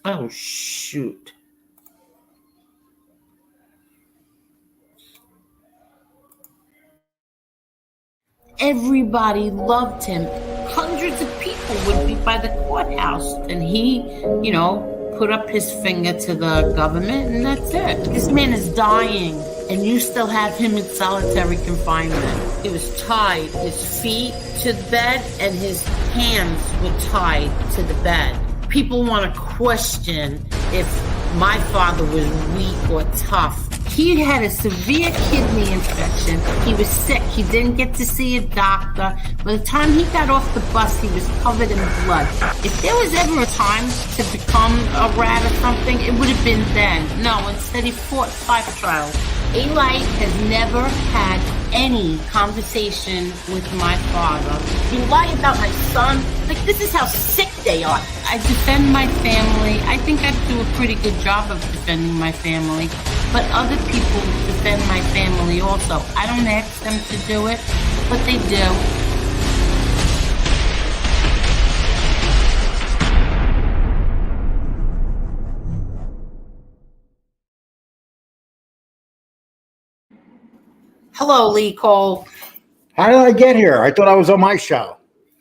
Oh, shoot. Everybody loved him. Hundreds of people would be by the courthouse, and he, put up his finger to the government, and that's it. This man is dying, and you still have him in solitary confinement. He was tied, his feet to the bed, and his hands were tied to the bed. People want to question if my father was weak or tough. He had a severe kidney infection. He was sick. He didn't get to see a doctor. By the time he got off the bus, he was covered in blood. If there was ever a time to become a rat or something, it would have been then. No, instead he fought 5 trials. Eli has never had any conversation with my father. He lied about my son. Like, this is how sick they are. I defend my family. I think I do a pretty good job of defending my family. But other people defend my family also. I don't ask them to do it, but they do. Hello, Lee Cole. How did I get here? I thought I was on my show.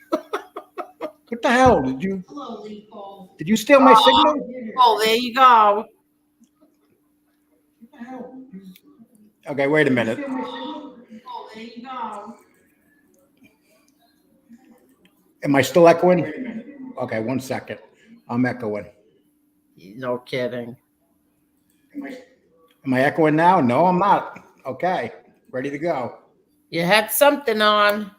What the hell? Hello, Lee Cole. Did you steal my signal? Oh, there you go. Okay, wait a minute. Oh, there you go. Am I still echoing? Okay, 1 second. I'm echoing. No kidding. Am I echoing now? No, I'm not. Okay, ready to go. You had something on.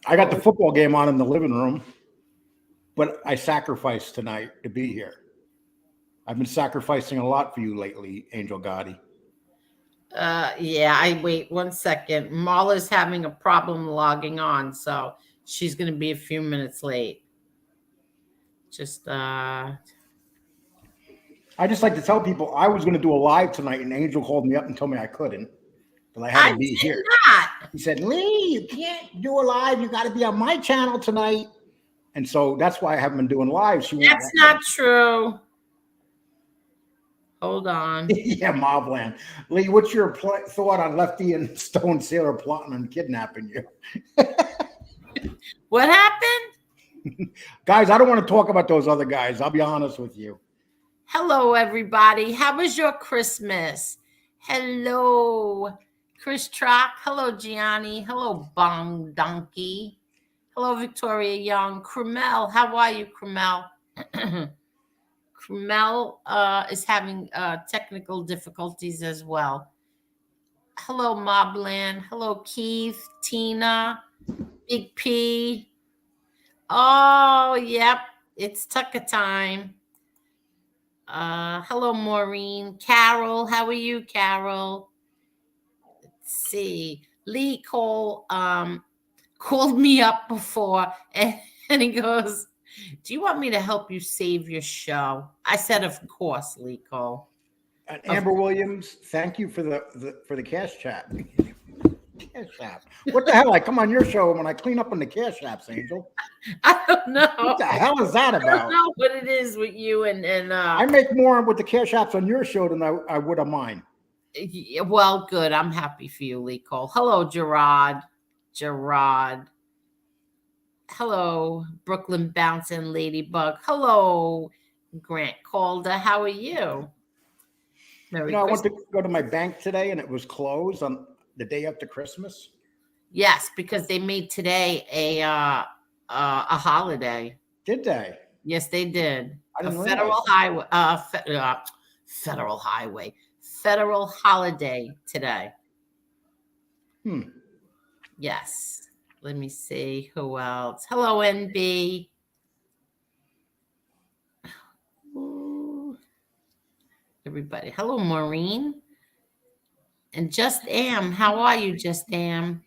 I got the football game on in the living room, but I sacrificed tonight to be here. I've been sacrificing a lot for you lately, Angel Gotti. Yeah, wait 1 second. Marla's having a problem logging on, so she's going to be a few minutes late. I just like to tell people I was going to do a live tonight, and Angel called me up and told me I couldn't, but I had to be here. He said, "Lee, you can't do a live. You got to be on my channel tonight." And so that's why I haven't been doing lives. That's not true. Hold on. Yeah, Mobland. Lee, what's your thought on Lefty and Stone Sailor plotting on kidnapping you? What happened? Guys, I don't want to talk about those other guys. I'll be honest with you. Hello, everybody. How was your Christmas? Hello, Chris Trock. Hello, Gianni. Hello, Bong Donkey. Hello, Victoria Young. Krumel, how are you, Krumel? Krumel is having technical difficulties as well. Hello, Mobland. Hello, Keith, Tina, Big P. Oh, yep. It's Tucker time. Hello, Maureen. Carol, how are you, Carol? Let's see. Lee Cole called me up before and he goes, "Do you want me to help you save your show?" I said, "Of course, Lee Cole." And Amber Williams, thank you for the cash chat. Cash app. What the hell? I come on your show when I clean up on the cash apps, Angel. I don't know. What the hell is that about? I don't know what it is with you and I make more with the cash apps on your show than I would on mine. Well, good. I'm happy for you, Lee Cole. Hello, Gerard. Hello, Brooklyn Bouncing Ladybug. Hello, Grant Calder. How are you? I went to go to my bank today and it was closed on the day after Christmas. Yes, because they made today a holiday. Did they? Yes, they did. I didn't Federal holiday today. Yes. Let me see who else. Hello, NB. Ooh. Everybody. Hello, Maureen. And Just Am. How are you, Just Am?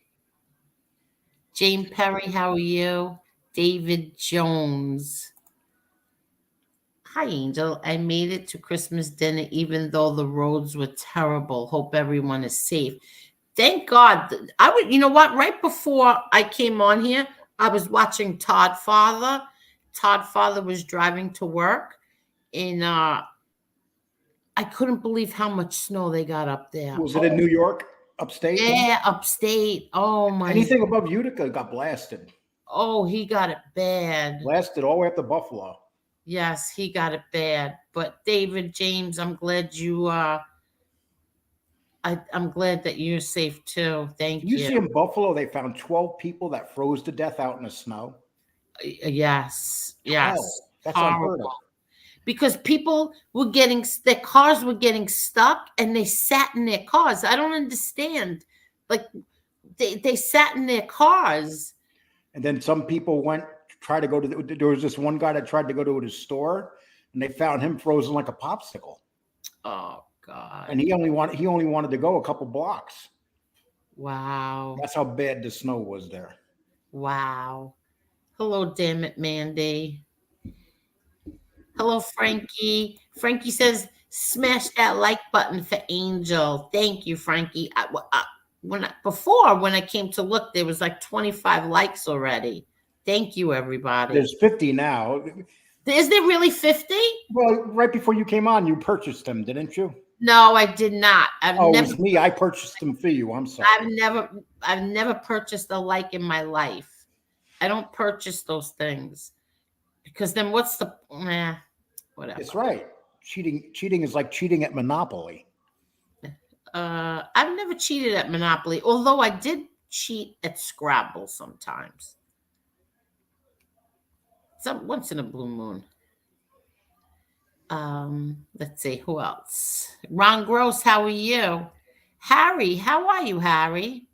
Jane Perry, how are you? David Jones. Hi, Angel. I made it to Christmas dinner even though the roads were terrible. Hope everyone is safe. Thank God. You know what? Right before I came on here, I was watching Todd Father. Todd Father was driving to work, in I couldn't believe how much snow they got up there. Was it in New York, upstate? Yeah, upstate. Oh my. Anything above Utica got blasted. Oh, he got it bad. Blasted all the way up to Buffalo. Yes, he got it bad. But David James, I'm glad you I'm glad that you're safe too. Thank you. You see in Buffalo, they found 12 people that froze to death out in the snow. Yes. 12. That's unheard of. Because people were their cars were getting stuck and they sat in their cars. I don't understand. Like they sat in their cars. And then some people tried to go to there was this one guy that tried to go to his store and they found him frozen like a popsicle. Oh God. And he only wanted to go a couple blocks. Wow. That's how bad the snow was there. Wow. Hello, damn it, Mandy. Hello, Frankie. Frankie says, smash that like button for Angel. Thank you, Frankie. When I came to look, there was like 25 likes already. Thank you, everybody. There's 50 now. Is there really 50? Well, right before you came on, you purchased them, didn't you? No, I did not. It was me. I purchased them for you. I'm sorry. I've never purchased a like in my life. I don't purchase those things because then what's the whatever. It's right. Cheating is like cheating at Monopoly. I've never cheated at Monopoly, although I did cheat at Scrabble sometimes. Once in a blue moon. Let's see who else. Ron Gross, how are you? Harry, how are you, Harry?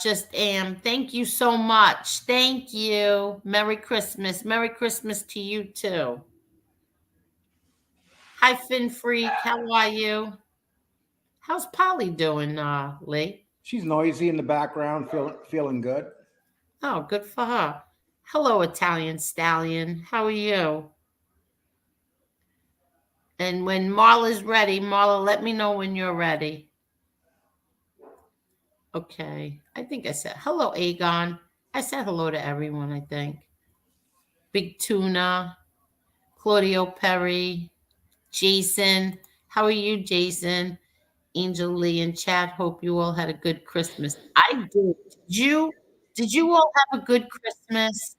Just am. Thank you so much. Thank you. Merry Christmas. Merry Christmas to you too. Hi, Fin Freak. How are you? How's Polly doing, Lee? She's noisy in the background, feeling good. Oh, good for her. Hello, Italian Stallion. How are you? And when Marla's ready, Marla, let me know when you're ready. Okay. I think I said hello, Aegon. I said hello to everyone, I think. Big Tuna, Claudio Perry, Jason. How are you, Jason? Angel Lee and Chad. Hope you all had a good Christmas. I did. Did you all have a good Christmas?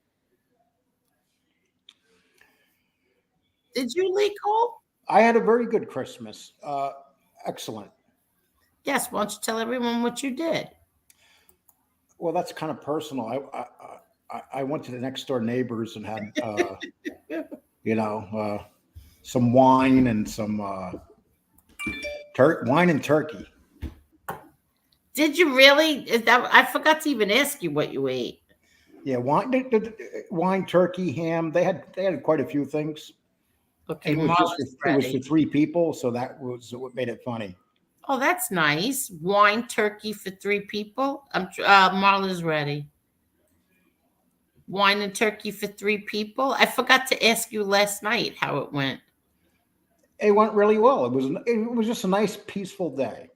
Did you, Lee Cole? I had a very good Christmas. Excellent. Yes. Why don't you tell everyone what you did? Well, that's kind of personal. I went to the next door neighbors and had, some wine and some wine and turkey. Did you really? I forgot to even ask you what you ate. Yeah, wine, turkey, ham. They had quite a few things. Okay, it was for 3 people, so that was what made it funny. Oh, that's nice. Wine, turkey for 3 people. Marla's ready. Wine and turkey for 3 people. I forgot to ask you last night how it went. It went really well. It was just a nice, peaceful day.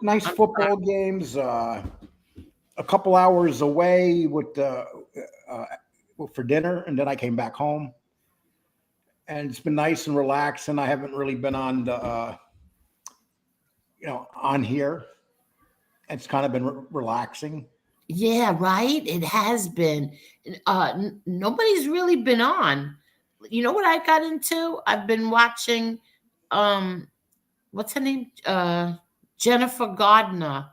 Nice football games. A couple hours away for dinner, and then I came back home. And it's been nice and relaxing. I haven't really been on on here. It's kind of been relaxing. Yeah, right. It has been. Nobody's really been on. You know what I got into? I've been watching. What's her name? Jennifer Gardner.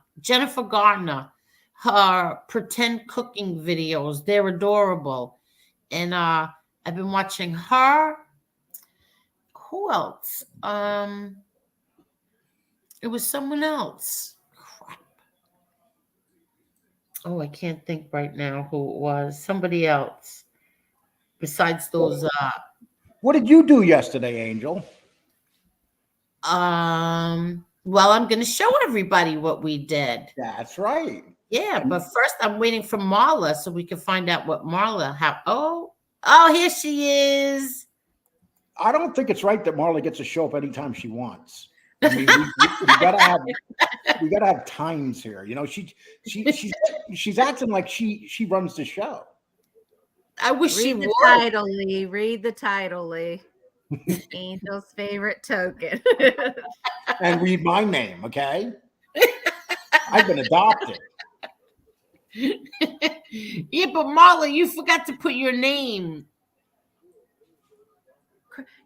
Her pretend cooking videos. They're adorable, and I've been watching her. Who else? It was someone else. Crap. Oh, I can't think right now who it was. Somebody else. Besides those. What did you do yesterday, Angel? Well, I'm going to show everybody what we did. That's right. Yeah, but first I'm waiting for Marla so we can find out what Marla. Oh, here she is. I don't think it's right that Marla gets to show up anytime she wants. I mean, we gotta have times here. She's acting like she runs the show. I wish she Read the would. title, Lee. Read the title, Lee. Angel's favorite token. And read my name, okay? I've been adopted. Yeah, but Marla, you forgot to put your name.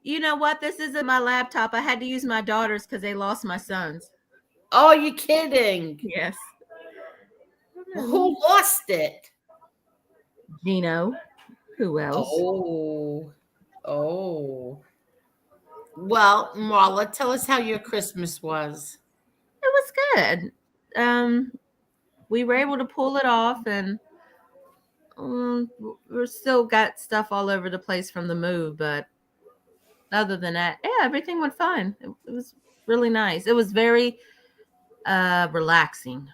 You know what? This isn't my laptop. I had to use my daughter's because they lost my son's. Oh, you're kidding. Yes. Who lost it? Gino. Who else? Oh. Well, Marla, tell us how your Christmas was. It was good. We were able to pull it off, and we're still got stuff all over the place from the move, but other than that, yeah, everything went fine. It was really nice. It was very relaxing.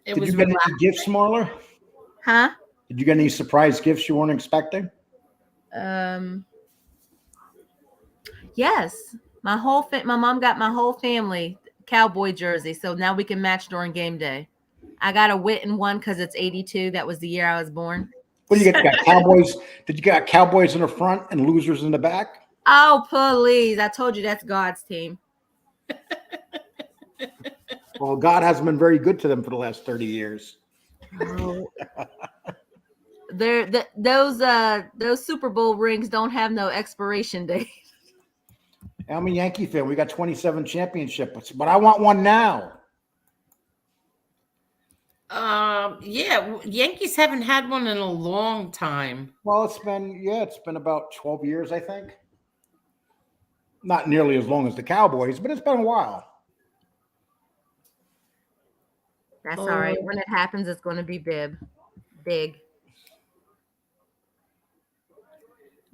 Did you get any gifts, Marla? Huh? Did you get any surprise gifts you weren't expecting? Yes. My mom got my whole family cowboy jersey, so now we can match during game day. I got a Witten one because it's 82. That was the year I was born. What do you get? You got Cowboys? Did you got Cowboys in the front and losers in the back? Oh, please. I told you that's God's team. Well, God hasn't been very good to them for the last 30 years. Oh. Those Super Bowl rings don't have no expiration date. I'm a Yankee fan. We got 27 championships, but I want one now. Yeah, Yankees haven't had one in a long time. Well, it's been about 12 years, I think. Not nearly as long as the Cowboys, but it's been a while. That's all right. When it happens, it's going to be big.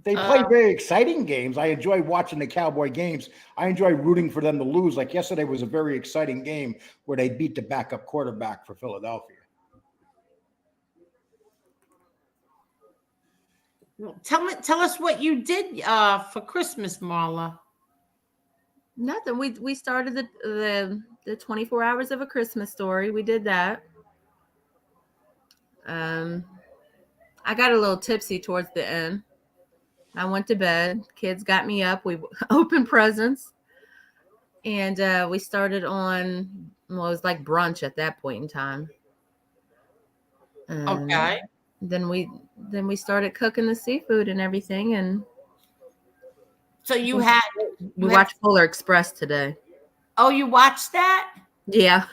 They play very exciting games. I enjoy watching the Cowboy games. I enjoy rooting for them to lose. Like yesterday was a very exciting game where they beat the backup quarterback for Philadelphia. Tell us what you did for Christmas, Marla. Nothing. We started the 24 hours of a Christmas story. We did that. I got a little tipsy towards the end. I went to bed. Kids got me up. We opened presents, and we started on. Well, it was like brunch at that point in time. Okay. Then we started cooking the seafood and everything, and so we watched Polar Express today. Oh, you watched that? Yeah.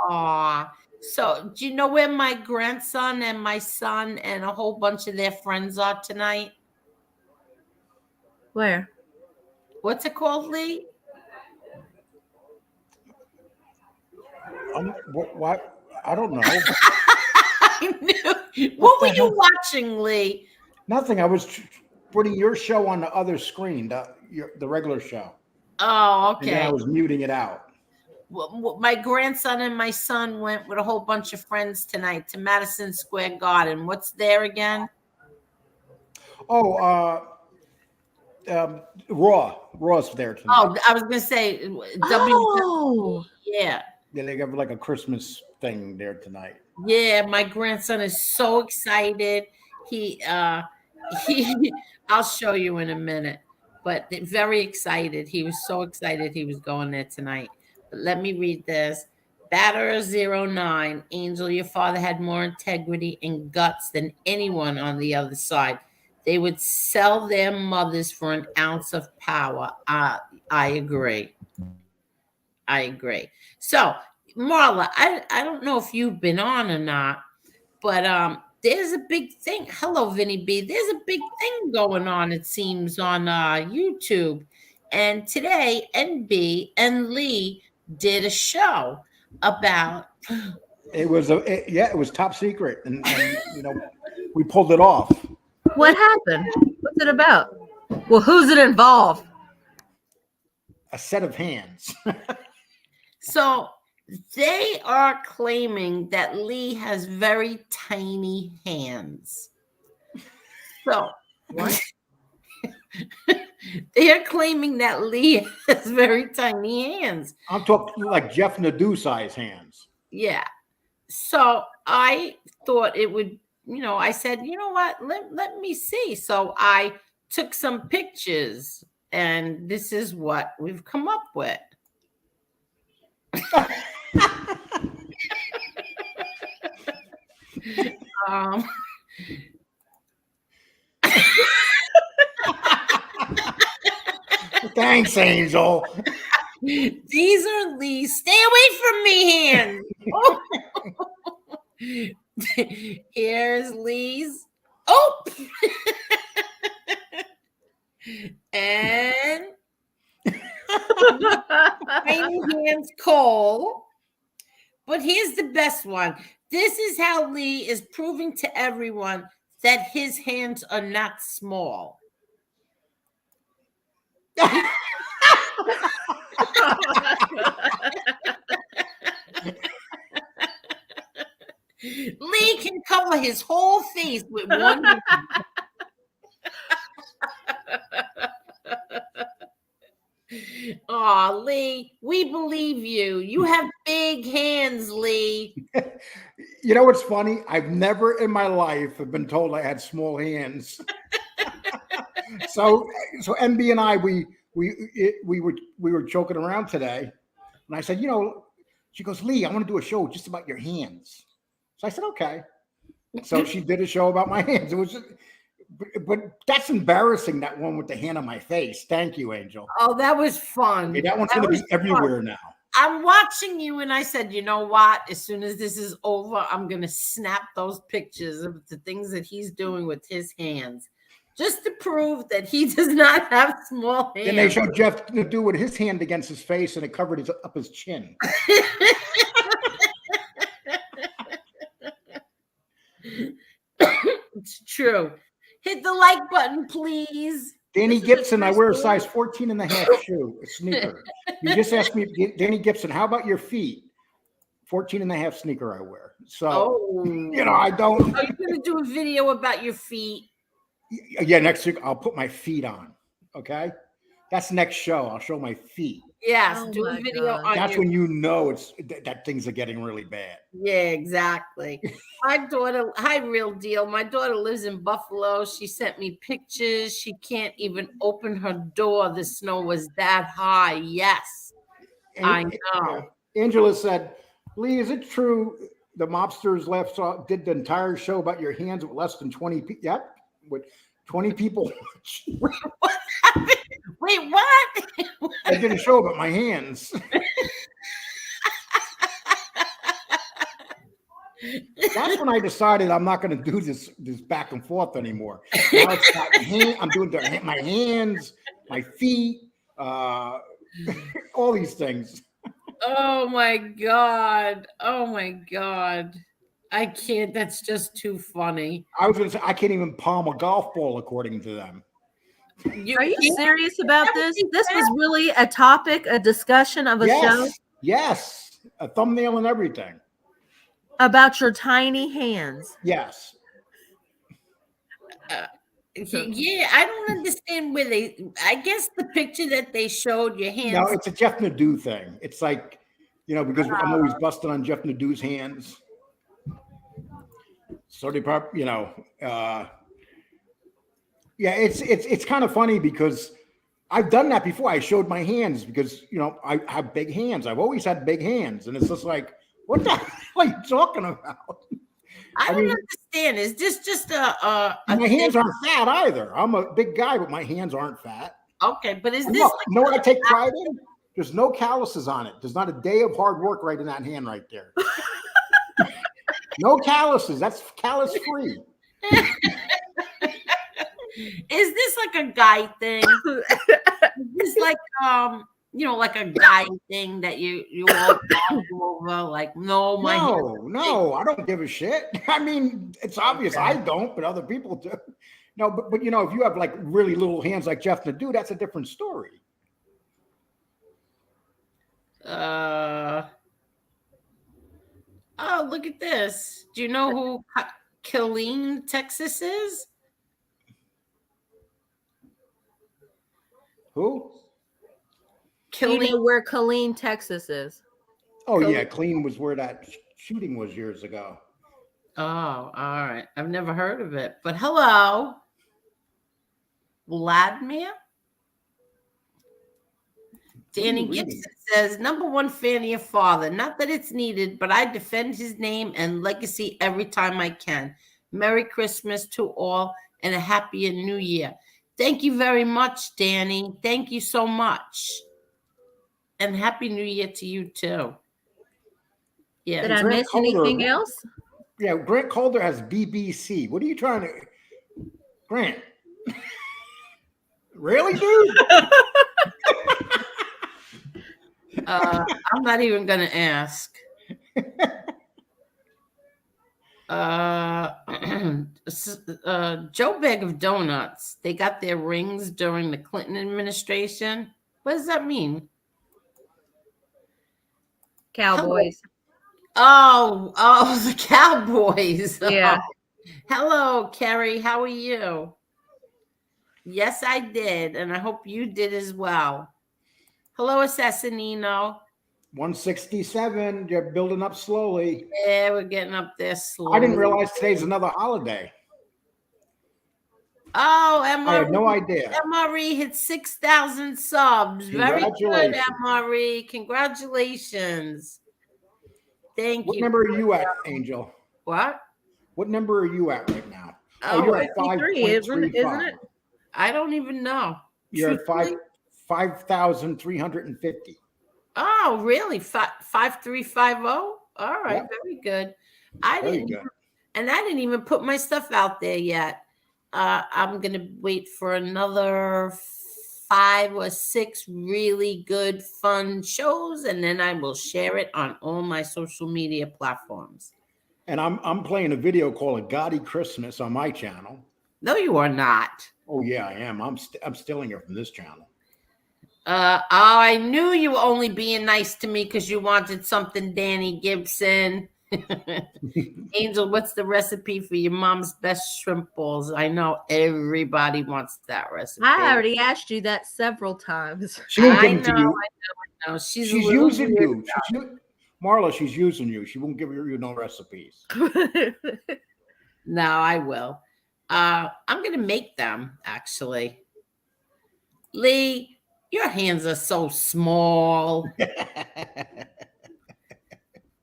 Aw. So do you know where my grandson and my son and a whole bunch of their friends are tonight? Where? What's it called, Lee? What? I don't know. I knew. What were you watching, Lee? Nothing. I was putting your show on the other screen, the regular show. Oh, okay. And then I was muting it out. Well, my grandson and my son went with a whole bunch of friends tonight to Madison Square Garden. What's there again? Oh, Raw's there tonight. Oh, I was gonna say Oh, yeah. Yeah, they got like a Christmas thing there tonight. Yeah, my grandson is so excited. I'll show you in a minute, but very excited. He was so excited he was going there tonight. But let me read this. Batter 09. Angel, your father had more integrity and guts than anyone on the other side. They would sell their mothers for an ounce of power. I agree. So, Marla, I don't know if you've been on or not, but there's a big thing. Hello, Vinny B. There's a big thing going on, it seems, on YouTube. And today, NB and Lee did a show about. It was it was top secret, and we pulled it off. What happened? What's it about? Well, who's it involved? A set of hands. So they are claiming that Lee has very tiny hands. So what? They are claiming that Lee has very tiny hands. I'm talking like Jeff Nadeau size hands. Yeah. So I thought it would I said, you know what? Let me see. So I took some pictures, and this is what we've come up with. Um, Thanks, Angel. These are Lee's. Stay away from me, hands. Here's Lee's. Oh, and tiny hands Cole. But here's the best one. This is how Lee is proving to everyone that his hands are not small. Lee can cover his whole face with one hand. Oh, Lee, we believe you. You have big hands, Lee. You know what's funny? I've never in my life have been told I had small hands. So MB and I we were joking around today, and I said, she goes, Lee, I want to do a show just about your hands. So I said, okay. So she did a show about my hands. It was just, but that's embarrassing, that one with the hand on my face. Thank you, Angel. Oh, that was fun. Okay, that one's going to be everywhere now. I'm watching you, and I said, you know what? As soon as this is over, I'm going to snap those pictures of the things that he's doing with his hands, just to prove that he does not have small hands. Then they showed Jeff to do with his hand against his face, and it covered up his chin. It's true. Hit the like button, please. Danny Gibson, I wear a size 14 and a half shoe, a sneaker. You just asked me, Danny Gibson, how about your feet? 14 and a half sneaker I wear. So, I don't. Are you going to do a video about your feet? Yeah, next week I'll put my feet on. Okay? That's next show. I'll show my feet. Yes, do a video on that's when you know that things are getting really bad. Yeah, exactly. My daughter, hi, Real Deal. My daughter lives in Buffalo. She sent me pictures. She can't even open her door. The snow was that high. Yes, I know. Angela said, Lee, is it true the mobsters did the entire show about your hands with less than 20 people? Yep, with 20 people. What happened? Wait, what? I did a show about my hands. That's when I decided I'm not going to do this back and forth anymore. Now it's I'm doing my hands, my feet, all these things. Oh my God. Oh my God. I can't. That's just too funny. I was going to say, I can't even palm a golf ball according to them. Are you serious about this? This was really a topic, a discussion of a show? Yes. A thumbnail and everything. About your tiny hands. Yes. Yeah, I don't understand where I guess the picture that they showed your hands. No, it's a Jeff Nadeau thing. It's like, because I'm always busting on Jeff Nadeau's hands. So they probably, yeah, it's kind of funny because I've done that before. I showed my hands because, I have big hands. I've always had big hands. And it's just like, what the hell are you talking about? I don't understand. Is this just a my hands aren't fat either. I'm a big guy, but my hands aren't fat. Okay, but is this you know what I take pride in? There's no calluses on it. There's not a day of hard work right in that hand right there. No calluses. That's callus free. Is this like a guy thing? Is this like like a guy thing that you all over? Like, no, no, I don't give a shit. I mean, it's obvious I don't, but other people do. No, but if you have like really little hands like Jeff Nadeau, that's a different story. Oh, look at this. Do you know who Killeen, Texas is? Who? You know where Killeen, Texas is? Oh, yeah. Killeen was where that shooting was years ago. Oh, all right. I've never heard of it. But hello, Vladimir. Danny Gibson says, #1 fan of your father. Not that it's needed, but I defend his name and legacy every time I can. Merry Christmas to all and a happier new year. Thank you very much, Danny. Thank you so much. And happy new year to you too. Yeah. Did I miss anything else? Yeah, Grant Calder has BBC. What are you trying to, Grant? Really, dude? I'm not even gonna ask. Joe Bag of Donuts. They got their rings during the Clinton administration. What does that mean? Cowboys. Oh, the Cowboys. Yeah. Oh. Hello, Carrie. How are you? Yes, I did, and I hope you did as well. Hello, Assassinino. 167. You're building up slowly. Yeah, we're getting up there slowly. I didn't realize today's another holiday. Oh, MRE. I had no idea. MRE hit 6,000 subs. Very good, MRE. Congratulations. Thank you. What number are you at, Angel? What? What number are you at right now? Oh, you're at 5.35, isn't it? I don't even know. You're at 5,350. Oh, really? 5350? All right, yep. Very good. I didn't even put my stuff out there yet. I'm gonna wait for another 5 or 6 really good, fun shows, and then I will share it on all my social media platforms. And I'm playing a video called A Gotti Christmas on my channel. No, you are not. Oh yeah, I am. I'm stealing it from this channel. I knew you were only being nice to me because you wanted something, Danny Gibson. Angel, what's the recipe for your mom's best shrimp balls? I know everybody wants that recipe. I already asked you that several times. I know. She's using you. Marla, she's using you. She won't give you no recipes. No, I will. I'm going to make them, actually. Lee, your hands are so small.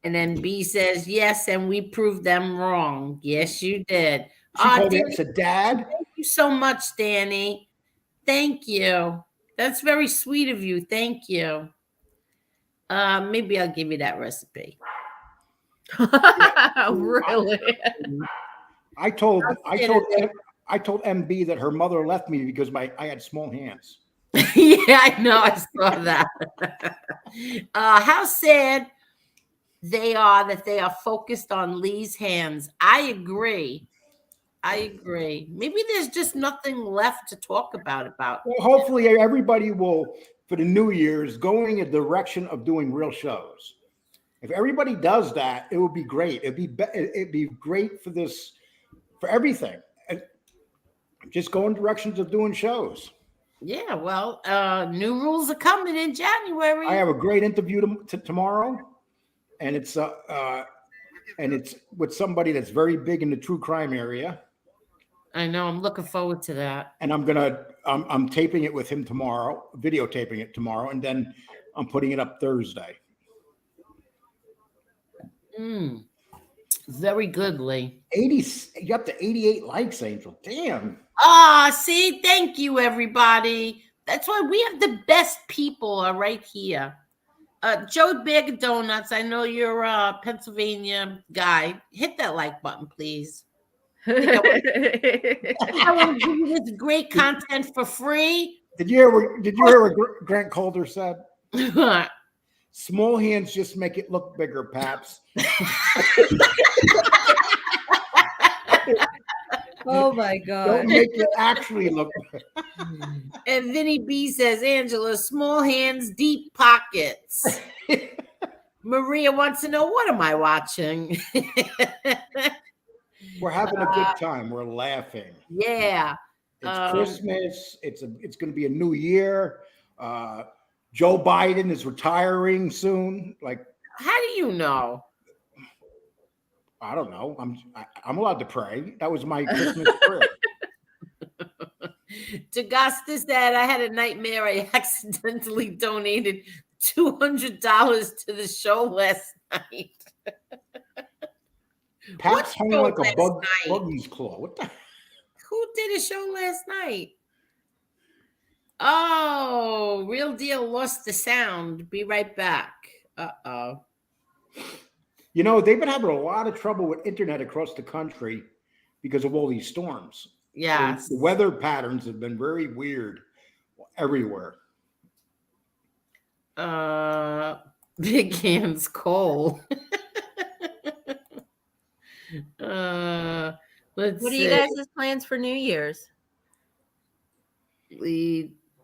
And then B says, yes, and we proved them wrong. Yes, you did. She called it a dad. Thank you so much, Danny. Thank you. That's very sweet of you. Thank you. Maybe I'll give you that recipe. Really? I told MB that her mother left me because I had small hands. Yeah, I know. I saw that. How sad they are that they are focused on Lee's hands. I agree. Maybe there's just nothing left to talk about. Well, hopefully everybody will, for the New Year's, going in the direction of doing real shows. If everybody does that, it would be great. It'd be great for this, for everything. Just go in directions of doing shows. Yeah, well, new rules are coming in January. I have a great interview tomorrow, and it's with somebody that's very big in the true crime area. I know. I'm looking forward to that. And I'm taping it with him tomorrow, videotaping it tomorrow, and then I'm putting it up Thursday. Very good, Lee. You up to 88 likes, Angel. Damn. See, thank you, everybody. That's why we have the best people right here. Joe Bag of Donuts, I know you're a Pennsylvania guy. Hit that like button, please. I want to give you this great content for free. Did you hear what Grant Calder said? Small hands just make it look bigger, Paps. Oh my God. Don't make it actually look big. And Vinny B says, Angela, small hands, deep pockets. Maria wants to know, what am I watching? We're having a good time. We're laughing. Yeah. It's Christmas. It's going to be a new year. Joe Biden is retiring soon. Like, how do you know? I don't know. I'm allowed to pray. That was my Christmas prayer. D'Agasta said, I had a nightmare. I accidentally donated $200 to the show last night. Pat's hung like a buggy's claw. What the? Who did a show last night? Oh, Real Deal lost the sound. Be right back. Uh-oh. You know, they've been having a lot of trouble with internet across the country because of all these storms. Yes. The weather patterns have been very weird everywhere. Big Hands Cole. Let's What are see. you guys' plans for New Year's?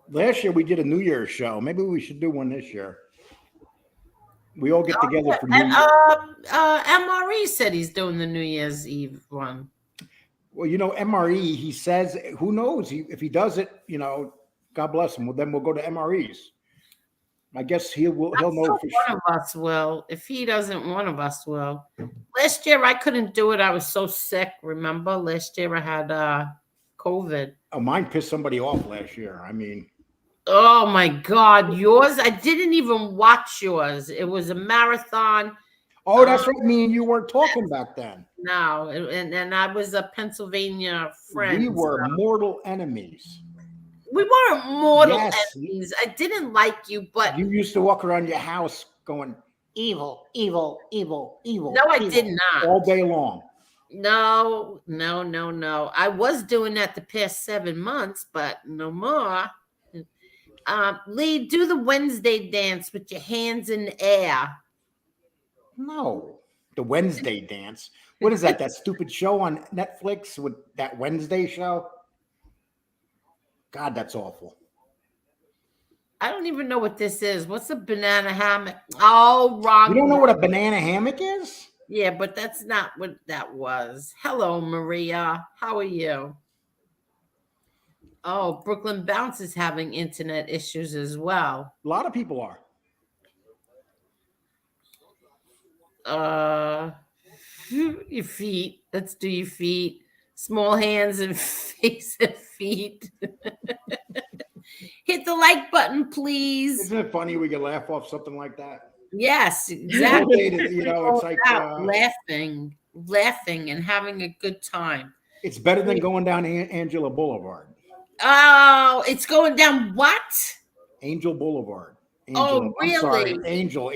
Last year we did a New Year's show. Maybe we should do one this year. We all get together for New Year's. MRE said he's doing the New Year's Eve one. Well, you know, MRE, he says, who knows? If he does it, you know, God bless him. Well, then we'll go to MRE's. I guess he'll know for sure. One of us will. If he doesn't, one of us will. Last year I couldn't do it. I was so sick. Remember, last year I had COVID. Oh, mine pissed somebody off last year. I mean, oh my God, yours! I didn't even watch yours. It was a marathon. Oh, that's right. Me and you weren't talking back then. No, and I was a Pennsylvania friend. We were mortal enemies. We weren't mortal enemies. I didn't like you, but you used to walk around your house going evil, evil, evil, evil. No, I evil, did not. All day long. No. I was doing that the past 7 months, but no more. Lee, do the Wednesday dance with your hands in the air. No, the Wednesday dance. What is that? That stupid show on Netflix with that Wednesday show? God, that's awful. I don't even know what this is. What's a banana hammock? Oh, wrong. You don't know what a banana hammock is? Yeah, but that's not what that was. Hello, Maria. How are you? Oh, Brooklyn Bounce is having internet issues as well. A lot of people are. Your feet. Let's do your feet. Small hands and face and feet. Hit the like button, please. Isn't it funny we can laugh off something like that? Yes, exactly. You know, it's like laughing and having a good time. It's better than going down Angela Boulevard. Oh, it's going down what? Angel Boulevard. Angela. Oh, really? I'm sorry,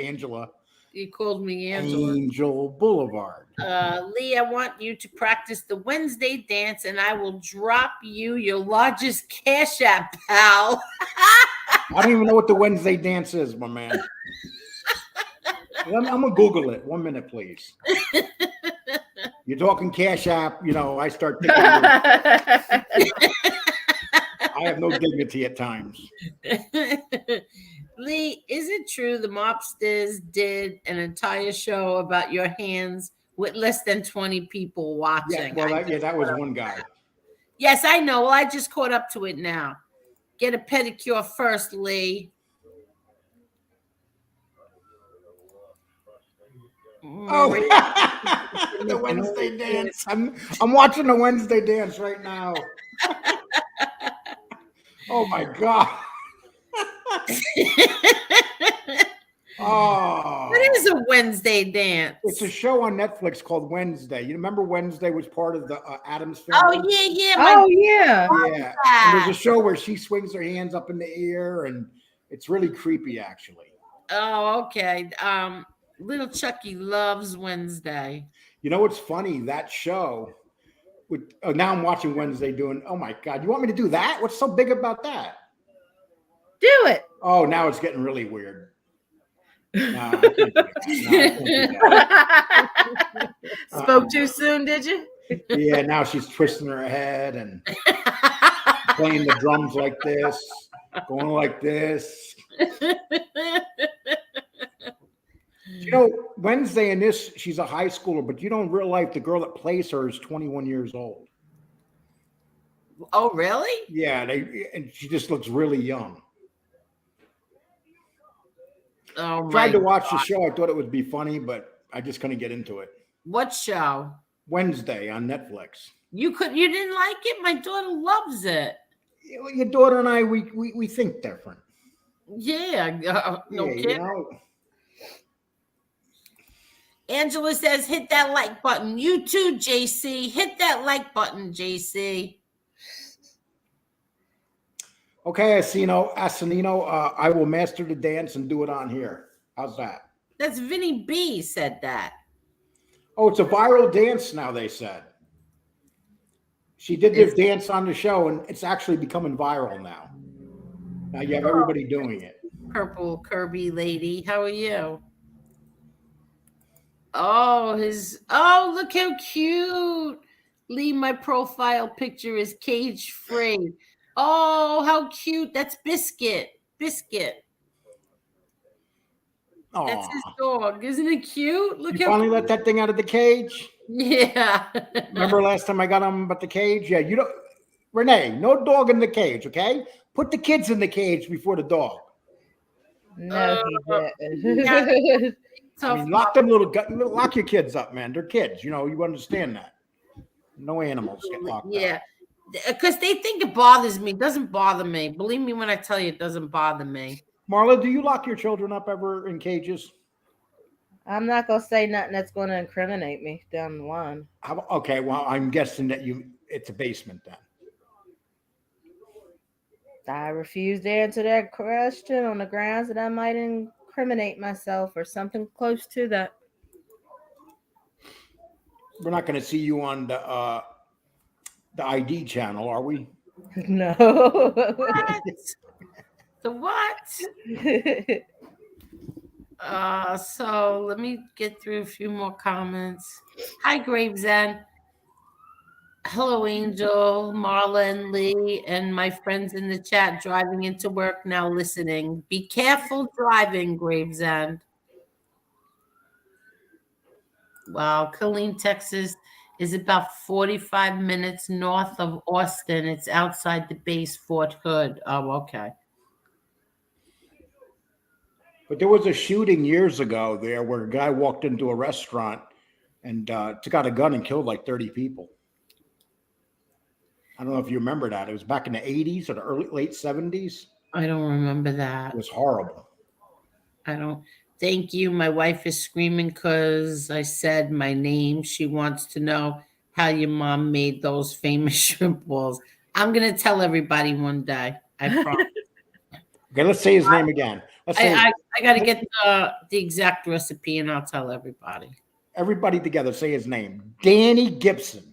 Angela. You called me Angela. Angel Boulevard. Lee, I want you to practice the Wednesday dance, and I will drop you your largest Cash App, pal. I don't even know what the Wednesday dance is, my man. I'm going to Google it. 1 minute, please. You're talking Cash App, you know, I start thinking. I have no dignity at times. Lee, is it true the mobsters did an entire show about your hands with less than 20 people watching? Yeah, well, that was one guy. Yes, I know. Well, I just caught up to it now. Get a pedicure first, Lee. Oh, the Wednesday dance. I'm watching the Wednesday dance right now. Oh my God. Oh, what is a Wednesday dance? It's a show on Netflix called Wednesday. You remember Wednesday was part of the Addams Family? Oh yeah. Yeah. And there's a show where she swings her hands up in the air, and it's really creepy, actually. Oh, okay. Little Chucky loves Wednesday. You know what's funny? That show. Now I'm watching Wednesday doing. Oh my God! You want me to do that? What's so big about that? Do it. Oh, now it's getting really weird. No, I can't do that. Spoke too soon, did you? Yeah, now she's twisting her head and playing the drums like this, going like this. You know, Wednesday in this, she's a high schooler, but you know, in real life, the girl that plays her is 21 years old. Oh, really? Yeah, and she just looks really young. Oh, tried to watch the show. I thought it would be funny, but I just couldn't get into it. What show? Wednesday on Netflix. You didn't like it? My daughter loves it. Your daughter and I, we think different. Yeah, no Yeah, kidding. you know. Angela says, hit that like button. You too, JC. Hit that like button, JC. Okay, Asinino, I will master the dance and do it on here. How's that? That's Vinny B said that. Oh, it's a viral dance now, they said. She did this dance on the show, and it's actually becoming viral now. Now you have everybody doing it. Purple Kirby lady. How are you? Oh, look how cute. Lee, my profile picture is cage free. Oh, how cute. That's Biscuit. Biscuit. Aww. That's his dog. Isn't it cute? Look you how finally let that thing out of the cage? Yeah. Remember last time I got him but the cage? Yeah, you don't Renee, no dog in the cage, okay? Put the kids in the cage before the dog. No, he didn't. I mean, lock your kids up, man. They're kids. You understand that. No animals get locked up. Yeah. Because they think it bothers me. It doesn't bother me. Believe me when I tell you it doesn't bother me. Marla, do you lock your children up ever in cages? I'm not going to say nothing that's going to incriminate me down the line. Okay, well, I'm guessing that it's a basement then. I refuse to answer that question on the grounds that I might incriminate myself or something close to that. We're not going to see you on the ID channel, are we? No. What? The what? So let me get through a few more comments. Hi, Gravesend. Hello, Angel, Marla, and Lee, and my friends in the chat driving into work now listening. Be careful driving, Gravesend. Wow, Killeen, Texas is about 45 minutes north of Austin. It's outside the base, Fort Hood. Oh, okay. But there was a shooting years ago there where a guy walked into a restaurant and took out a gun and killed like 30 people. I don't know if you remember that. It was back in the 80s or the late 70s. I don't remember that. It was horrible. I don't. Thank you. My wife is screaming because I said my name. She wants to know how your mom made those famous shrimp balls. I'm going to tell everybody one day. I promise. Okay, let's say his name again. I got to get the exact recipe and I'll tell everybody. Everybody together, say his name. Danny Gibson.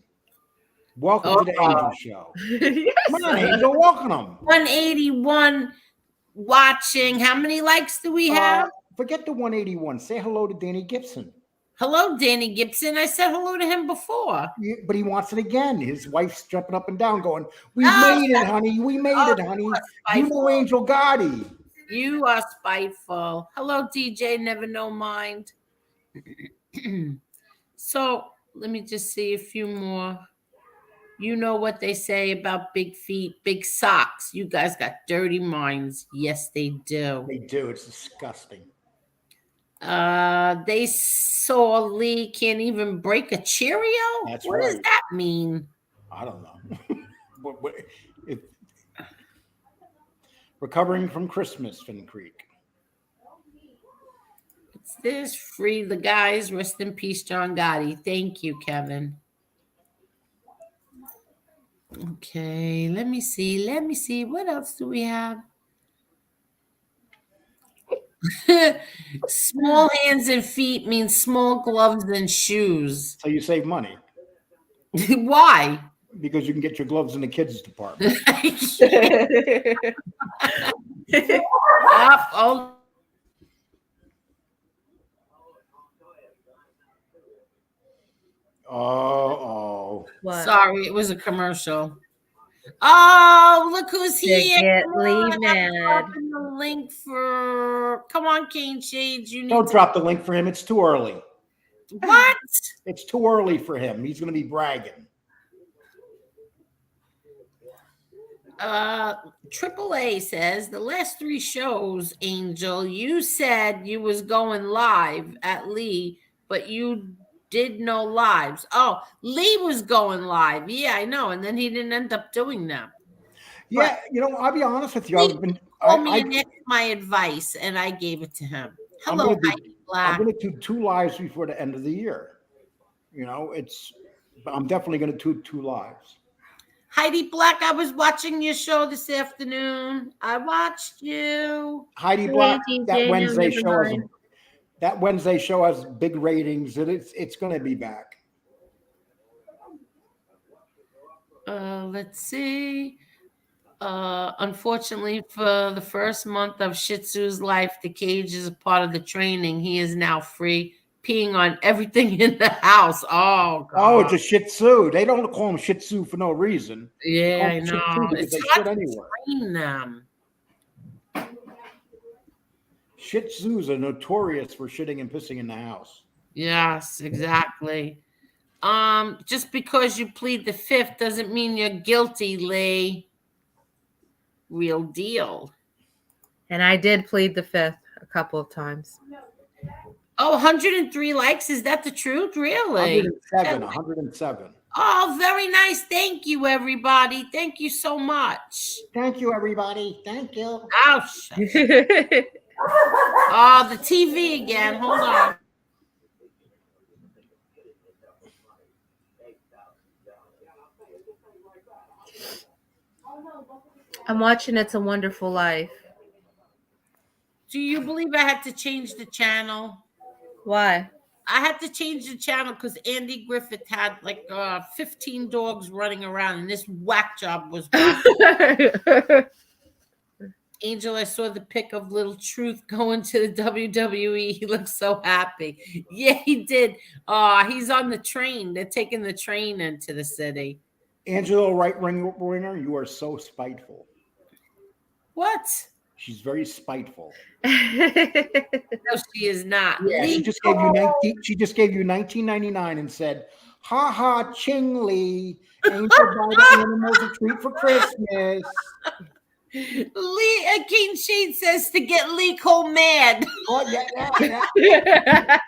Welcome to the Angel Show. Yes. Come on, Angel, welcome them. 181 watching. How many likes do we have? Forget the 181. Say hello to Danny Gibson. Hello, Danny Gibson. I said hello to him before. Yeah, but he wants it again. His wife's jumping up and down going, we made it, honey. We made it, honey. You know Angel Gotti. You are spiteful. Hello, DJ. Never know mind. So let me just see a few more. You know what they say about big feet, big socks. You guys got dirty minds. Yes, they do. They do. It's disgusting. They saw Lee can't even break a Cheerio. That's what right. does that mean? I don't know. Recovering from Christmas, Finn Creek. It's this. Free the guys. Rest in peace, John Gotti. Thank you, Kevin. Okay, let me see. What else do we have? Small hands and feet means small gloves and shoes. So you save money. Why? Because you can get your gloves in the kids' department. What? Sorry, it was a commercial. Oh, look who's here. Dropping the link for. Come on, Cane Shades. You need Don't drop the link for him. It's too early. What? It's too early for him. He's going to be bragging. AAA says the last 3 shows, Angel, you said you was going live at Lee, but you did no lives. Oh, Lee was going live. Yeah, I know. And then he didn't end up doing them. Yeah, I'll be honest with you. Lee called me and asked my advice, and I gave it to him. Hello, Heidi Black. I'm going to do 2 lives before the end of the year. But I'm definitely going to do 2 lives. Heidi Black, I was watching your show this afternoon. I watched you. Heidi Black, that Wednesday show has big ratings, and it's going to be back. Let's see. Unfortunately, for the first month of Shih Tzu's life, the cage is a part of the training. He is now free, peeing on everything in the house. Oh, God. Oh, it's a Shih Tzu. They don't call him Shih Tzu for no reason. Yeah, I know. It's hard to train them. Shih Tzus are notorious for shitting and pissing in the house. Yes, exactly. Just because you plead the fifth doesn't mean you're guilty, Lee. Real deal. And I did plead the fifth a couple of times. Oh, 103 likes. Is that the truth? Really? 107. Oh, very nice. Thank you, everybody. Thank you so much. Thank you, everybody. Thank you. Oh, shit. Oh, the TV again. Hold on. I'm watching It's a Wonderful Life. Do you believe I had to change the channel? Why? I had to change the channel because Andy Griffith had like 15 dogs running around, and this whack job was Angel, I saw the pic of Little Truth going to the WWE. He looks so happy. Yeah, he did. He's on the train. They're taking the train into the city. Angela Right-Winger, you are so spiteful. What? She's very spiteful. No, she is not. Yeah, she just gave you $19.99 and said, "Ha ha, Ching Lee, Angel buy the animals a treat for Christmas." Lee King Shade says to get Lee Cole mad. Oh, yeah.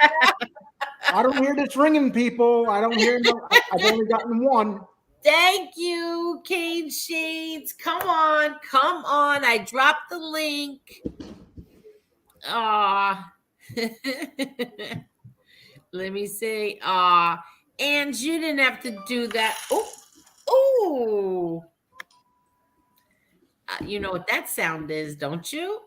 I don't hear this ringing, people. I don't hear no. I've only gotten one. Thank you, Cane Shades. Come on. I dropped the link. Let me see. And you didn't have to do that. Oh. You know what that sound is, don't you?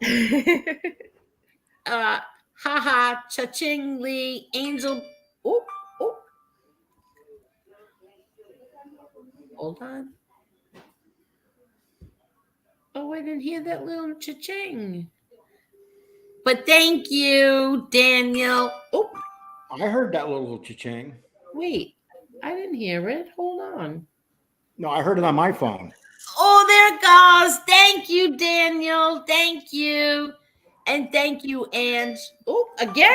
Haha, cha-ching, Lee, Angel. Oh. Hold on. Oh, I didn't hear that little cha-ching. But thank you, Daniel. Oh. I heard that little cha-ching. Wait, I didn't hear it. Hold on. No, I heard it on my phone. Oh, there it goes. Thank you, Daniel. Thank you. And thank you, Ange. Oh, again?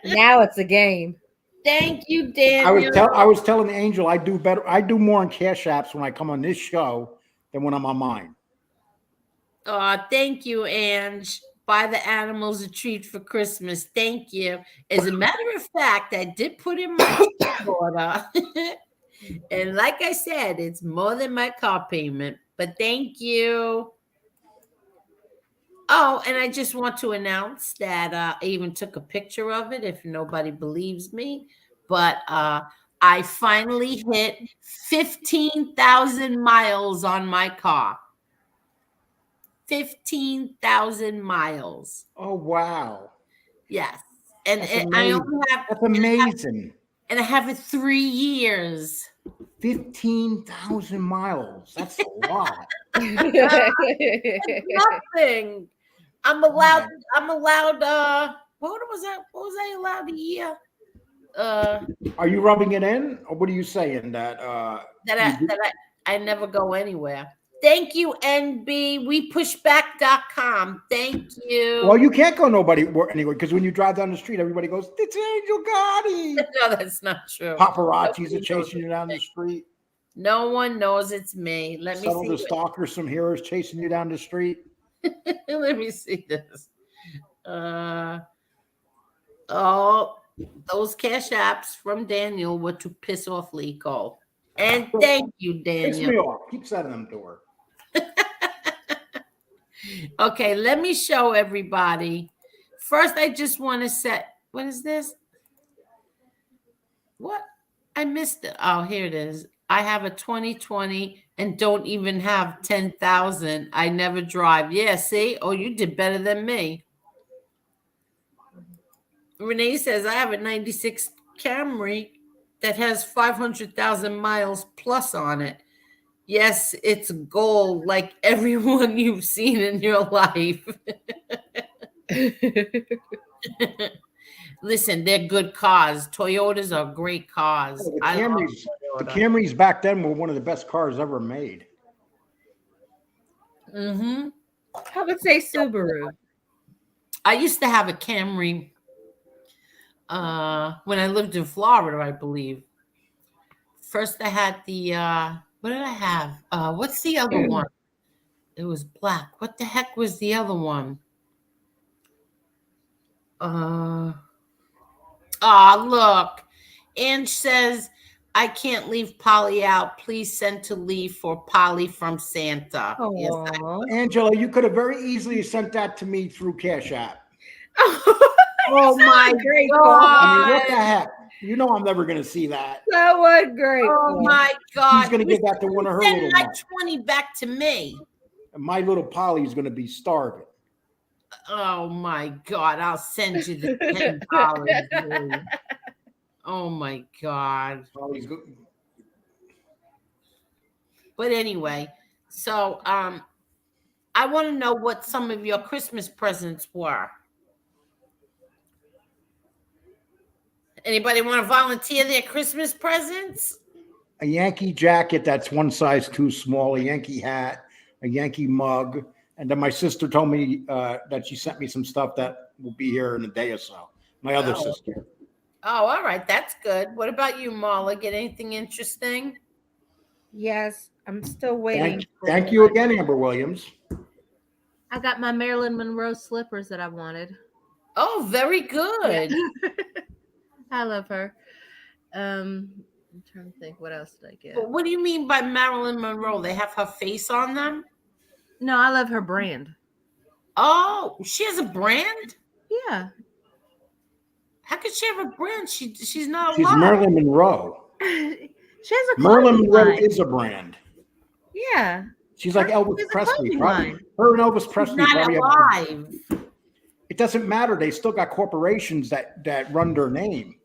Now it's a game. Thank you, Daniel. I was telling Angel I do better. I do more on Cash Apps when I come on this show than when I'm on mine. Thank you, Ange. Buy the animals a treat for Christmas. Thank you. As a matter of fact, I did put in my order. And like I said, it's more than my car payment. But thank you. Oh, and I just want to announce that I even took a picture of it if nobody believes me. But I finally hit 15,000 miles on my car. 15,000 miles. Oh, wow. Yes. And I only have... That's amazing. And I have it 3 years. 15,000 miles. That's a lot. It's nothing. I'm allowed what was I allowed a year? Are you rubbing it in, or what are you saying that I never go anywhere? Thank you, NB. WePushback.com. Thank you. Well, you can't go anywhere because when you drive down the street, everybody goes, "It's Angel Gotti." No, that's not true. Paparazzis are chasing you down the street. No one knows it's me. Let me see. The stalkers from here is chasing you down the street. Let me see this. Oh, those cash apps from Daniel were to piss off Lico. And thank you, Piss Daniel. me off. Keep sending them to her. Okay, let me show everybody. First, I just want to set. What is this? What? I missed it. Oh, here it is. I have a 2020 and don't even have 10,000. I never drive. Yeah, see? Oh, you did better than me. Renee says, I have a 96 Camry that has 500,000 miles plus on it. Yes, it's gold like everyone you've seen in your life. Listen, they're good cars. Toyotas are great cars. Oh, I love the Toyota. Camrys back then were one of the best cars ever made. Mm-hmm. I would say Subaru. I used to have a Camry when I lived in Florida, I believe. First, I had the what did I have? What's the other one? It was black. What the heck was the other one? Look. Ange says, I can't leave Polly out. Please send to leave for Polly from Santa. Yes, Angela, you could have very easily sent that to me through Cash App. Oh my God. I mean, what the heck? You know I'm never going to see that. So what great. Oh my God. She's going to give that to one of her Send little my ones. 20 back to me. And my little Polly's going to be starving. Oh my God. I'll send you the $10. Oh my God. Polly's good. But anyway, so I want to know what some of your Christmas presents were. Anybody want to volunteer their Christmas presents? A Yankee jacket that's one size too small, a Yankee hat, a Yankee mug. And then my sister told me that she sent me some stuff that will be here in a day or so. My other sister. Oh, all right. That's good. What about you, Marla? Get anything interesting? Yes, I'm still waiting. Thank you again, Amber Williams. I got my Marilyn Monroe slippers that I wanted. Oh, very good. Yeah. I love her. I'm trying to think, what else did I get? But what do you mean by Marilyn Monroe? They have her face on them? No, I love her brand. Oh, she has a brand? Yeah. How could she have a brand? She's not alive. She's Marilyn Monroe. She has a Marilyn Monroe line. is a brand. Yeah. She's like Elvis Presley. Her and Elvis Presley. She's not alive. It doesn't matter. They still got corporations that run their name.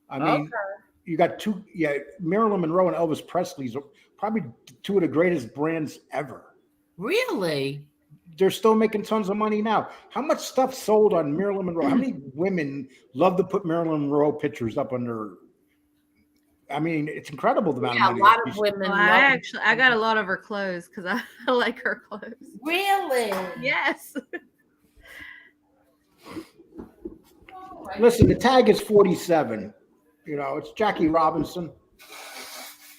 I mean, you got two. Yeah, Marilyn Monroe and Elvis Presley's are probably two of the greatest brands ever. Really? They're still making tons of money now. How much stuff sold on Marilyn Monroe? How many women love to put Marilyn Monroe pictures up on their? I mean, it's incredible the amount of money. A lot of women. Well, I got a lot of her clothes because I like her clothes. Really? Yes. Listen, the tag is 47. You know, it's Jackie Robinson,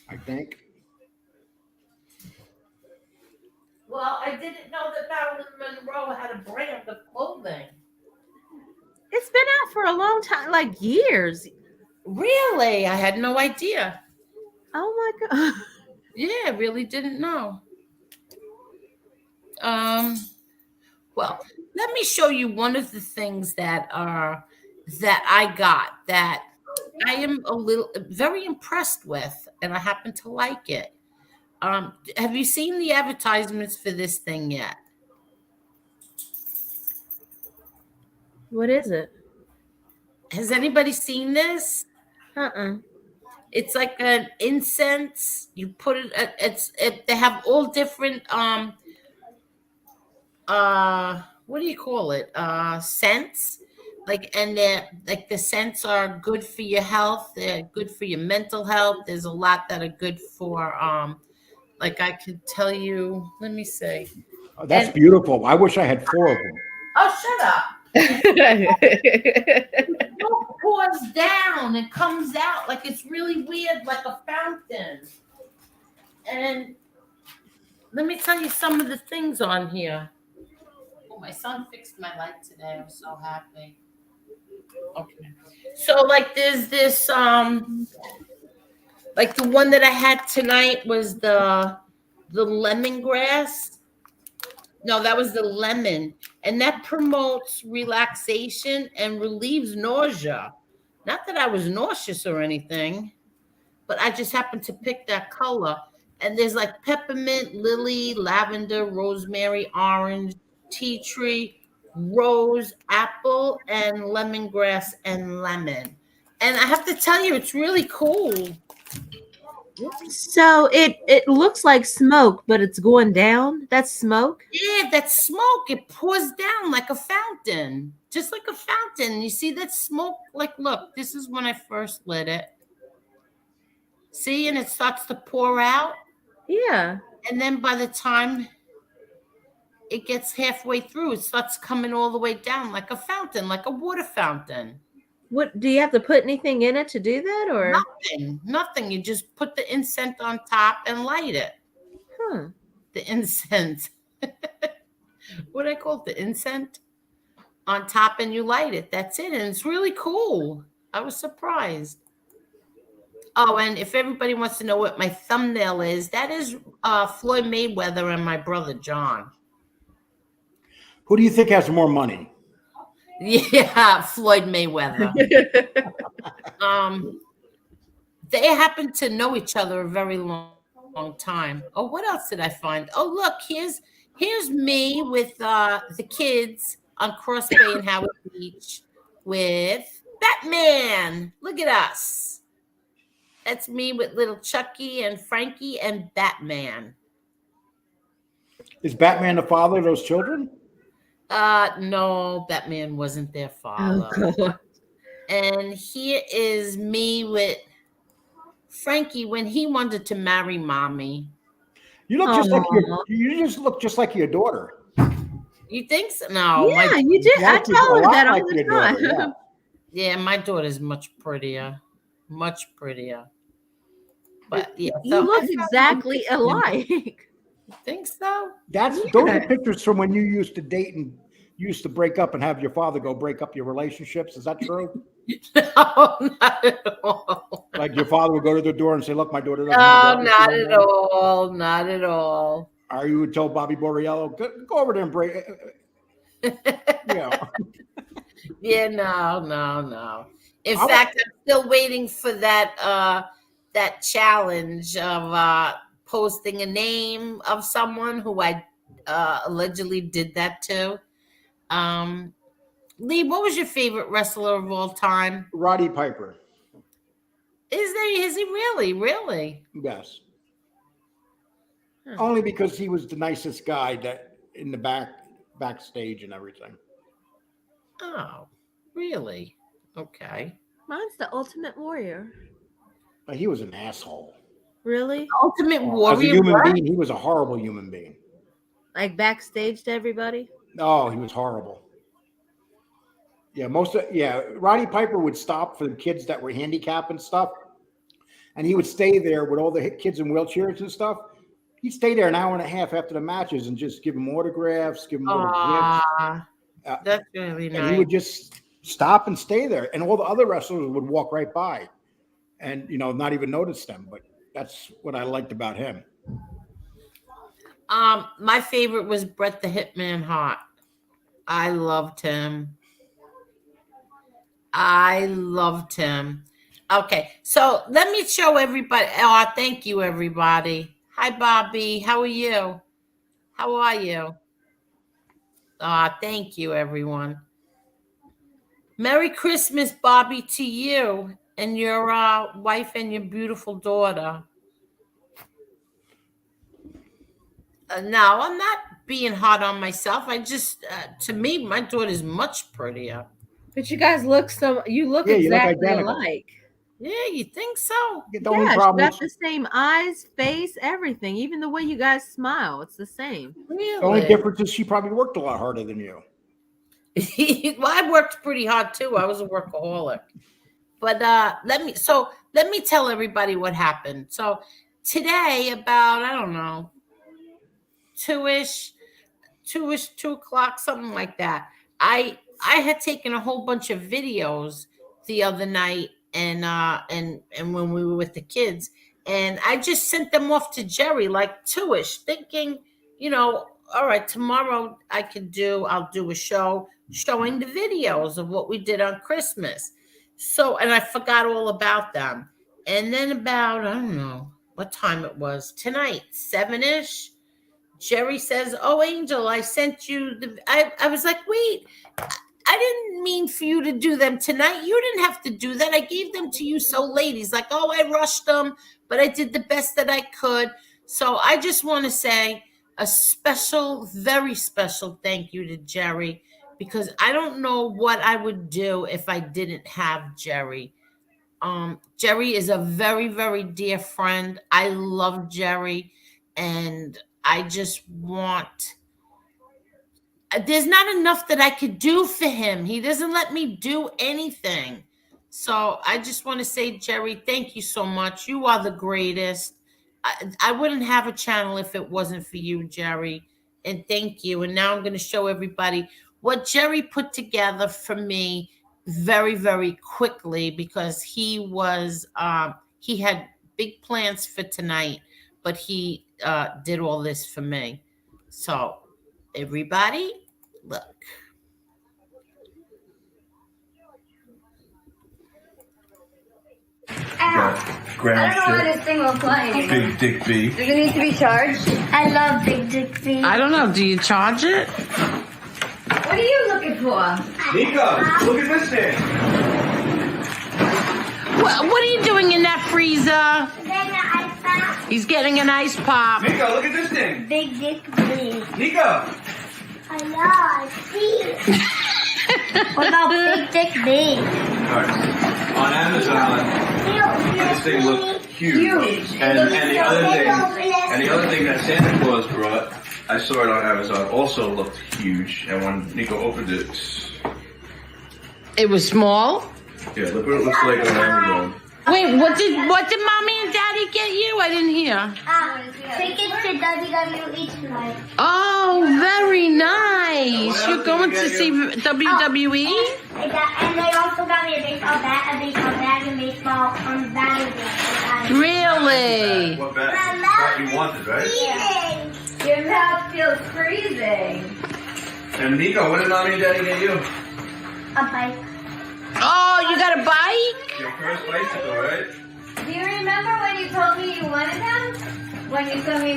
I think. Well, I didn't know that Marilyn Monroe had a brand of clothing. It's been out for a long time, like years. Really? I had no idea. Oh my God. Yeah, really didn't know. Well, let me show you one of the things that I got that I am very impressed with, and I happen to like it. Have you seen the advertisements for this thing yet? What is it? Has anybody seen this? It's like an incense. You put it. They have all different what do you call it? Scents. And they're like the scents are good for your health. They're good for your mental health. There's a lot that are good for like I could tell you. Let me see. Oh, that's beautiful. I wish I had 4 of them. Oh, shut up. It pours down and comes out like it's really weird, like a fountain. And let me tell you some of the things on here. my son fixed my light today. I was so happy. Okay. So like there's this like the one that I had tonight was the lemongrass. No, that was the lemon. And that promotes relaxation and relieves nausea. Not that I was nauseous or anything, but I just happened to pick that color. And there's like peppermint, lily, lavender, rosemary, orange, tea tree, rose, apple, and lemongrass and lemon. And I have to tell you, it's really cool. So it looks like smoke, but it's going down. That's smoke. Yeah, that smoke, it pours down like a fountain, just like a fountain. You see that smoke? Like, look, this is when I first lit it. See, and it starts to pour out. Yeah. And then by the time it gets halfway through, it starts coming all the way down like a fountain, like a water fountain. What do you have to put anything in it to do that, or Nothing. You just put the incense on top and light it. The incense. What do I call it? The incense on top, and you light it. That's it. And it's really cool. I was surprised. Oh, and if everybody wants to know what my thumbnail is, that is Floyd Mayweather and my brother John. Who do you think has more money? Yeah, Floyd Mayweather. They happen to know each other a very long time. Oh, what else did I find? Oh, look, here's me with the kids on Cross Bay and Howard Beach with Batman. Look at us. That's me with little Chucky and Frankie and Batman. Is Batman the father of those children? No, Batman wasn't their father. Oh, and here is me with Frankie when he wanted to marry mommy. You look just like you just look just like your daughter. You think so? No. Yeah, you did. I tell her that all the time. Daughter, yeah, my daughter's much prettier. Much prettier. But yeah, you look exactly alike. You think so? Those are pictures from when you used to date and used to break up and have your father go break up your relationships. Is that true? No, not at all. Like your father would go to the door and say, "Look, my daughter doesn't." No, not at all. Not at all. Or you would tell Bobby Borriello, "Go over there and break." Yeah. Yeah, no. In fact, I'm still waiting for that challenge of posting a name of someone who I allegedly did that to. Lee, what was your favorite wrestler of all time? Roddy Piper. Is he really? Really? Yes. Only because he was the nicest guy that in the backstage and everything. Oh, really? Okay. Mine's the Ultimate Warrior. But he was an asshole. Really? Ultimate Warrior. As a human being, he was a horrible human being. Like backstage to everybody? Oh, he was horrible. Yeah, Roddy Piper would stop for the kids that were handicapped and stuff. And he would stay there with all the kids in wheelchairs and stuff. He'd stay there an hour and a half after the matches and just give them autographs, give them little gifts. That's really nice. And he would just stop and stay there. And all the other wrestlers would walk right by and, not even notice them. But that's what I liked about him. My favorite was Bret the Hitman Hart. I loved him. Okay, so let me show everybody. Oh, thank you, everybody. Hi, Bobby. How are you? Thank you, everyone. Merry Christmas, Bobby, to you and your wife and your beautiful daughter. No, I'm not being hard on myself. I just, to me, my daughter's much prettier. But you guys look exactly alike. Yeah, you think so? The only problem you got the same eyes, face, everything. Even the way you guys smile, it's the same. Really? The only difference is she probably worked a lot harder than you. Well, I worked pretty hard too. I was a workaholic. But let me tell everybody what happened. So today, about 2 2ish, 2 o'clock, something like that. I had taken a whole bunch of videos the other night, and when we were with the kids, and I just sent them off to Jerry like 2ish, thinking, all right, tomorrow I'll do a show showing the videos of what we did on Christmas. So, and I forgot all about them. And then about, I don't know what time it was tonight, 7ish, Jerry says, "Oh, Angel, I sent you I was like, wait, I didn't mean for you to do them tonight. You didn't have to do that. I gave them to you so late." He's like, "Oh, I rushed them, but I did the best that I could." So I just want to say a special, very special thank you to Jerry, because I don't know what I would do if I didn't have Jerry. Jerry is a very, very dear friend. I love Jerry, and I just want, there's not enough that I could do for him. He doesn't let me do anything. So I just want to say, Jerry, thank you so much. You are the greatest. I wouldn't have a channel if it wasn't for you, Jerry. And thank you. And now I'm going to show everybody what Jerry put together for me very, very quickly, because he had big plans for tonight, but he did all this for me. So everybody, look. I don't know why this thing will play. Big Dick B. Does it need to be charged? I love Big Dick B. I don't know. Do you charge it? What are you looking for? Nico, look at this thing. What are you doing in that freezer? He's getting an ice pop. Nico, look at this thing. Big Dick B. Nico. I love see. What about Big Dick B? Alright. On Amazon, this thing looked huge. And the other thing that Santa Claus brought, I saw it on Amazon, also looked huge. And when Nico opened it, It was small? yeah, look what it looks like on Amazon. Wait, what did Mommy and Daddy get you? I didn't hear. Tickets to WWE tonight. Oh, very nice. You're going to see WWE? And they also got me a baseball bat, a baseball bag, and baseball batting. Really? What bat you wanted, right? Your mouth feels freezing. And Nico, what did Mommy and Daddy get you? A bike. Oh, you got a bike? Your first bicycle, right? Do you remember when you told me you wanted them? When you told me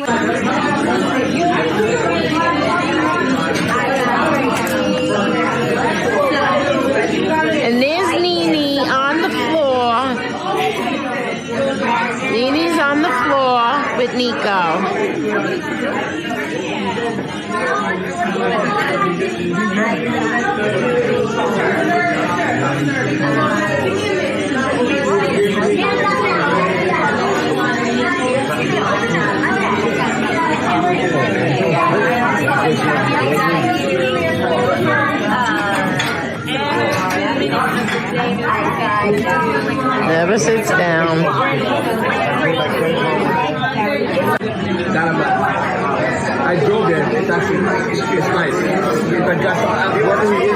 And there's Nene on the floor. Nene's on the floor with Nico. Never sits down. I drove there. It's actually it's nice. The guy, wherever he is,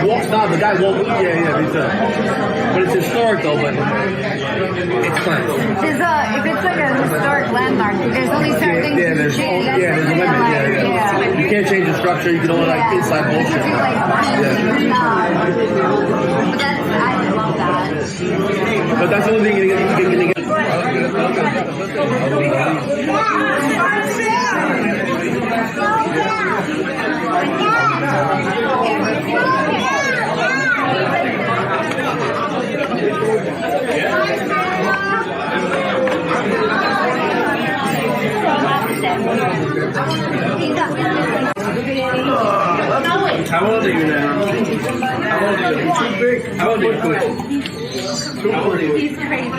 walks down. The guy won't. Yeah, but it's historic though. But it's nice. If it's like a historic landmark, there's only certain things you can change. There's a limit. Yeah. You can't change the structure. You can only like inside bullshit. I love that. But that's the only thing you can get. How old are you now? How old are you? He's crazy. You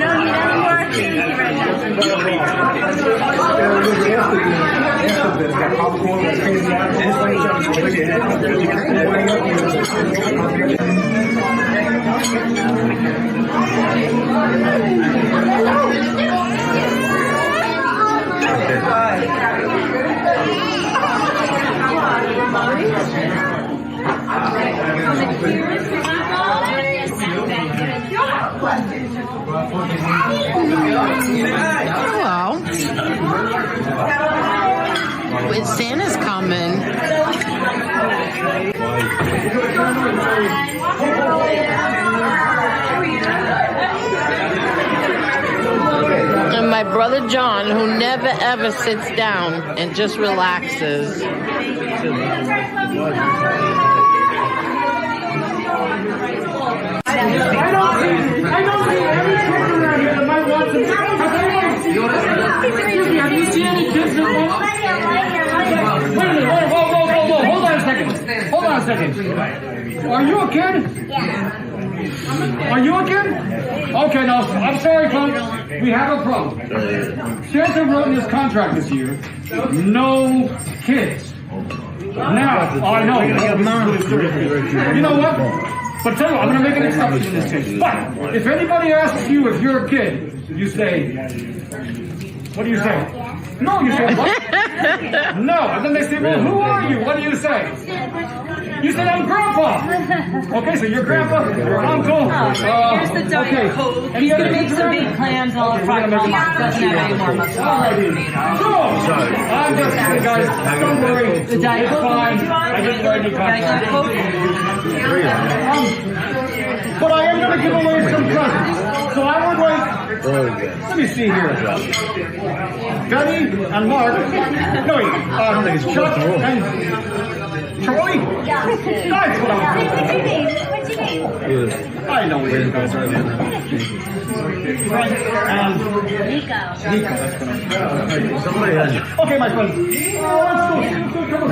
don't need any more crazy right now. Hello. When Santa's coming. And my brother John, who never ever sits down and just relaxes. I don't see any children around here that might want some. Excuse me, have you seen any kids that want? Wait a minute, whoa, hold on a second. Hold on a second. Are you a kid? Yeah. Are you a kid? Okay, now, I'm sorry, folks. We have a problem. Santa wrote in his contract this year, no kids. Now, I know. You know what? But tell you, I'm going to make an exception in this case. But if anybody asks you if you're a kid, you say, what do you say? No, you say what? No. And then they say, well, who are you? What do you say? You said I'm grandpa. Okay, so you're grandpa, your uncle. Here's the diet Coke. Any other Make some baked clams all fried doesn't have any more muscle. I'm just kidding, guys. Don't worry. The diet Coke. Fine. I didn't write any contract. But I am going to give away some presents. So I would like, let me see here. Gotti and Mark. No, wait. Chuck and Charlie? That's what I'm doing. What's your name? I know where you guys are. Frank and Nico. Okay, my friend. Let's go. Come on.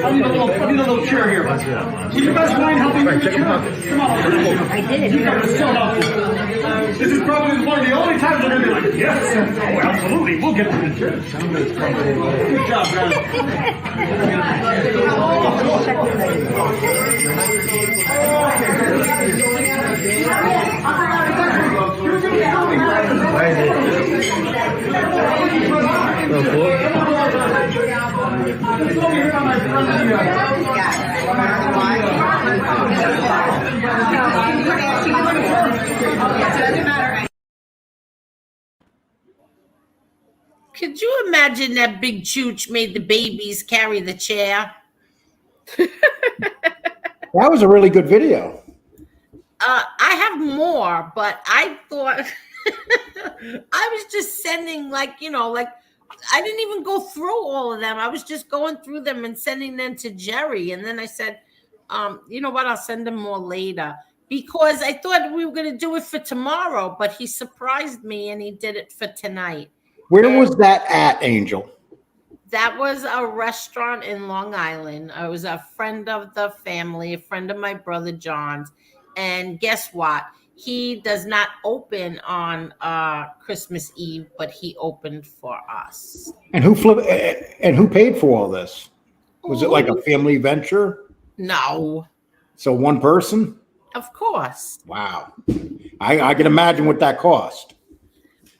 I need a little chair here. Would you guys mind helping me with the chair? Come on. I did. You guys are so helpful. This is probably one of the only times they're going to be like, yes, sir. Oh, absolutely. We'll get to the chair. Good job, Could you imagine that Big Chooch made the babies carry the chair? That was a really good video. I have more, but I thought I was just sending like I didn't even go through all of them. I was just going through them and sending them to Jerry. And then I said, you know what? I'll send them more later because I thought we were going to do it for tomorrow, but he surprised me and he did it for tonight. Where was that at, Angel? That was a restaurant in Long Island. I was a friend of the family, a friend of my brother John's. And guess what? He does not open on Christmas Eve, but he opened for us. And who paid for all this? Was it like a family venture? No. So one person? Of course. Wow. I can imagine what that cost.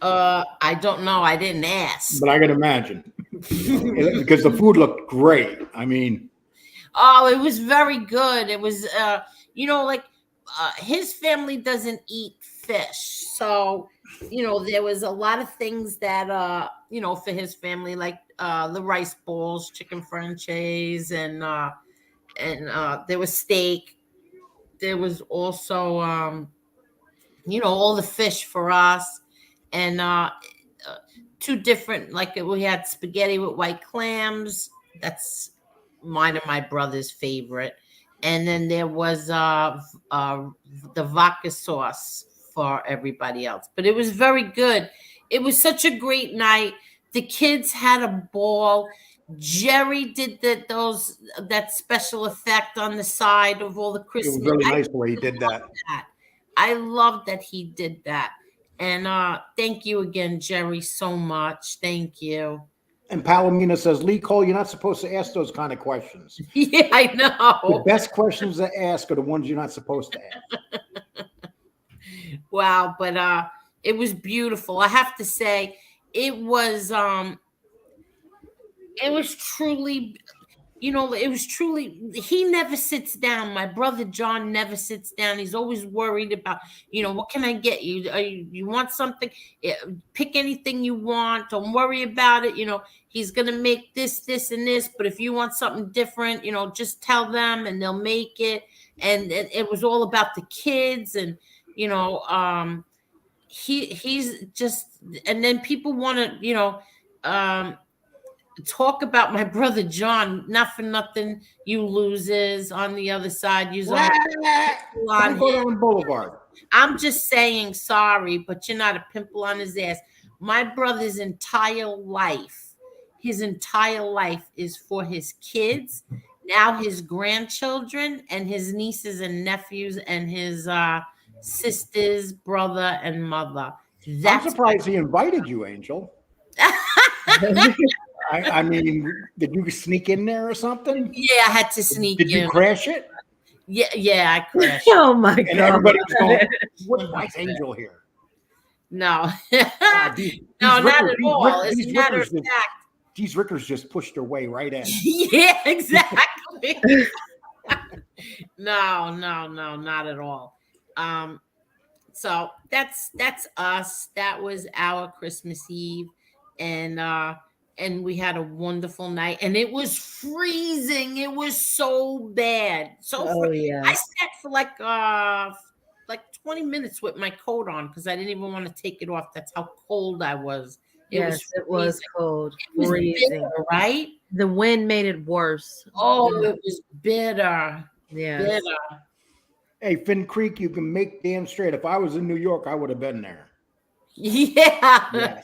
I don't know. I didn't ask. But I can imagine. Because the food looked great. I mean. Oh, it was very good. It was, his family doesn't eat fish. So, there was a lot of things that, for his family, like the rice balls, chicken franchise, and there was steak. There was also, all the fish for us. And two different, like we had spaghetti with white clams. That's mine and my brother's favorite. And then there was the vodka sauce for everybody else. But it was very good. It was such a great night. The kids had a ball. Jerry did that special effect on the side of all the Christmas. It was really nice the way he did that. I love that he did that. And thank you again, Jerry, so much. Thank you. And Palomino says, Lee Cole, you're not supposed to ask those kind of questions. Yeah, I know. The best questions to ask are the ones you're not supposed to ask. Wow, but it was beautiful. I have to say, it was truly, it was truly, he never sits down. My brother John never sits down. He's always worried about, what can I get you? You want something? Yeah, pick anything you want. Don't worry about it. He's going to make this, and this. But if you want something different, just tell them and they'll make it. And it was all about the kids. And, he's just, and then people want to, talk about my brother John. Not for nothing, you losers on the other side. You on Boulevard. I'm just saying sorry, but you're not a pimple on his ass. My brother's entire life is for his kids, now his grandchildren, and his nieces and nephews, and his sisters, brother, and mother. I'm surprised he invited you, Angel. I mean, did you sneak in there or something? Yeah, I had to sneak in. Did you crash it? Yeah, I crashed. Oh my God. And everybody was going, why is Angel here? No. These not at all. As a matter of fact. These Rickers just pushed their way right in. Yeah, exactly. No, not at all. So that's us. That was our Christmas Eve. And we had a wonderful night, and it was freezing. It was so bad. Yeah. I sat for like 20 minutes with my coat on because I didn't even want to take it off. That's how cold I was. It was cold. It was bitter, right? The wind made it worse. Oh, it was bitter. Yeah. Bitter. Hey, Finn Creek, you can make damn straight. If I was in New York, I would have been there. Yeah. Yes.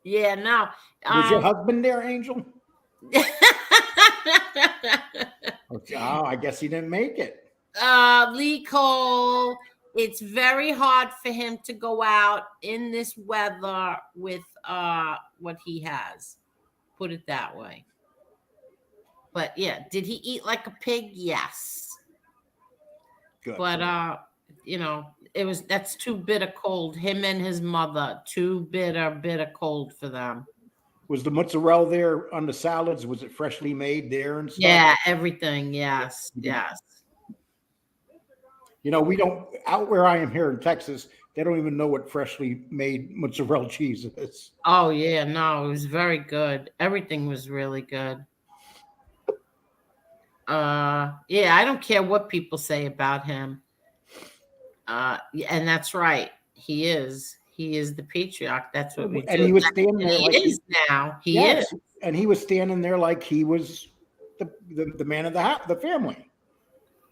Yeah, no. Was your husband there, Angel? Oh, I guess he didn't make it. Lee Cole, it's very hard for him to go out in this weather with what he has. Put it that way. But yeah, did he eat like a pig? Yes. Good. But that's too bitter cold. Him and his mother, too bitter cold for them. Was the mozzarella there on the salads? Was it freshly made there and stuff? Yeah, everything. Yes. We don't, out where I am here in Texas, they don't even know what freshly made mozzarella cheese is. Oh yeah, no, it was very good. Everything was really good. Yeah, I don't care what people say about him. And that's right. He is the patriarch. That's what we do. And he was standing there like he is now. He is. And he was standing there like he was the man of the family.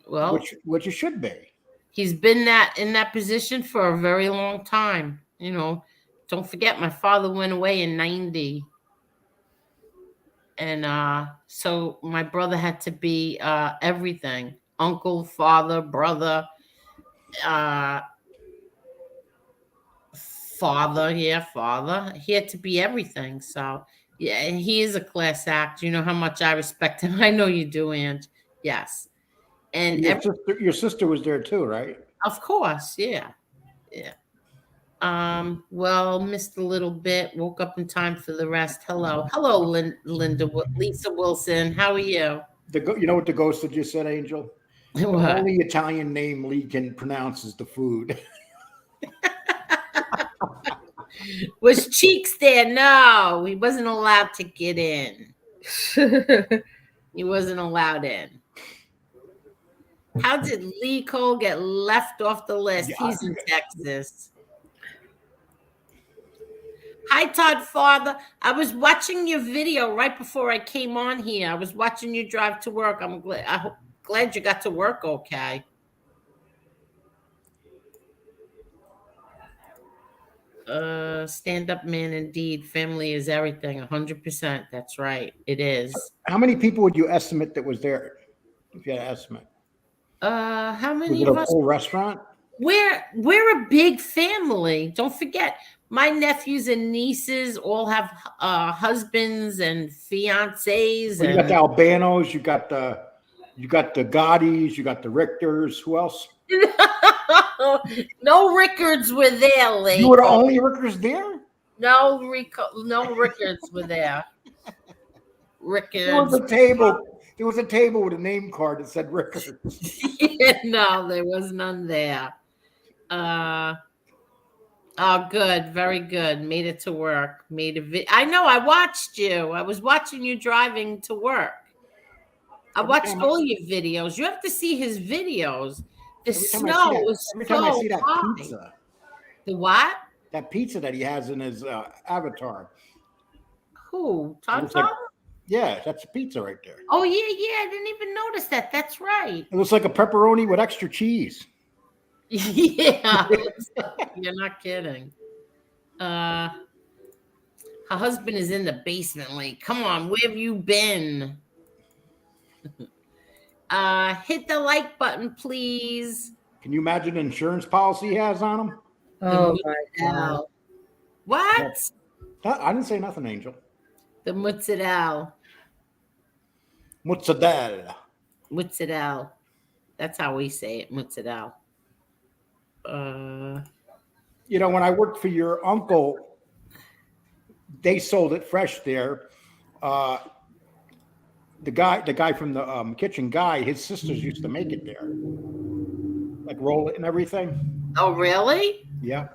Well, which it should be. He's been in that position for a very long time. Don't forget, my father went away in 90. And so my brother had to be everything. Uncle, father, brother, father. He had to be everything. So yeah, and he is a class act. You know how much I respect him. I know you do, Ange. Yes. And your sister was there too, right? Of course, yeah. Well, missed a little bit. Woke up in time for the rest. Hello, Lisa Wilson. How are you? You know what the ghost had just said, Angel? The only Italian name Lee can pronounce is the food. Was Cheeks there? No, he wasn't allowed to get in. He wasn't allowed in. How did Lee Cole get left off the list? He's in Texas. Hi, Todd Father. I was watching your video right before I came on here. I was watching you drive to work. I'm glad you got to work okay. Stand-up man indeed. Family is everything. 100%. That's right. It is. How many people would you estimate that was there? If you had an estimate. How many of us? Was it a full restaurant? We're a big family. Don't forget, my nephews and nieces all have husbands and fiancés. Well, you got the Albanos, you got the Gottis, you got the Richters. Who else? No Rickards were there, Lee. You were the only Rickers there? No Rickards were there. Rickards. There was a table. There was a table with a name card that said Rickards. No, there was none there. Oh, good, very good. Made it to work. Made a video. I know. I watched you. I was watching you driving to work. I watched all your videos. You have to see his videos. The snow was every time I see that high. pizza. The what? That pizza that he has in his avatar. Who? Tom? Yeah, that's a pizza right there. Oh yeah. I didn't even notice that. That's right. It looks like a pepperoni with extra cheese. Yeah, you're not kidding. Her husband is in the basement. Like, come on, where have you been? Hit the like button, please. Can you imagine the insurance policy he has on him? Oh my God. What? I didn't say nothing, Angel. The mozzarella. Mozzarella. Mozzarella. That's how we say it, mozzarella. You know, when I worked for your uncle, they sold it fresh there. The guy from the kitchen guy, his sisters used to make it there, like roll it and everything. Oh, really? Yeah.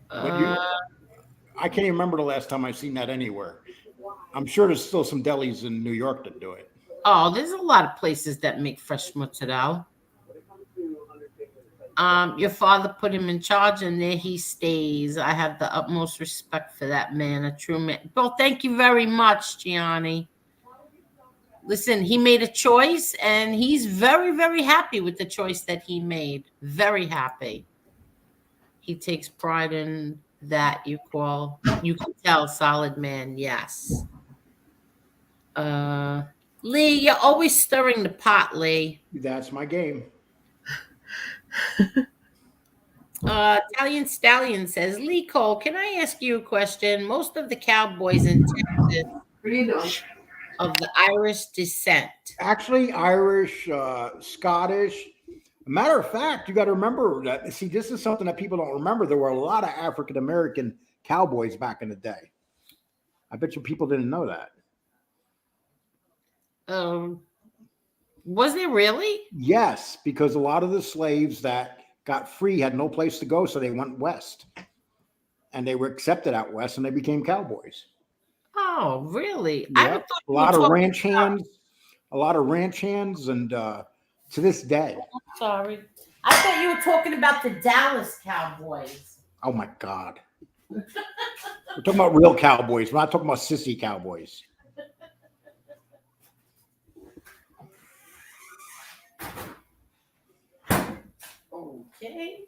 I can't even remember the last time I've seen that anywhere. I'm sure there's still some delis in New York that do it. Oh, there's a lot of places that make fresh mozzarella. Your father put him in charge, and there he stays. I have the utmost respect for that man, a true man. Well, thank you very much, Gianni. Listen, he made a choice, and he's very, very happy with the choice that he made. Very happy. He takes pride in that. You can tell, solid man. Yes. Lee, you're always stirring the pot, Lee. That's my game. Italian Stallion says, Lee Cole, can I ask you a question? Most of the cowboys in Texas of the Irish descent. Actually, Irish, Scottish. Matter of fact, you got to remember that. See, this is something that people don't remember. There were a lot of African American cowboys back in the day. I bet you people didn't know that. Was there really? Yes, because a lot of the slaves that got free had no place to go, so they went west. And they were accepted out west, and they became cowboys. Oh, really? Yep. A lot of ranch hands, and to this day. I'm sorry. I thought you were talking about the Dallas Cowboys. Oh, my God. We're talking about real cowboys. We're not talking about sissy cowboys. Okay.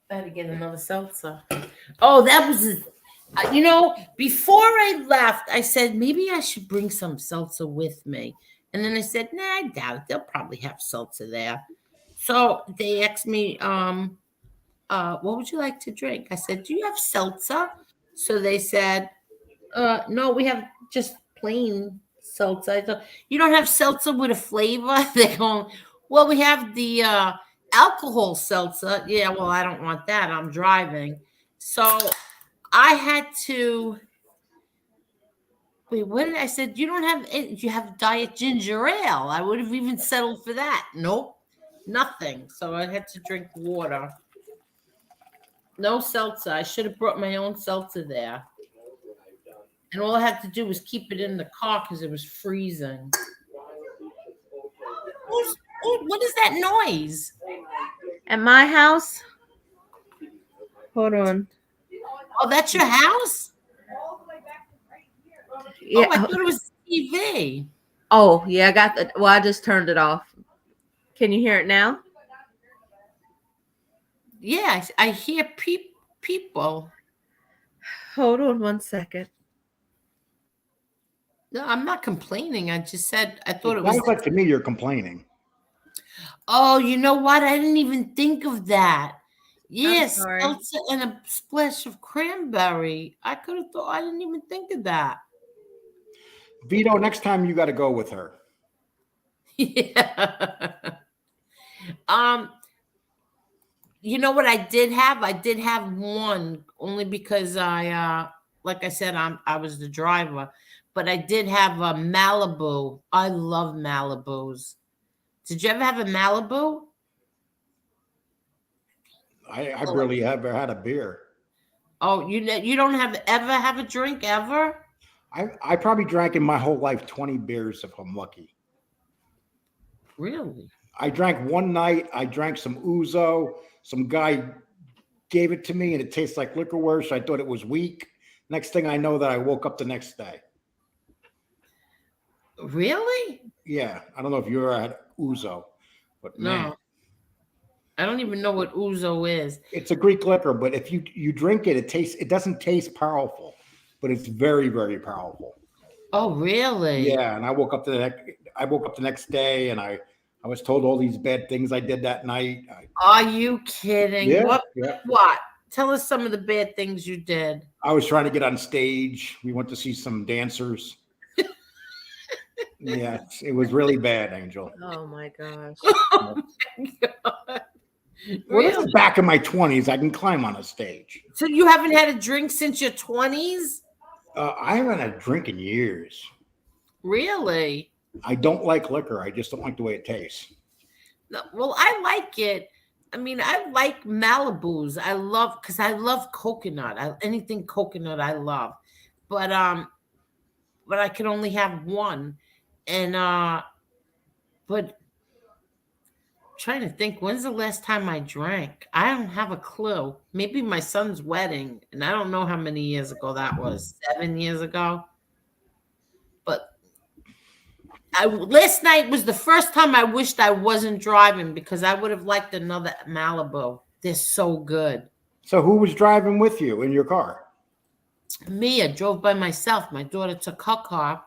Better get another seltzer. Oh, that was, before I left, I said, maybe I should bring some seltzer with me. And then I said, nah, I doubt it. They'll probably have seltzer there. So they asked me, what would you like to drink? I said, do you have seltzer? So they said, no, we have just plain seltzer. I thought, you don't have seltzer with a flavor? They're going, well, we have the alcohol seltzer. Yeah, well, I don't want that. I'm driving. So I had to, wait, what did I said? You don't have, you have diet ginger ale. I would have even settled for that. Nope, nothing. So I had to drink water. No seltzer. I should have brought my own seltzer there. And all I had to do was keep it in the car because it was freezing. What is that noise? At my house? Hold on. Oh, that's your house? Yeah. Oh, I thought it was TV. Oh, yeah, I just turned it off. Can you hear it now? Yeah, I hear people. Hold on one second. No, I'm not complaining. I just said I thought it was. Sounds like to me you're complaining. Oh, you know what? I didn't even think of that. Yes, sorry. seltzer and a splash of cranberry. I could have thought. I didn't even think of that. Vito, next time you got to go with her. Yeah. You know what I did have? I did have one only because I like I said, I was the driver, but I did have a Malibu. I love Malibus. Did you ever have a Malibu? I barely ever had a beer. Oh, you don't have ever have a drink ever? I probably drank in my whole life 20 beers if I'm lucky. Really? I drank one night. I drank some Ouzo. Some guy gave it to me, and it tastes like liquor. So I thought it was weak. Next thing I know, that I woke up the next day. Really? Yeah, I don't know if you ever had Ouzo, but man, No. I don't even know what Ouzo is. it's a Greek liquor. But if you drink it, it doesn't taste powerful, but it's very, very powerful. Oh, really? Yeah, and I woke up the next day, and I was told all these bad things I did that night. Are you kidding? Yeah, What? yeah. What? Tell us some of the bad things you did. I was trying to get on stage. We went to see some dancers. Yeah, it was really bad, Angel. Oh my gosh. Oh my God. Well, this Really? is back in my 20s. I can climb on a stage. So you haven't had a drink since your 20s? I haven't had a drink in years. Really? I don't like liquor. I just don't like the way it tastes. No, well, I like it. I mean, I like Malibus. I love coconut. Anything coconut I love. But I can only have one. And but trying to think, when's the last time I drank? I don't have a clue. Maybe my son's wedding, and I don't know how many years ago that was. 7 years ago. But last night was the first time I wished I wasn't driving, because I would have liked another Malibu. They're so good. So who was driving with you in your car? Me, I drove by myself. My daughter took her car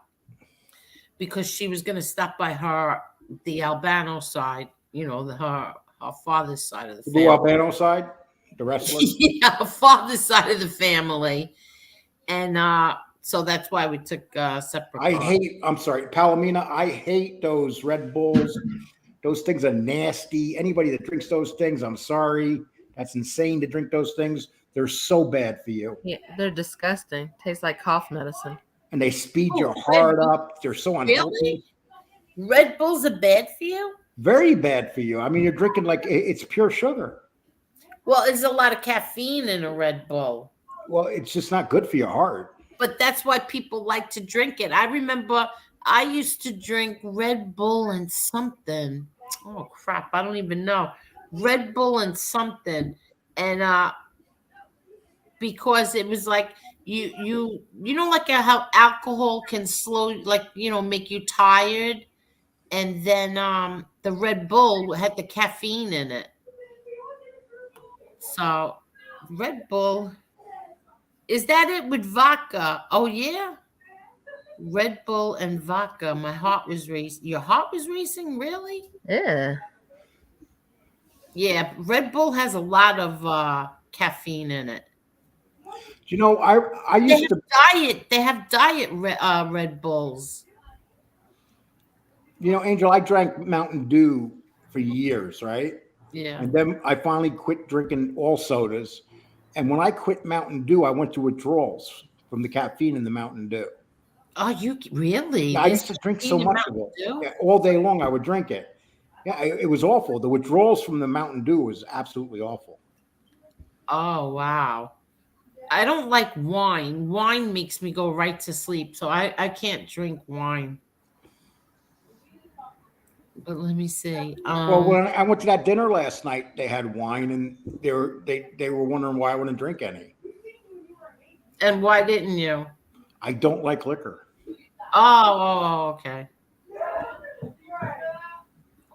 because she was going to stop by the Albano side, her father's side of the The family. Albano side, the wrestler. Yeah, her father's side of the family. And so that's why we took separate cars. I'm sorry, Palomina, I hate those Red Bulls. Those things are nasty. Anybody that drinks those things, I'm sorry. That's insane to drink those things. They're so bad for you. Yeah, they're disgusting. Tastes like cough medicine. And they speed your heart up. They're so unhealthy. Really? Red Bulls are bad for you? Very bad for you. I mean, you're drinking like it's pure sugar. Well, there's a lot of caffeine in a Red Bull. Well, it's just not good for your heart. But that's why people like to drink it. I remember I used to drink Red Bull and something. Oh, crap. I don't even know. Red Bull and something. And because it was like, you know, like how alcohol can make you tired. And then the Red Bull had the caffeine in it. So Red Bull, is that it with vodka? Oh, yeah. Red Bull and vodka. My heart was racing. Your heart was racing? Really? Yeah. Yeah. Red Bull has a lot of caffeine in it. You know, I used to diet. They have diet Red Bulls. You know, Angel, I drank Mountain Dew for years, right? Yeah. And then I finally quit drinking all sodas. And when I quit Mountain Dew, I went to withdrawals from the caffeine in the Mountain Dew. Oh, you really? Yeah, I used to drink so much of it. Yeah, all day long, I would drink it. Yeah, it was awful. The withdrawals from the Mountain Dew was absolutely awful. Oh, wow. I don't like wine. Wine makes me go right to sleep. So I can't drink wine. But let me see. Well, when I went to that dinner last night, they had wine, and they were wondering why I wouldn't drink any. And why didn't you? I don't like liquor. Oh, okay.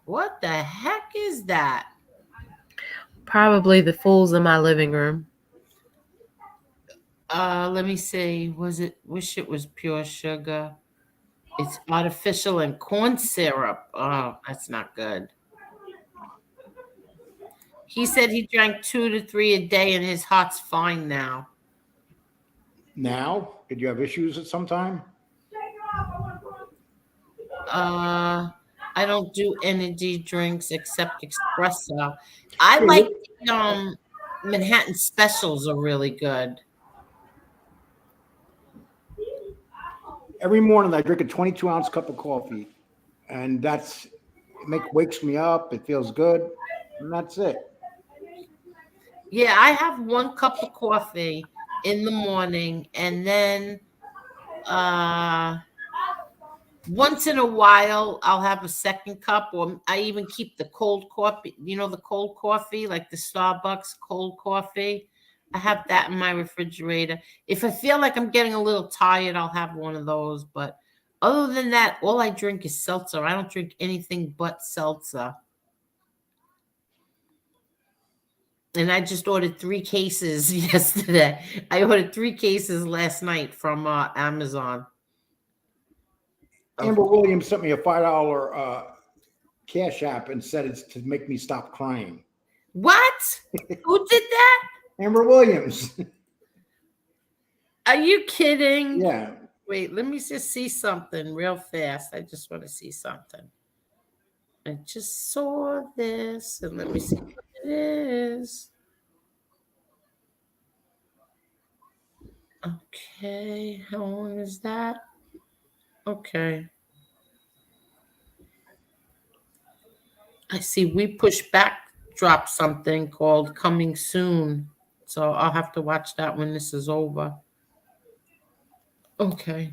What the heck is that? Probably the fools in my living room. Let me see. Wish it was pure sugar. It's artificial and corn syrup. Oh, that's not good. He said he drank 2 to 3 a day and his heart's fine now. Now? Did you have issues at some time? I don't do energy drinks except espresso. I like Manhattan specials are really good. every morning I drink a 22-ounce cup of coffee, and wakes me up. It feels good, and that's it. Yeah, I have 1 cup of coffee in the morning, and then once in a while I'll have a second cup, or I even keep the cold coffee, the cold coffee, like the Starbucks cold coffee. I have that in my refrigerator. If I feel like I'm getting a little tired, I'll have one of those. But other than that, all I drink is seltzer. I don't drink anything but seltzer. And I just ordered 3 cases yesterday. I ordered 3 cases last night from Amazon. Amber Williams sent me a $5 Cash App and said it's to make me stop crying. What? Who did that? Amber Williams. Are you kidding? Yeah. Wait, let me just see something real fast. I just want to see something. I just saw this, and let me see what it is. Okay, how long is that? Okay. I see We Push Back dropped something called Coming Soon. So I'll have to watch that when this is over. Okay.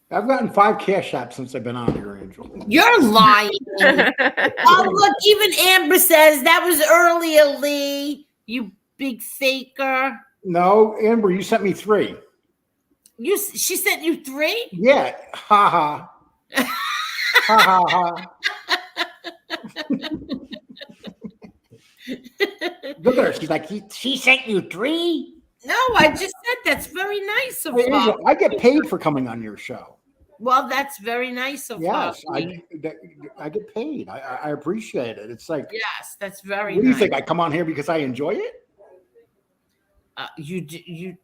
I've gotten 5 Cash Apps since I've been on here, Angel. You're lying. Oh, look, even Amber says that was earlier, Lee. You big faker. No, Amber, you sent me 3. She sent you 3? Yeah. Ha ha. Ha ha ha. Look at her. She's like, she sent you 3? No, I just said that's very nice of Hey, her. Angel, I get paid for coming on your show. Well, that's very nice of her. Yes, I get paid. I appreciate it. It's like, yes, that's very what do you nice. think? I come on here because I enjoy it?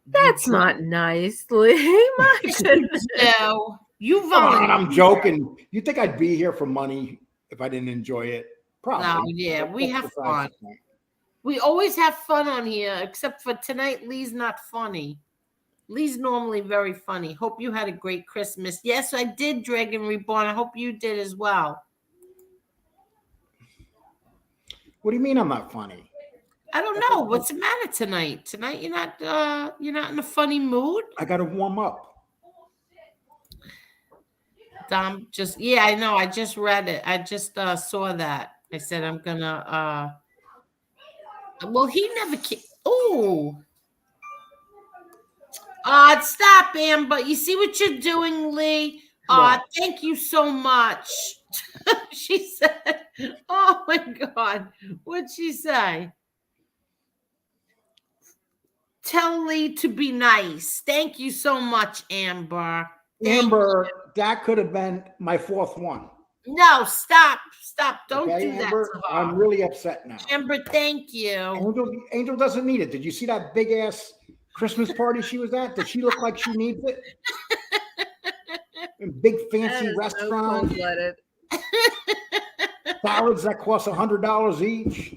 That's not nice, Lee. My goodness. No, you Come on, volunteer. I'm joking. You think I'd be here for money if I didn't enjoy it? Probably. No, yeah, we That's have besides fun. the point. We always have fun on here, except for tonight. Lee's not funny. Lee's normally very funny. Hope you had a great Christmas. Yes, I did, Dragon Reborn. I hope you did as well. What do you mean I'm not funny? I don't know. What's the matter tonight? Tonight you're not in a funny mood? I got to warm up. Dom I know. I just read it. I just saw that. I said I'm gonna well, he never oh. Stop, Amber. You see what you're doing, Lee? Thank you so much. She said, oh my God. What'd she say? Tell Lee to be nice. Thank you so much, Amber. Amber, that could have been my 4th one. No, stop. Don't Okay, do that Amber, to her. I'm really upset now. Amber, thank you. Angel doesn't need it. Did you see that big ass Christmas party she was at? Does she look like she needs it? In big fancy restaurant. Salads that cost $100 each.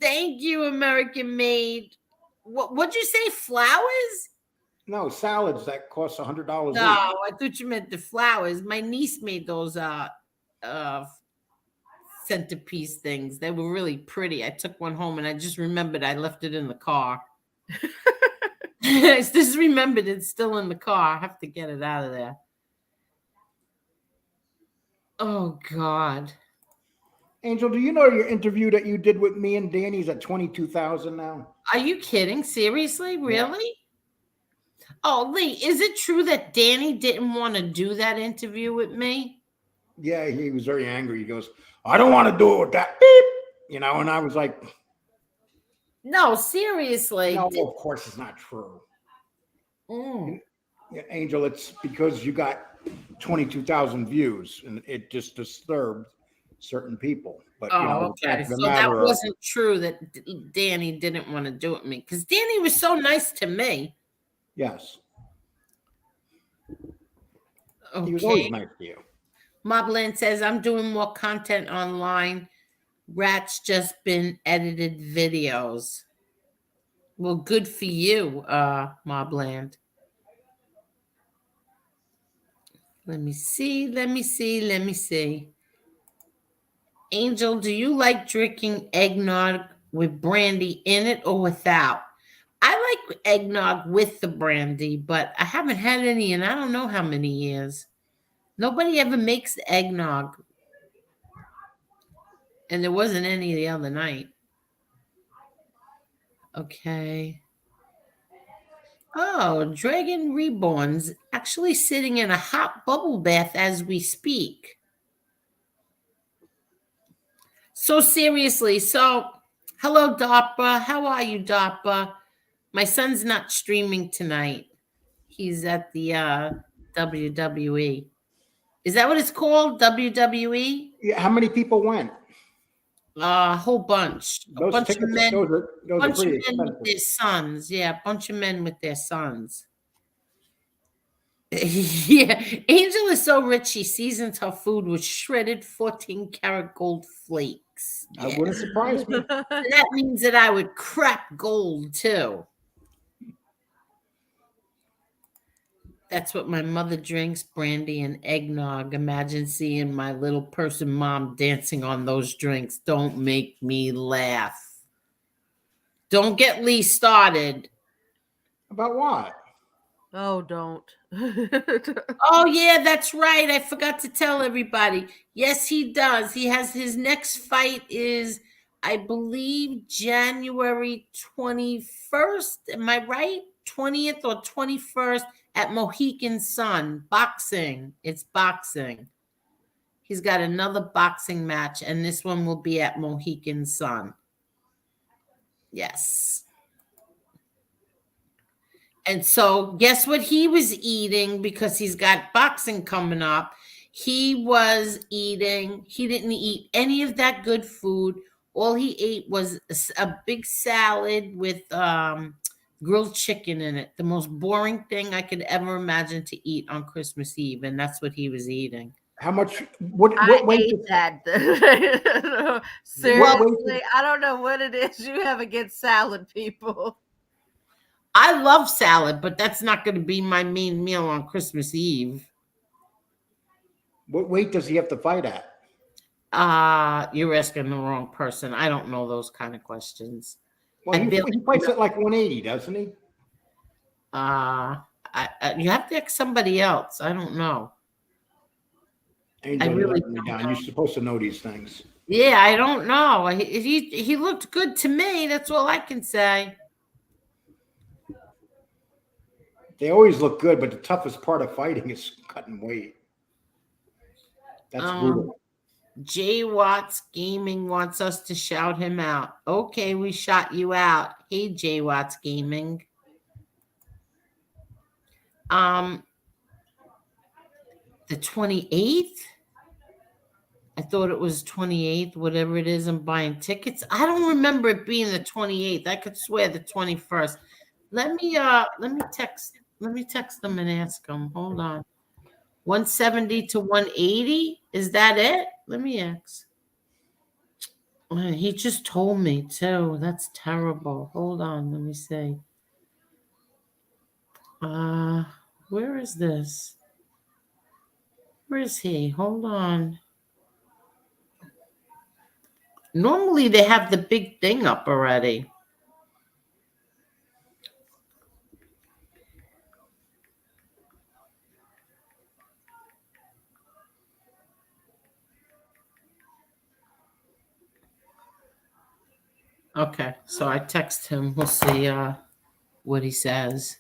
Thank you, American Made. What'd you say? Flowers? No, salads that cost $100 each. No, I thought you meant the flowers. My niece made those centerpiece things. They were really pretty. I took one home and I just remembered I left it in the car. I just remembered it's still in the car. I have to get it out of there. Oh God. Angel, do you know your interview that you did with me and Danny's at 22,000 now? Are you kidding? Seriously? Really? Yeah. Oh, Lee, is it true that Danny didn't want to do that interview with me? Yeah, he was very angry. He goes, I don't want to do it with that beep. And I was like, no, seriously. No, of course it's not true. Angel, it's because you got 22,000 views and it just disturbed certain people. But okay. So that wasn't true that Danny didn't want to do it with me, because Danny was so nice to me. Yes. Okay. He was always nice to you. Mobland says, I'm doing more content online. Rat's just been edited videos. Well, good for you, Mobland. Let me see. Let me see. Let me see. Angel, do you like drinking eggnog with brandy in it or without? I like eggnog with the brandy, but I haven't had any in I don't know how many years. Nobody ever makes eggnog. And there wasn't any the other night. Okay. Oh, Dragon Reborn's actually sitting in a hot bubble bath as we speak. So seriously, hello, DARPA. How are you, DARPA? My son's not streaming tonight. He's at the WWE. Is that what it's called? WWE? Yeah, how many people went? A whole bunch. A Those bunch of tickets, men. those are Bunch of pretty men with expensive. their sons. Yeah, a bunch of men with their sons. Yeah, Angel is so rich she seasons her food with shredded 14-karat gold flakes. I Yeah. wouldn't surprise me. So that means that I would crap gold too. That's what my mother drinks, brandy and eggnog. Imagine seeing my little person mom dancing on those drinks. Don't make me laugh. Don't get Lee started. About what? Oh, don't. Oh, yeah, that's right. I forgot to tell everybody. Yes, he does. He has his next fight is, I believe, January 21st. Am I right? 20th or 21st at Mohegan Sun. Boxing. It's boxing. He's got another boxing match, and this one will be at Mohegan Sun. Yes. And so, guess what he was eating because he's got boxing coming up? He was eating, he didn't eat any of that good food. All he ate was a big salad with grilled chicken in it. The most boring thing I could ever imagine to eat on Christmas Eve. And that's what he was eating. How much? What I weight? hate that. Seriously, I don't know what it is you have against salad people. I love salad, but that's not going to be my main meal on Christmas Eve. What weight does he have to fight at? You're asking the wrong person. I don't know those kind of questions. Well, he fights at like 180, doesn't he? You have to ask somebody else. I don't know. Angel, you're letting me down. You're supposed to know these things. Yeah, I don't know. He looked good to me. That's all I can say. They always look good, but the toughest part of fighting is cutting weight. That's brutal. J Watts Gaming wants us to shout him out. Okay, we shot you out. Hey, J Watts Gaming. The 28th? I thought it was 28th, whatever it is. I'm buying tickets. I don't remember it being the 28th. I could swear the 21st. Let me text them and ask them. Hold on. 170 to 180? Is that it? Let me ask. He just told me too. That's terrible. Hold on. Let me see. Where is this? Where is he? Hold on. Normally they have the big thing up already. Okay, so I text him. We'll see what he says.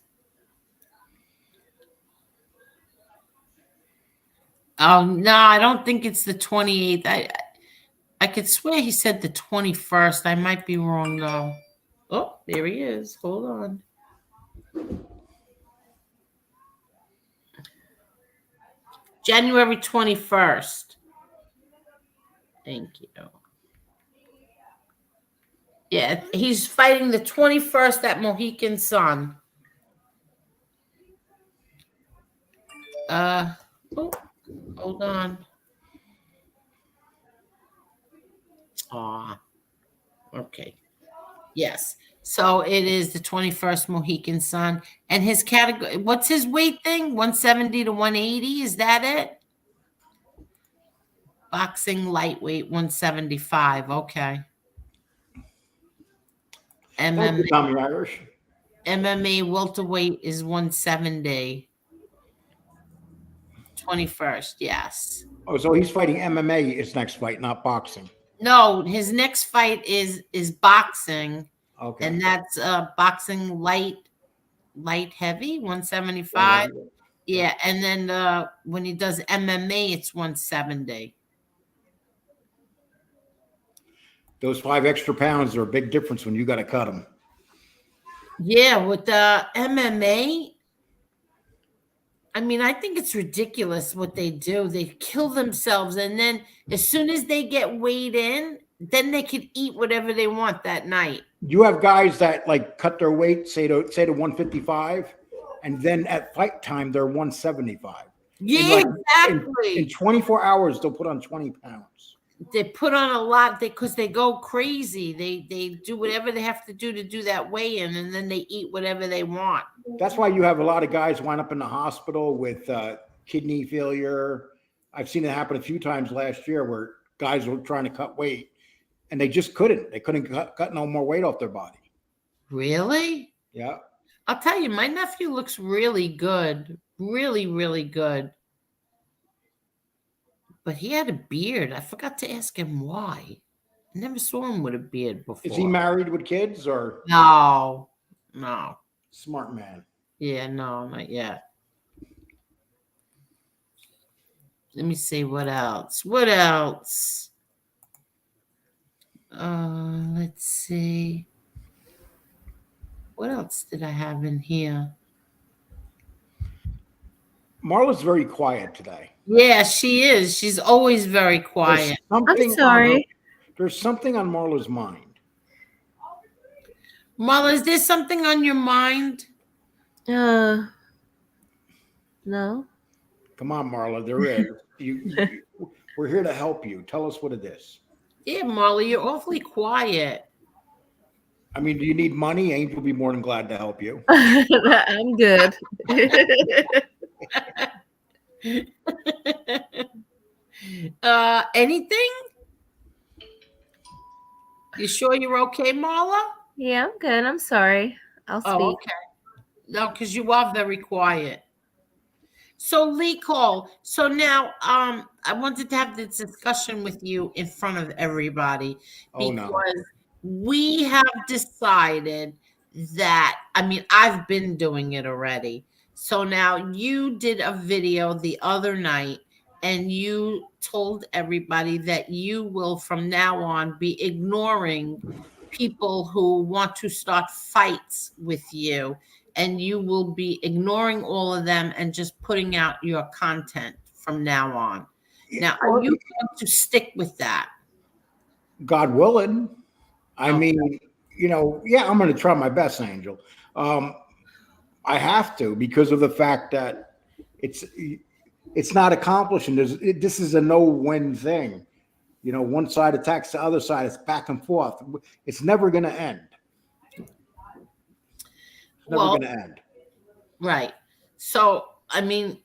No, I don't think it's the 28th. I could swear he said the 21st. I might be wrong though. Oh, there he is. Hold on. January 21st. Thank you. Yeah, he's fighting the 21st at Mohegan Sun. Hold on. Okay. Yes. So it is the 21st Mohican Sun. And his category, what's his weight thing? 170 to 180? Is that it? Boxing lightweight 175. Okay. Thank you, MMA, Tommy Irish. MMA welterweight is 170. 21st, yes. Oh, so he's fighting MMA his next fight, not boxing. No, his next fight is boxing. Okay. And that's boxing light heavy, 175. Yeah, and then when he does MMA, it's 170. Those 5 extra pounds are a big difference when you got to cut them. Yeah, with the MMA, I mean, I think it's ridiculous what they do. They kill themselves, and then as soon as they get weighed in, then they can eat whatever they want that night. You have guys that like cut their weight, say to 155, and then at fight time they're 175. Yeah, exactly. In 24 hours, they'll put on 20 pounds. They put on a lot because they go crazy. They do whatever they have to do that weigh-in, and then they eat whatever they want. That's why you have a lot of guys wind up in the hospital with kidney failure. I've seen it happen a few times last year where guys were trying to cut weight and they just couldn't. They couldn't cut no more weight off their body. Really? Yeah. I'll tell you, my nephew looks really good. Really, really good. But he had a beard. I forgot to ask him why. I never saw him with a beard before. Is he married with kids or? No. Smart man. Yeah, no, not yet. Let me see what else. Let's see. What else did I have in here? Marla's very quiet today. Yeah, she is. She's always very quiet. I'm sorry. There's something on Marla's mind. Marla, is there something on your mind? No. Come on, Marla, there is. We're here to help you. Tell us what it is. Yeah, Marla, you're awfully quiet. I mean, do you need money? Angel will be more than glad to help you. I'm good. Anything? You sure you're okay, Marla? Yeah, I'm good. I'm sorry. I'll speak. Oh, okay. No, because you are very quiet. So, Lee Cole, so now I wanted to have this discussion with you in front of everybody because we have decided that, I mean, I've been doing it already. So now you did a video the other night and you told everybody that you will from now on be ignoring people who want to start fights with you, and you will be ignoring all of them and just putting out your content from now on. Now, are you going to stick with that? God willing. I mean, yeah, I'm going to try my best, Angel. I have to, because of the fact that it's not accomplishing. This is a no-win thing. One side attacks the other side. It's back and forth. It's never going to end. It's never going to end. Right. So, I mean,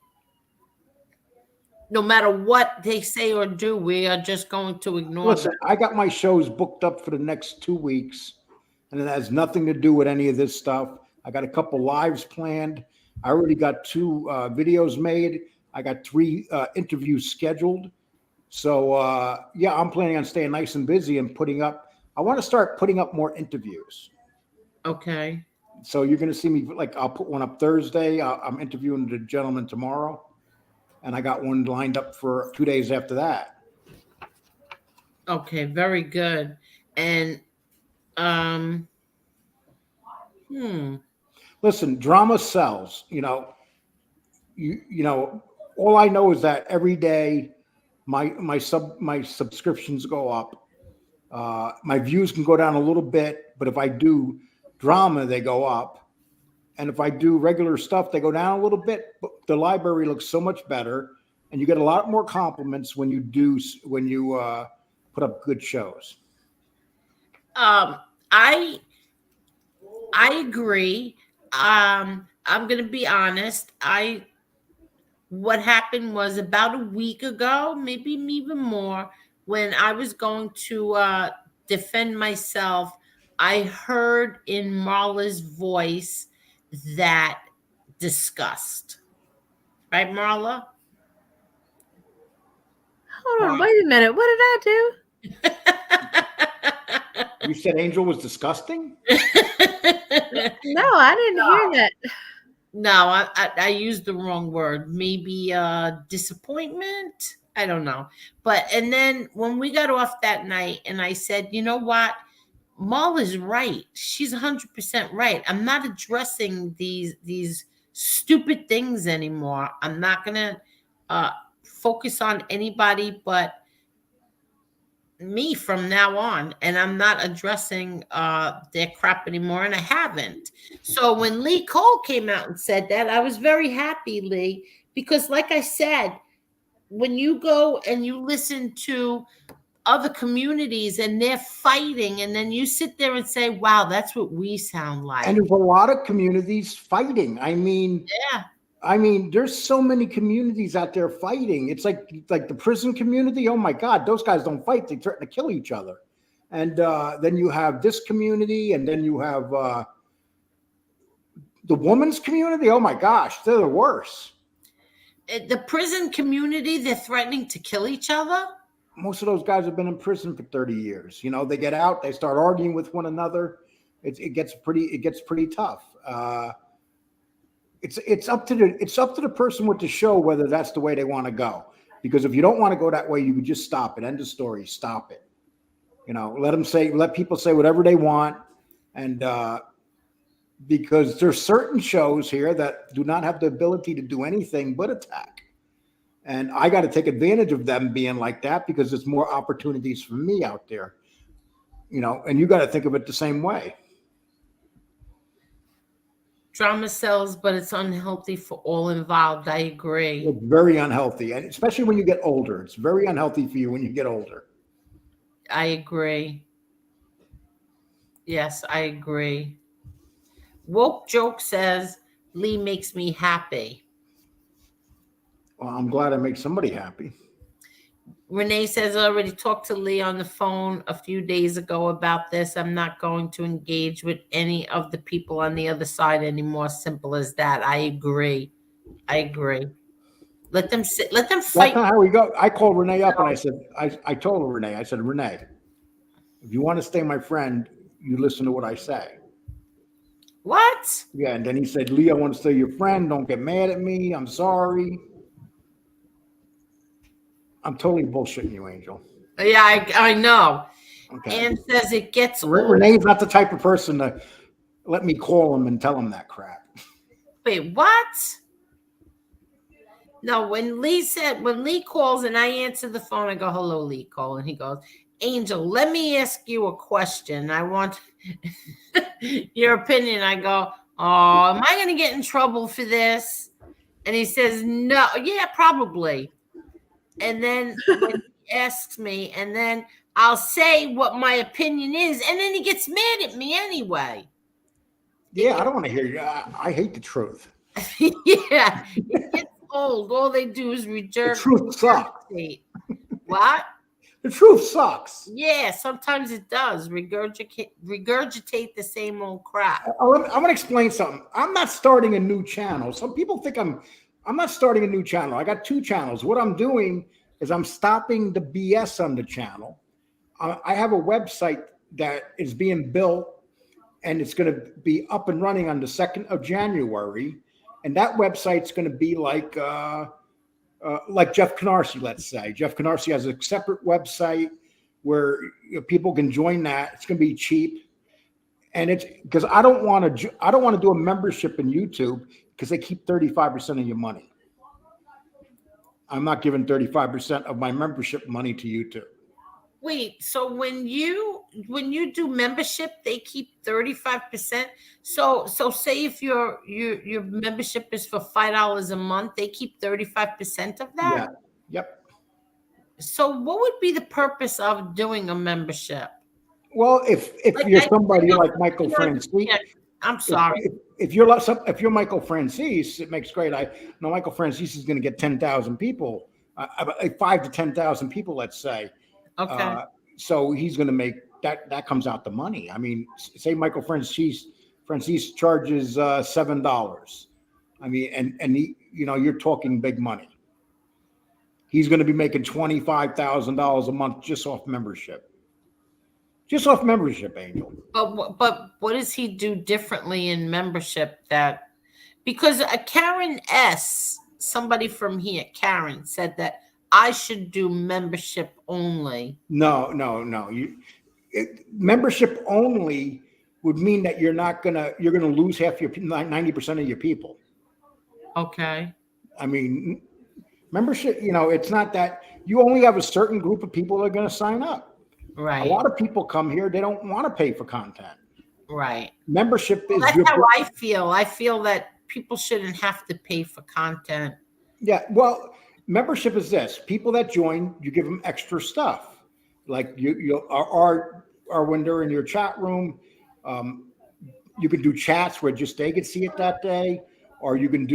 no matter what they say or do, we are just going to ignore them. I got my shows booked up for the next 2 weeks, and it has nothing to do with any of this stuff. I got a couple lives planned. I already got 2 videos made. I got 3 interviews scheduled. So, yeah, I'm planning on staying nice and busy and I want to start putting up more interviews. Okay. So you're going to see me, I'll put one up Thursday. I'm interviewing the gentleman tomorrow. And I got one lined up for 2 days after that. Okay, very good. And, listen, drama sells, all I know is that every day my subscriptions go up. My views can go down a little bit, but if I do drama, they go up. And if I do regular stuff, they go down a little bit, but the library looks so much better. And you get a lot more compliments when you put up good shows. I I agree. I'm gonna be honest. What happened was about a week ago, maybe even more, when I was going to defend myself, I heard in Marla's voice that disgust. Right, Marla? Hold on, wait a minute. What did I do? You said Angel was disgusting? No, I didn't hear that. No, I used the wrong word. Maybe disappointment. I don't know. But and then when we got off that night, and I said, you know what, Maul is right. She's 100% right. I'm not addressing these stupid things anymore. I'm not gonna focus on anybody but me from now on, and I'm not addressing their crap anymore, and I haven't. So when Lee Cole came out and said that, I was very happy, Lee, because like I said, when you go and you listen to other communities and they're fighting, and then you sit there and say, wow, that's what we sound like. And there's a lot of communities fighting. Yeah. There's so many communities out there fighting. It's like the prison community. Oh my God, those guys don't fight. They threaten to kill each other. And then you have this community, and then you have the women's community. Oh my gosh, they're the worst. The prison community, they're threatening to kill each other. Most of those guys have been in prison for 30 years. You know, they get out, they start arguing with one another. It gets pretty tough. It's up to the person with the show whether that's the way they want to go. Because if you don't want to go that way, you could just stop it. End of story. Stop it. You know, let people say whatever they want. And because there's certain shows here that do not have the ability to do anything but attack. And I got to take advantage of them being like that, because there's more opportunities for me out there. You know, and you got to think of it the same way. Drama sells, but it's unhealthy for all involved. I agree. It's very unhealthy, and especially when you get older. It's very unhealthy for you when you get older. I agree. Yes, I agree. Woke Joke says, Lee makes me happy. Well, I'm glad I make somebody happy. Renee says, I already talked to Lee on the phone a few days ago about this. I'm not going to engage with any of the people on the other side anymore. Simple as that. I agree. Let them sit. Let them fight. That's not how we go. I called Renee up and I said, I told Renee, I said, Renee, if you want to stay my friend, you listen to what I say. What? Yeah, and then he said, Lee, I want to stay your friend. Don't get mad at me. I'm sorry. I'm totally bullshitting you, Angel. Yeah, I know. Okay. Ann says it gets Renee's not the type of person to let me call him and tell him that crap. Wait, what? No, when Lee calls and I answer the phone, I go, hello, Lee Cole. And he goes, Angel, let me ask you a question. I want your opinion. I go, oh, am I going to get in trouble for this? And he says, no. Yeah, probably. And then when he asks me, and then I'll say what my opinion is, and then he gets mad at me anyway. Yeah, I don't want to hear you. I hate the truth. Yeah, it gets old. All they do is regurgitate. The truth sucks. What? The truth sucks. Yeah, sometimes it does. Regurgitate the same old crap. I'm going to explain something. I'm not starting a new channel. Some people think I'm not starting a new channel. I got 2 channels. What I'm doing is I'm stopping the BS on the channel. I have a website that is being built, and it's going to be up and running on the 2nd of January. And that website's going to be like Jeff Canarsie, let's say. Jeff Canarsie has a separate website where people can join that. It's going to be cheap. And it's because I don't want to do a membership in YouTube, because they keep 35% of your money. I'm not giving 35% of my membership money to YouTube. Wait, so when you do membership, they keep 35%. So say if your membership is for $5 a month, they keep 35% of that? Yeah. Yep. So what would be the purpose of doing a membership? Well, if you're somebody like Michael Francis, I'm sorry. If you're Michael Francis, it makes great. I know Michael Francis is going to get 10,000 people, 5 to 10,000 people, let's say. Okay. So he's going to make that. That comes out the money. I mean, say Michael Francis charges $7. I mean, and he, you're talking big money. He's going to be making $25,000 a month just off membership. Just off membership, Angel. But what does he do differently in membership because Karen S, somebody from here, Karen, said that I should do membership only. No. Membership only would mean that you're going to lose half your 90% of your people. Okay. I mean, membership, it's not that you only have a certain group of people that are going to sign up. Right. A lot of people come here, they don't want to pay for content. Right. Membership is that's how I feel. I feel that people shouldn't have to pay for content. Yeah. Well, membership is this. People that join, you give them extra stuff. Like when they're in your chat room, you can do chats where just they can see it that day, or you can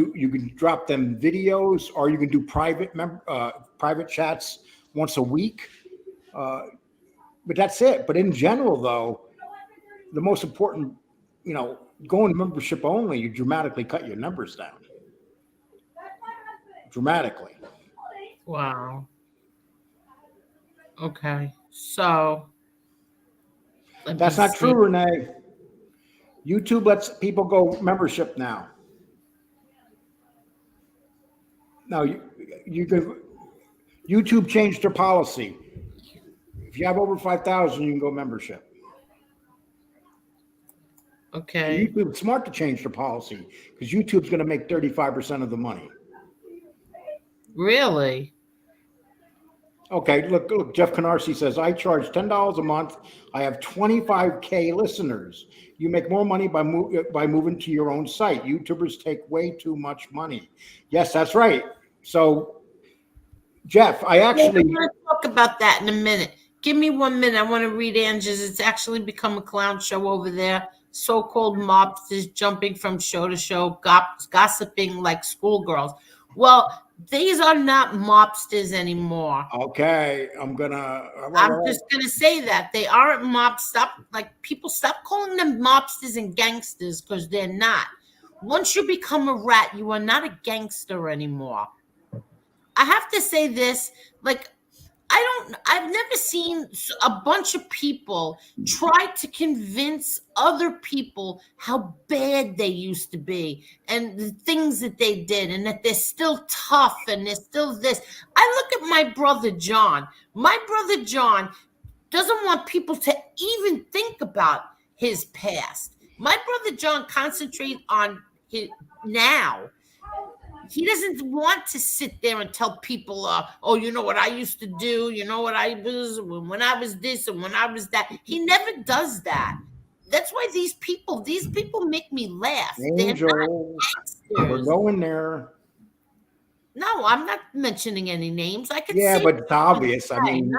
drop them videos, or you can do private chats once a week. But that's it. But in general, though, the most important, going membership only, you dramatically cut your numbers down. Dramatically. Wow. Okay. So. That's not true, Renee. YouTube lets people go membership now. Now, YouTube changed their policy. If you have over 5,000, you can go membership. Okay. YouTube's smart to change their policy because YouTube's going to make 35% of the money. Really? Okay, look. Jeff Canarsie says, I charge $10 a month. I have 25K listeners. You make more money by moving to your own site. YouTubers take way too much money. Yes, that's right. So, Jeff, I actually... We're going to talk about that in a minute. Give me 1 minute. I want to read Angie's. It's actually become a clown show over there. So-called mobsters jumping from show to show, gossiping like schoolgirls. Well, these are not mobsters anymore. Okay, I'm just gonna say that they aren't people stop calling them mobsters and gangsters because they're not. Once you become a rat, you are not a gangster anymore. I have to say this, I've never seen a bunch of people try to convince other people how bad they used to be and the things that they did and that they're still tough and they're still this. I look at my brother John. My brother John doesn't want people to even think about his past. My brother John concentrates on his now. He doesn't want to sit there and tell people, oh, you know what I used to do? You know what I was when I was this and when I was that. He never does that. That's why these people make me laugh. Angel, we're going there. No, I'm not mentioning any names. I could say but it's obvious. I mean,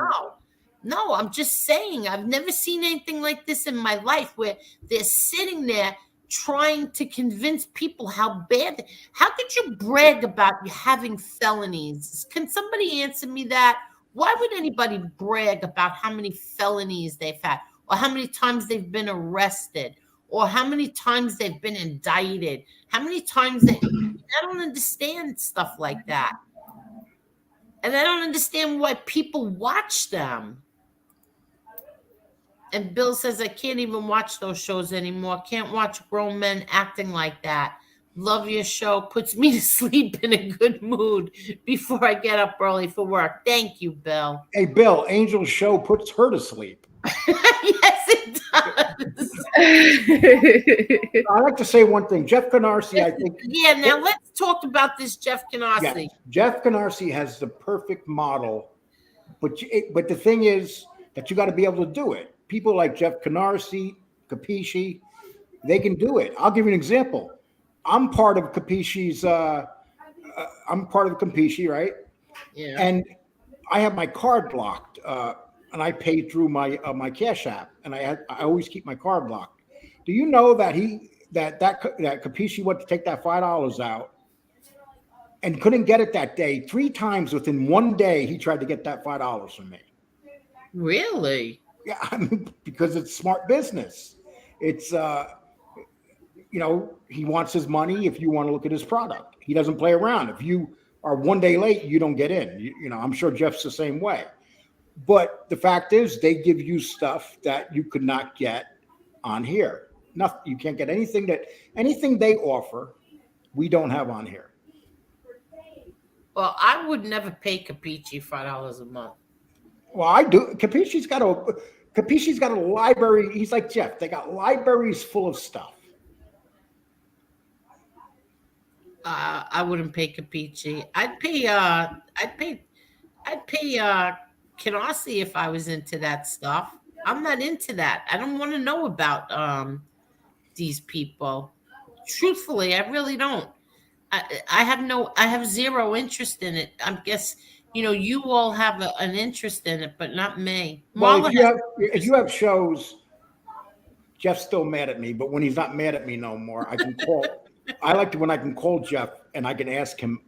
no, I'm just saying I've never seen anything like this in my life where they're sitting there trying to convince people how could you brag about having felonies? Can somebody answer me that? Why would anybody brag about how many felonies they've had or how many times they've been arrested or how many times they've been indicted? How many times I don't understand stuff like that. And I don't understand why people watch them. And Bill says, I can't even watch those shows anymore. Can't watch grown men acting like that. Love your show. Puts me to sleep in a good mood before I get up early for work. Thank you, Bill. Hey, Bill, Angel's show puts her to sleep. Yes, it does. I'd like to say one thing. Jeff Canarsie, I think. Yeah, now let's talk about this Jeff Canarsie. Yeah, Jeff Canarsie has the perfect model. But the thing is that you got to be able to do it. People like Jeff Canarsie, Capisci, they can do it. I'll give you an example. I'm part of Capisci's. I'm part of Capisci, right? Yeah. And I have my card blocked, and I pay through my my Cash App, and I always keep my card blocked. Do you know that that Capisci went to take that $5 out and couldn't get it that day. 3 times within one day, he tried to get that $5 from me. Really? Yeah, I mean, because it's smart business. It's he wants his money. If you want to look at his product, he doesn't play around. If you are one day late, you don't get in. I'm sure Jeff's the same way. But the fact is, they give you stuff that you could not get on here. Nothing. You can't get anything they offer. We don't have on here. Well, I would never pay Capisci $5 a month. Well, I do. Capisci's got a library. He's like Jeff. They got libraries full of stuff. I wouldn't pay Capisci. I'd pay Canarsie if I was into that stuff. I'm not into that. I don't want to know about these people. Truthfully, I really don't. I have zero interest in it. I guess you all have an interest in it, but not me. Well, if you have shows, Jeff's still mad at me, but when he's not mad at me no more, I can call. I like to when I can call Jeff and I can ask him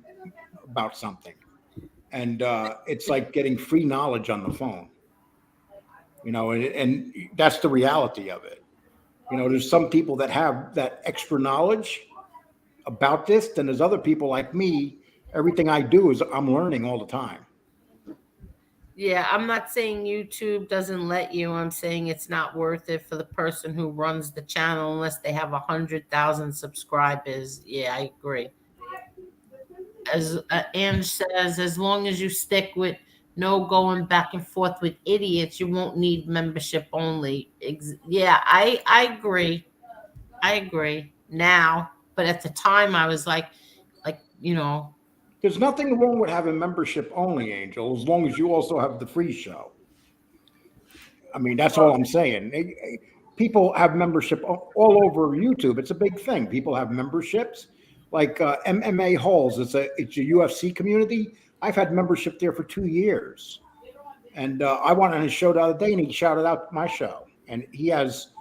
about something, and it's like getting free knowledge on the phone. And that's the reality of it. There's some people that have that extra knowledge about this, then there's other people like me. Everything I do is I'm learning all the time. Yeah, I'm not saying YouTube doesn't let you. I'm saying it's not worth it for the person who runs the channel unless they have 100,000 subscribers. Yeah, I agree. As Ange says, as long as you stick with no going back and forth with idiots, you won't need membership only. Yeah, I agree. I agree now, but at the time I was like. There's nothing wrong with having membership only, Angel, as long as you also have the free show. I mean, that's all I'm saying. People have membership all over YouTube. It's a big thing. People have memberships like MMA Halls. It's a UFC community. I've had membership there for 2 years. And I went on his show the other day and he shouted out my show. And he has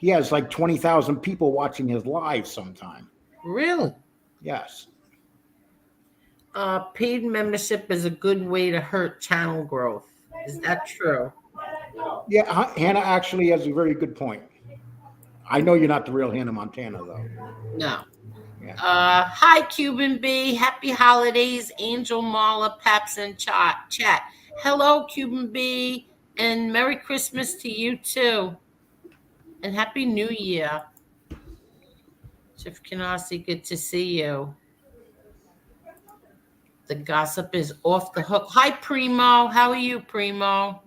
like 20,000 people watching his live sometime. Really? Yes. Paid membership is a good way to hurt channel growth. Is that true? Yeah, Hannah actually has a very good point. I know you're not the real Hannah Montana, though. No. Yeah. Hi, Cuban B. Happy holidays, Angel, Marla, Paps, and chat. Hello, Cuban B. And Merry Christmas to you, too. And Happy New Year. Jeff Canarsie, good to see you. The gossip is off the hook. Hi, Primo. How are you, Primo?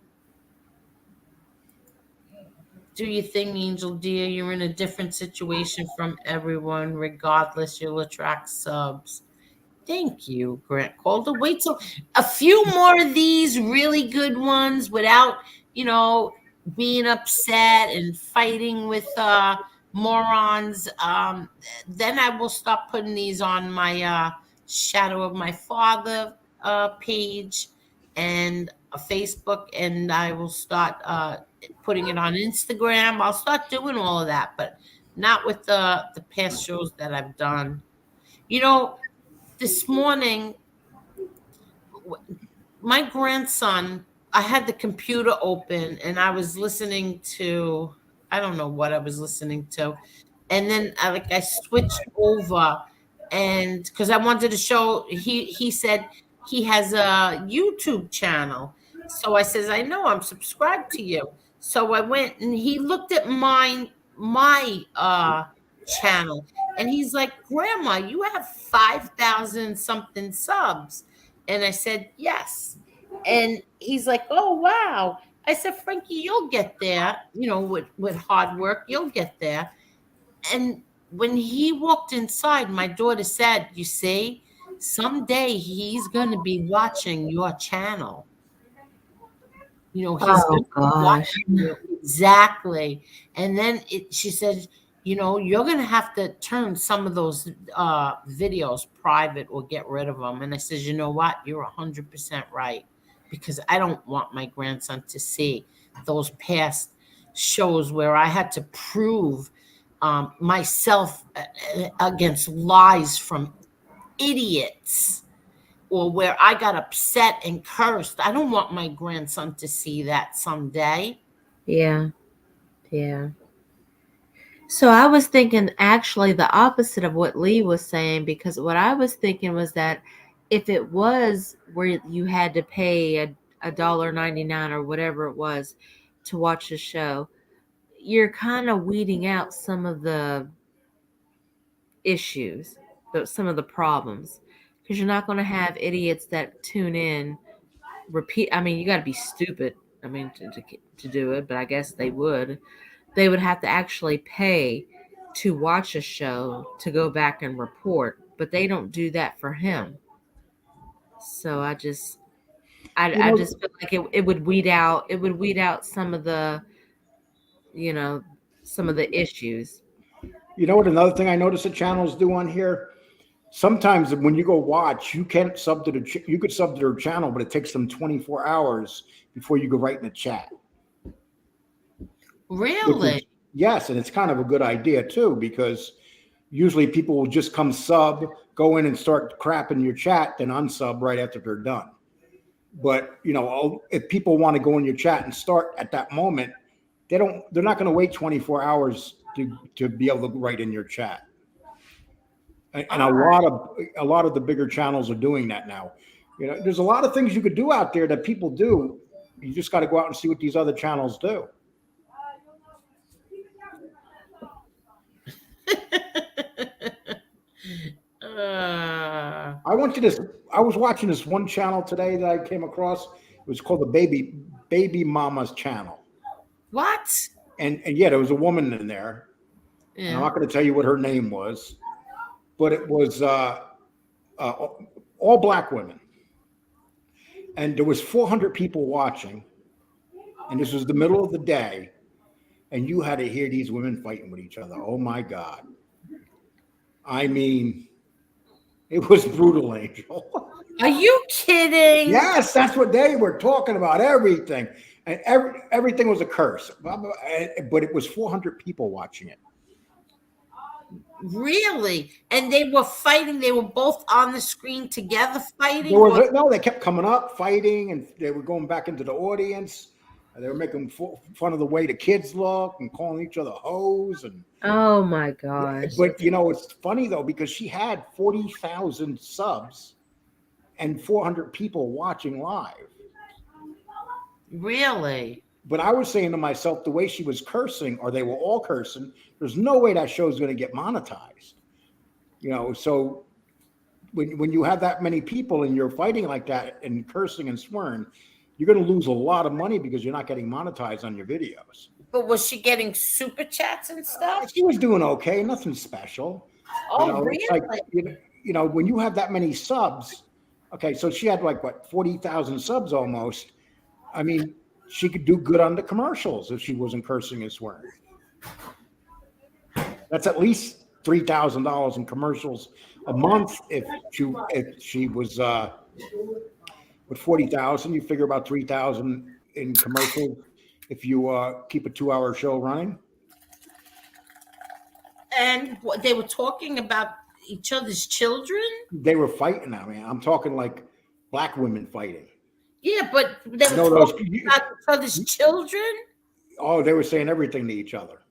Do your thing, Angel dear. You're in a different situation from everyone. Regardless, you'll attract subs. Thank you, Grant Calder. Wait till a few more of these really good ones without, being upset and fighting with morons. Then I will stop putting these on my Shadow of My Father page and Facebook, and I will start putting it on Instagram. I'll start doing all of that, but not with the past shows that I've done. This morning, my grandson, I had the computer open and I was listening to, I don't know what I was listening to. And then I switched over and because I wanted to show, he said he has a YouTube channel. So I says, I know, I'm subscribed to you. So I went and he looked at my channel and he's like, Grandma, you have 5,000 something subs. And I said, yes. And he's like, oh, wow. I said, Frankie, you'll get there, with hard work, you'll get there. And when he walked inside, my daughter said, you see, someday he's going to be watching your channel. He's going to be watching you. Exactly. And then she said, you're going to have to turn some of those videos private or get rid of them. And I said, you know what? You're 100% right. Because I don't want my grandson to see those past shows where I had to prove myself against lies from idiots, or where I got upset and cursed. I don't want my grandson to see that someday. Yeah. Yeah. So I was thinking actually the opposite of what Lee was saying, because what I was thinking was that if it was where you had to pay a $1.99 or whatever it was to watch the show, you're kind of weeding out some of the issues, some of the problems, because you're not going to have idiots that tune in repeat. I mean, you got to be stupid. I mean, to do it, but I guess they would. They would have to actually pay to watch a show to go back and report, but they don't do that for him. So I just feel like it would weed out some of the, you know, some of the issues. You know what? Another thing I notice the channels do on here. Sometimes when you go watch, you can't sub to you could sub to their channel, but it takes them 24 hours before you go right in the chat. Really? Yes, and it's kind of a good idea too, because usually people will just come sub, go in and start crapping your chat, then unsub right after they're done. But if people want to go in your chat and start at that moment, they're not going to wait 24 hours to be able to write in your chat. And a lot of the bigger channels are doing that now. There's a lot of things you could do out there that people do. You just got to go out and see what these other channels do. I was watching this one channel today that I came across. It was called the Baby Mama's channel. What? And yeah, there was a woman in there. Yeah. I'm not going to tell you what her name was, but it was all black women. And there was 400 people watching. And this was the middle of the day. And you had to hear these women fighting with each other. Oh, my God. I mean, it was brutal, Angel. Are you kidding? Yes, that's what they were talking about. Everything. And everything was a curse. But it was 400 people watching it. Really? And they were fighting. They were both on the screen together fighting? They kept coming up, fighting, and they were going back into the audience. They were making fun of the way the kids look and calling each other hoes. And oh my gosh! But it's funny though, because she had 40,000 subs and 400 people watching live. Really? But I was saying to myself, the way she was cursing, or they were all cursing, there's no way that show is going to get monetized. So when you have that many people and you're fighting like that and cursing and swearing, you're going to lose a lot of money because you're not getting monetized on your videos. But was she getting super chats and stuff? She was doing okay, nothing special. Oh, really? Like, when you have that many subs, okay, so she had 40,000 subs almost. I mean, she could do good on the commercials if she wasn't cursing and swearing. That's at least $3,000 in commercials a month if she was with 40,000. You figure about 3,000 in commercials if you keep a 2-hour show running. And they were talking about each other's children? They were fighting. I mean, I'm talking like black women fighting. Yeah, but they were talking about each other's children? Oh, they were saying everything to each other.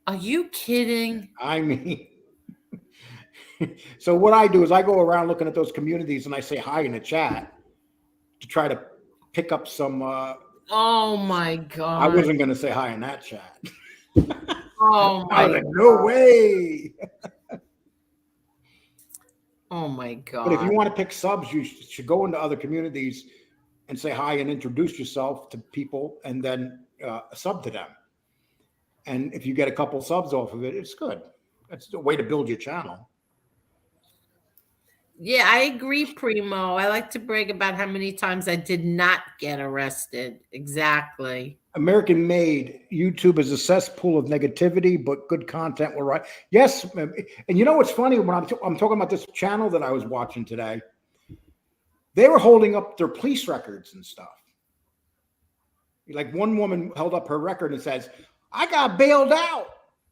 Are you kidding? I mean, so what I do is I go around looking at those communities and I say hi in the chat to try to pick up some. Oh my God! I wasn't going to say hi in that chat. Oh my God! No way! Oh my God! But if you want to pick subs, you should go into other communities and say hi and introduce yourself to people, and then sub to them. And if you get a couple subs off of it, it's good. That's the way to build your channel. Yeah, I agree, Primo. I like to brag about how many times I did not get arrested. Exactly. American Made, YouTube is a cesspool of negativity, but good content will write. Yes, and you know what's funny? When I'm talking about this channel that I was watching today, they were holding up their police records and stuff. Like one woman held up her record and says, "I got bailed out."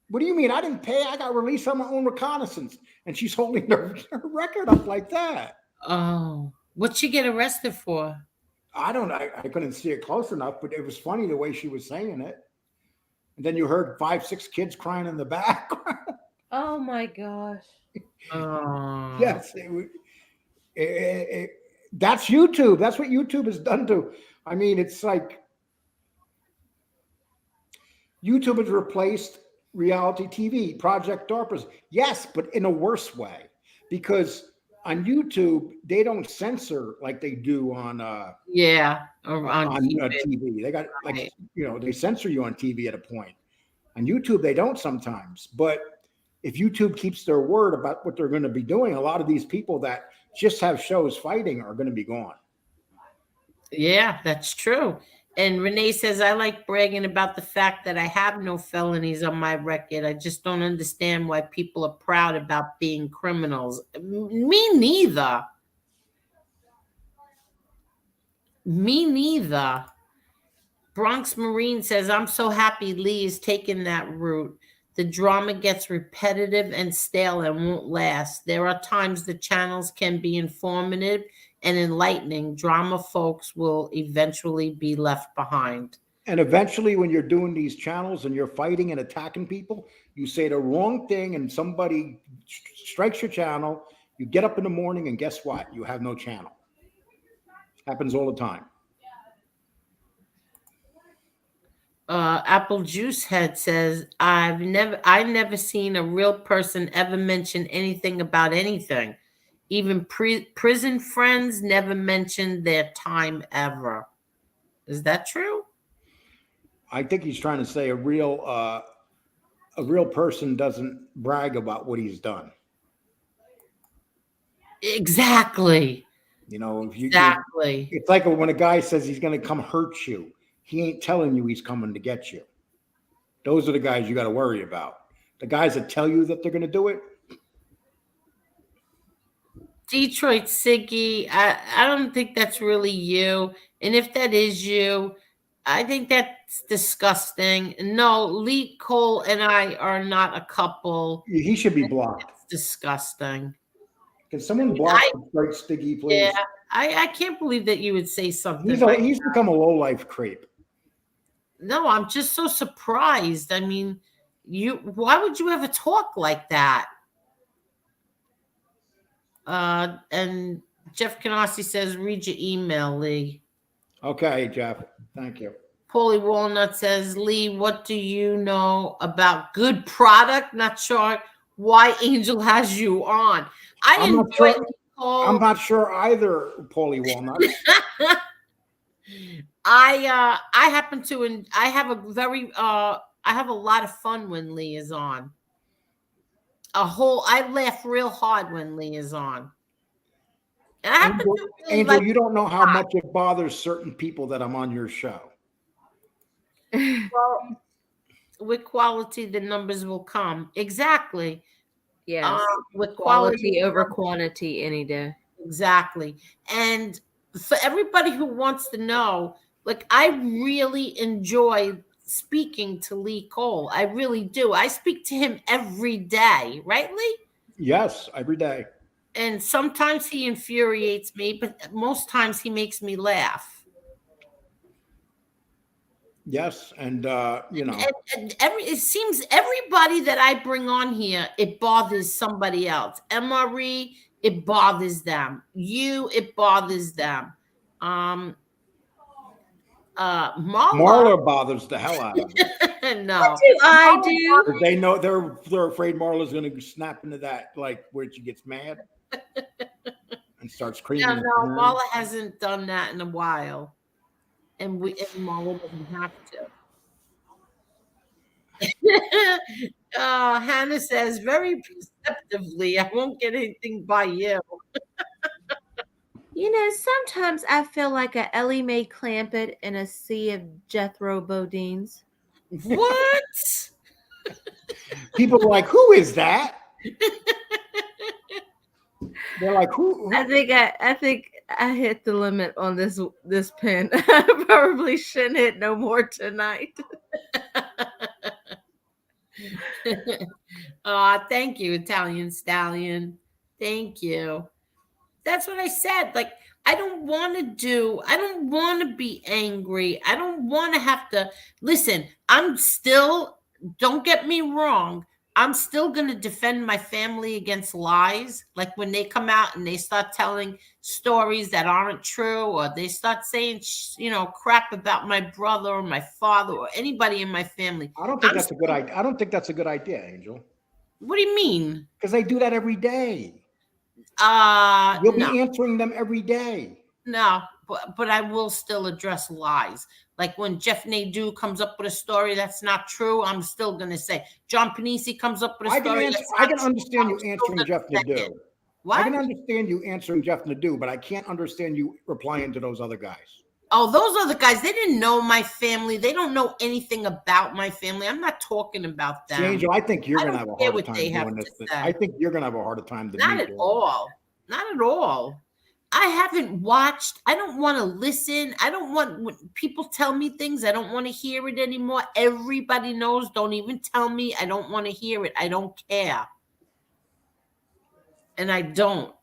What do you mean? I didn't pay. I got released on my own reconnaissance. And she's holding her record up like that. Oh, what'd she get arrested for? I don't know. I couldn't see it close enough, but it was funny the way she was saying it. And then you heard 5, 6 kids crying in the background. Oh my gosh. Oh. Yes. That's YouTube. That's what YouTube has done to. I mean, it's like YouTube has replaced reality TV, Project DARPA's. Yes, but in a worse way, because on YouTube they don't censor like they do on or on TV. They got like they censor you on TV at a point. On YouTube they don't sometimes, but if YouTube keeps their word about what they're going to be doing, a lot of these people that just have shows fighting are going to be gone. Yeah, that's true. And Renee says, I like bragging about the fact that I have no felonies on my record. I just don't understand why people are proud about being criminals. Me neither. Me neither. Bronx Marine says, I'm so happy Lee is taking that route. The drama gets repetitive and stale and won't last. There are times the channels can be informative and enlightening. Drama folks will eventually be left behind. And eventually, when you're doing these channels and you're fighting and attacking people, you say the wrong thing and somebody strikes your channel. You get up in the morning and guess what? You have no channel. Happens all the time. Apple Juice Head says, I've never seen a real person ever mention anything about anything. Even prison friends never mentioned their time ever. Is that true? I think he's trying to say a real person doesn't brag about what he's done. Exactly. Exactly. It's like when a guy says he's going to come hurt you. He ain't telling you he's coming to get you. Those are the guys you got to worry about. The guys that tell you that they're going to do it. Detroit Siggy, I don't think that's really you. And if that is you, I think that's disgusting. No, Lee Cole and I are not a couple. He should be blocked. It's disgusting. Can someone block Detroit Siggy, please? Yeah, I can't believe that you would say something. He's become a low-life creep. No, I'm just so surprised. I mean, why would you ever talk like that? And Jeff Canossi says, read your email, Lee. Okay, Jeff. Thank you. Paulie Walnut says, Lee, what do you know about good product? Not sure why Angel has you on. I'm not sure either, Paulie Walnut. I happen to, and I have I have a lot of fun when Lee is on. I laugh real hard when Lee is on. And Angel, you don't know how much it bothers certain people that I'm on your show. Well, with quality, the numbers will come. Exactly. Yes. With quality over quantity any day. Exactly. And for everybody who wants to know, like, I really enjoy speaking to Lee Cole. I really do. I speak to him every day, right, Lee? Yes, every day. And sometimes he infuriates me, but most times he makes me laugh. Yes, and it seems everybody that I bring on here, it bothers somebody else. MRE, it bothers them. It bothers them. Marla bothers the hell out of them. No. What do I do? They know they're afraid Marla's going to snap into that, like where she gets mad and starts screaming. No, Marla hasn't done that in a while, and Marla doesn't have to. Hannah says very perceptively, I won't get anything by you. You know, sometimes I feel like a Ellie Mae Clampett in a sea of Jethro Bodines. What? People are like, who is that? They're like, who? I think I hit the limit on this pen. I probably shouldn't hit no more tonight. Thank you, Italian Stallion. Thank you. That's what I said. Like, I don't want to be angry. I don't want to have to listen. Don't get me wrong. I'm still going to defend my family against lies. Like when they come out and they start telling stories that aren't true, or they start saying, crap about my brother or my father or anybody in my family. I don't think that's a good idea. I don't think that's a good idea, Angel. What do you mean? Because they do that every day. You'll No. be answering them every day. No, but I will still address lies. Like when Jeff Nadeau comes up with a story that's not true, I'm still going to say. John Panisi comes up with a story that's not I can true, understand you I'm still answering gonna Jeff say Nadeau. it. What? I can understand you answering Jeff Nadeau, but I can't understand you replying to those other guys. Oh, those other guys, they didn't know my family. They don't know anything about my family. I'm not talking about them. See, Angel, I think you're going to have a harder time they have doing to this. say. I think you're going to have a harder time than Not me at doing all. Not at all. I haven't watched. I don't want to listen. I don't want when people tell me things. I don't want to hear it anymore. Everybody knows. Don't even tell me. I don't want to hear it. I don't care. And I don't.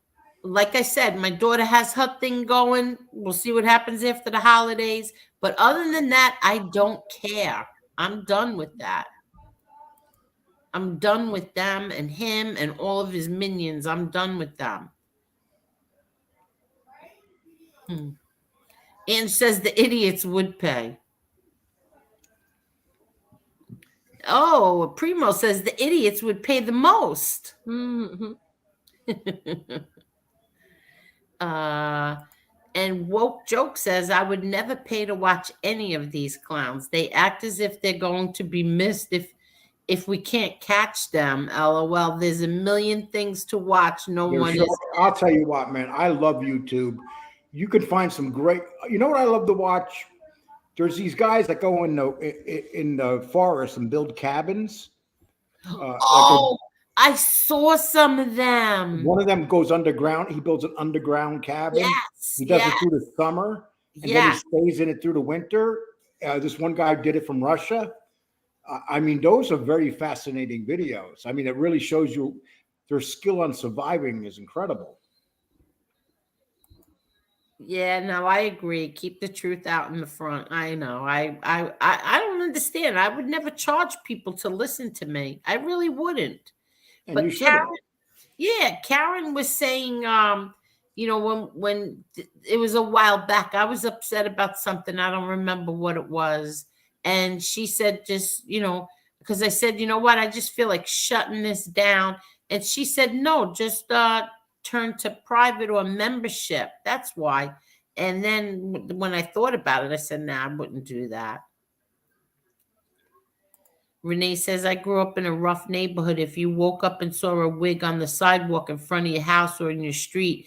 Like I said, my daughter has her thing going. We'll see what happens after the holidays. But other than that, I don't care. I'm done with that. I'm done with them and him and all of his minions. I'm done with them. And says the idiots would pay. Oh, Primo says the idiots would pay the most. Mm-hmm. And Woke Joke says, I would never pay to watch any of these clowns. They act as if they're going to be missed if we can't catch them. LOL. There's a million things to watch. I'll tell you what, man. I love YouTube. You could find some great. You know what I love to watch? There's these guys that go in the forest and build cabins. I saw some of them. One of them goes underground. He builds an underground cabin. Yes, he does it through the summer, and then he stays in it through the winter. This one guy did it from Russia. I mean, those are very fascinating videos. I mean, it really shows you their skill on surviving is incredible. Yeah, no, I agree. Keep the truth out in the front. I know. I don't understand. I would never charge people to listen to me. I really wouldn't. And but you shouldn't. Karen was saying, when it was a while back, I was upset about something. I don't remember what it was. And she said, just, because I said, you know what, I just feel like shutting this down. And she said, no, just turn to private or membership. That's why. And then when I thought about it, I said, nah, I wouldn't do that. Renee says, I grew up in a rough neighborhood. If you woke up and saw a wig on the sidewalk in front of your house or in your street,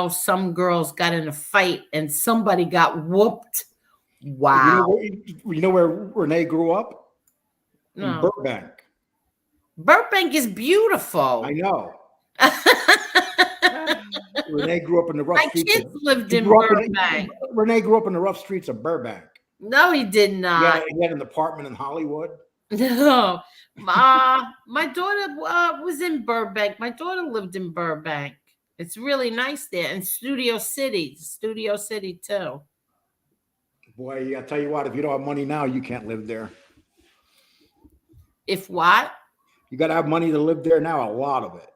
some girls got in a fight and somebody got whooped. Wow. You know where Renee grew up? No. In Burbank. Burbank is beautiful. I know. Renee grew up in the rough streets. My kids lived in Burbank. Renee grew up in the rough streets of Burbank. No, he did not. Yeah, he had an apartment in Hollywood. No, my daughter was in Burbank. My daughter lived in Burbank. It's really nice there. And Studio City too. Boy, I tell you what, if you don't have money now, you can't live there. If what? You got to have money to live there now, a lot of it.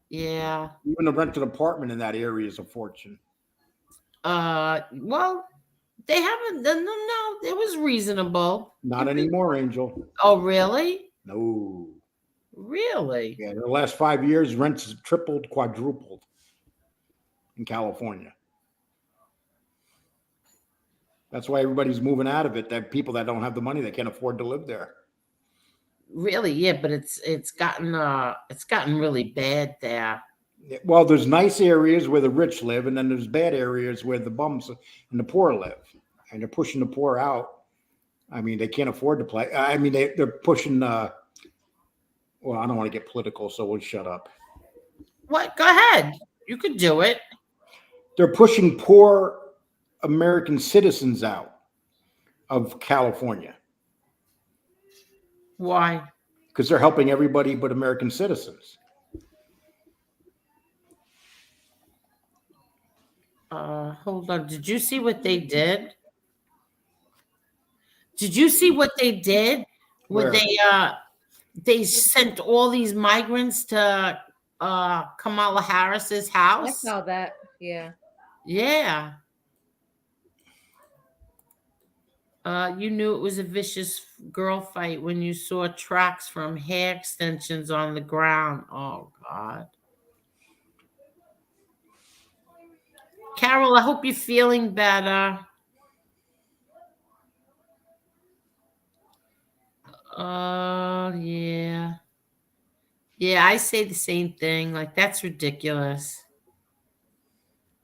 Yeah. Even to rent an apartment in that area is a fortune. Well, they haven't. No, it was reasonable. Not anymore, Angel. Oh, really? No. Really? Yeah, in the last 5 years, rents tripled, quadrupled in California. That's why everybody's moving out of it. That people that don't have the money, they can't afford to live there. Really? Yeah, but it's gotten really bad there. Well, there's nice areas where the rich live, and then there's bad areas where the bums and the poor live, and they're pushing the poor out. I mean, they can't afford to play. I mean, they're pushing. Well, I don't want to get political, so we'll shut up. What? Go ahead. You could do it. They're pushing poor American citizens out of California. Why? because they're helping everybody but American citizens. Hold on. Did you see what they did? Did you see what they did? When Where? they sent all these migrants to Kamala Harris's I house? saw that. Yeah. Yeah. You knew it was a vicious girl fight when you saw tracks from hair extensions on the ground. Oh, God. Carol, I hope you're feeling better. Yeah. Yeah, I say the same thing. Like, that's ridiculous.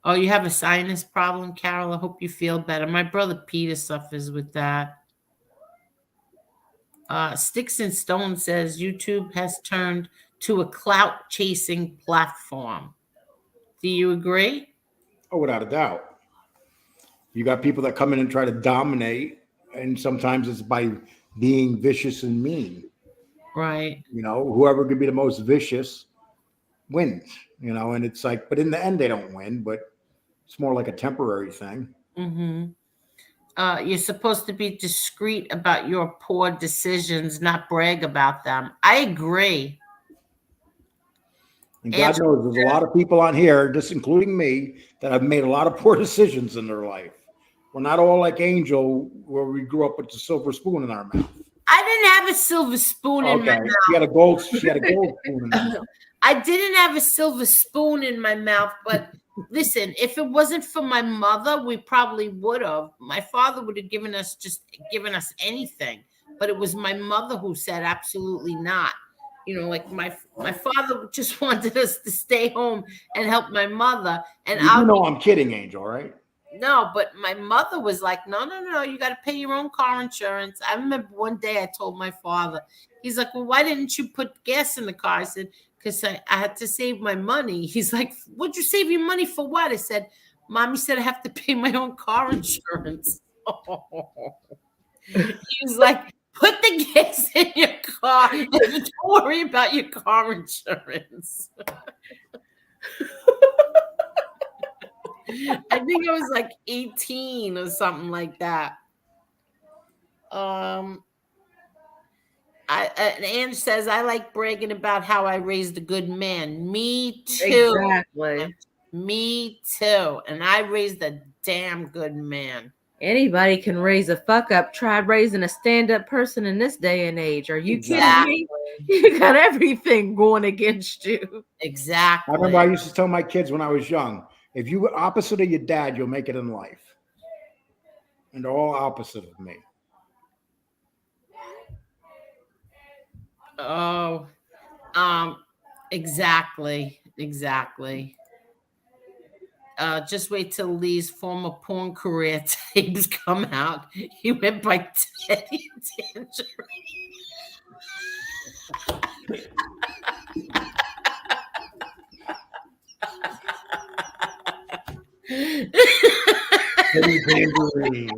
Oh, you have a sinus problem, Carol? I hope you feel better. My brother Peter suffers with that. Sticks and Stone says YouTube has turned to a clout chasing platform. Do you agree? Oh, without a doubt. You got people that come in and try to dominate, and sometimes it's by being vicious and mean. Right. You know, whoever could be the most vicious wins, you know, and it's like, but in the end, they don't win, but it's more like a temporary thing. Mm-hmm. You're supposed to be discreet about your poor decisions, not brag about them. I agree. And God knows there's a lot of people on here, just including me, that have made a lot of poor decisions in their life. We're not all like Angel, where we grew up with the silver spoon in our mouth. I didn't have a silver spoon in my mouth. She had a gold spoon in her mouth. I didn't have a silver spoon in my mouth, but listen, if it wasn't for my mother, we probably would have. My father would have given us anything, but it was my mother who said absolutely not. You know, like my father just wanted us to stay home and help my mother. And you know I'm kidding, Angel, right? No, but my mother was like, no, you got to pay your own car insurance. I remember one day I told my father, he's like, well, why didn't you put gas in the car? I said, because I had to save my money. He's like, what'd you save your money for what? I said, Mommy said I have to pay my own car insurance. He was like, put the gas in your car and don't worry about your car insurance. I think I was like 18 or something like that. Ange says, I like bragging about how I raised a good man. Me too. Exactly. Me too. And I raised a damn good man. Anybody can raise a fuck up. Try raising a stand-up person in this day and age. Are you kidding me? You got everything going against you. Exactly. I remember I used to tell my kids when I was young, if you were opposite of your dad, you'll make it in life. And they're all opposite of me. Oh, exactly. Just wait till Lee's former porn career tapes come out. He went by Teddy Tangerine. Teddy Tangerine.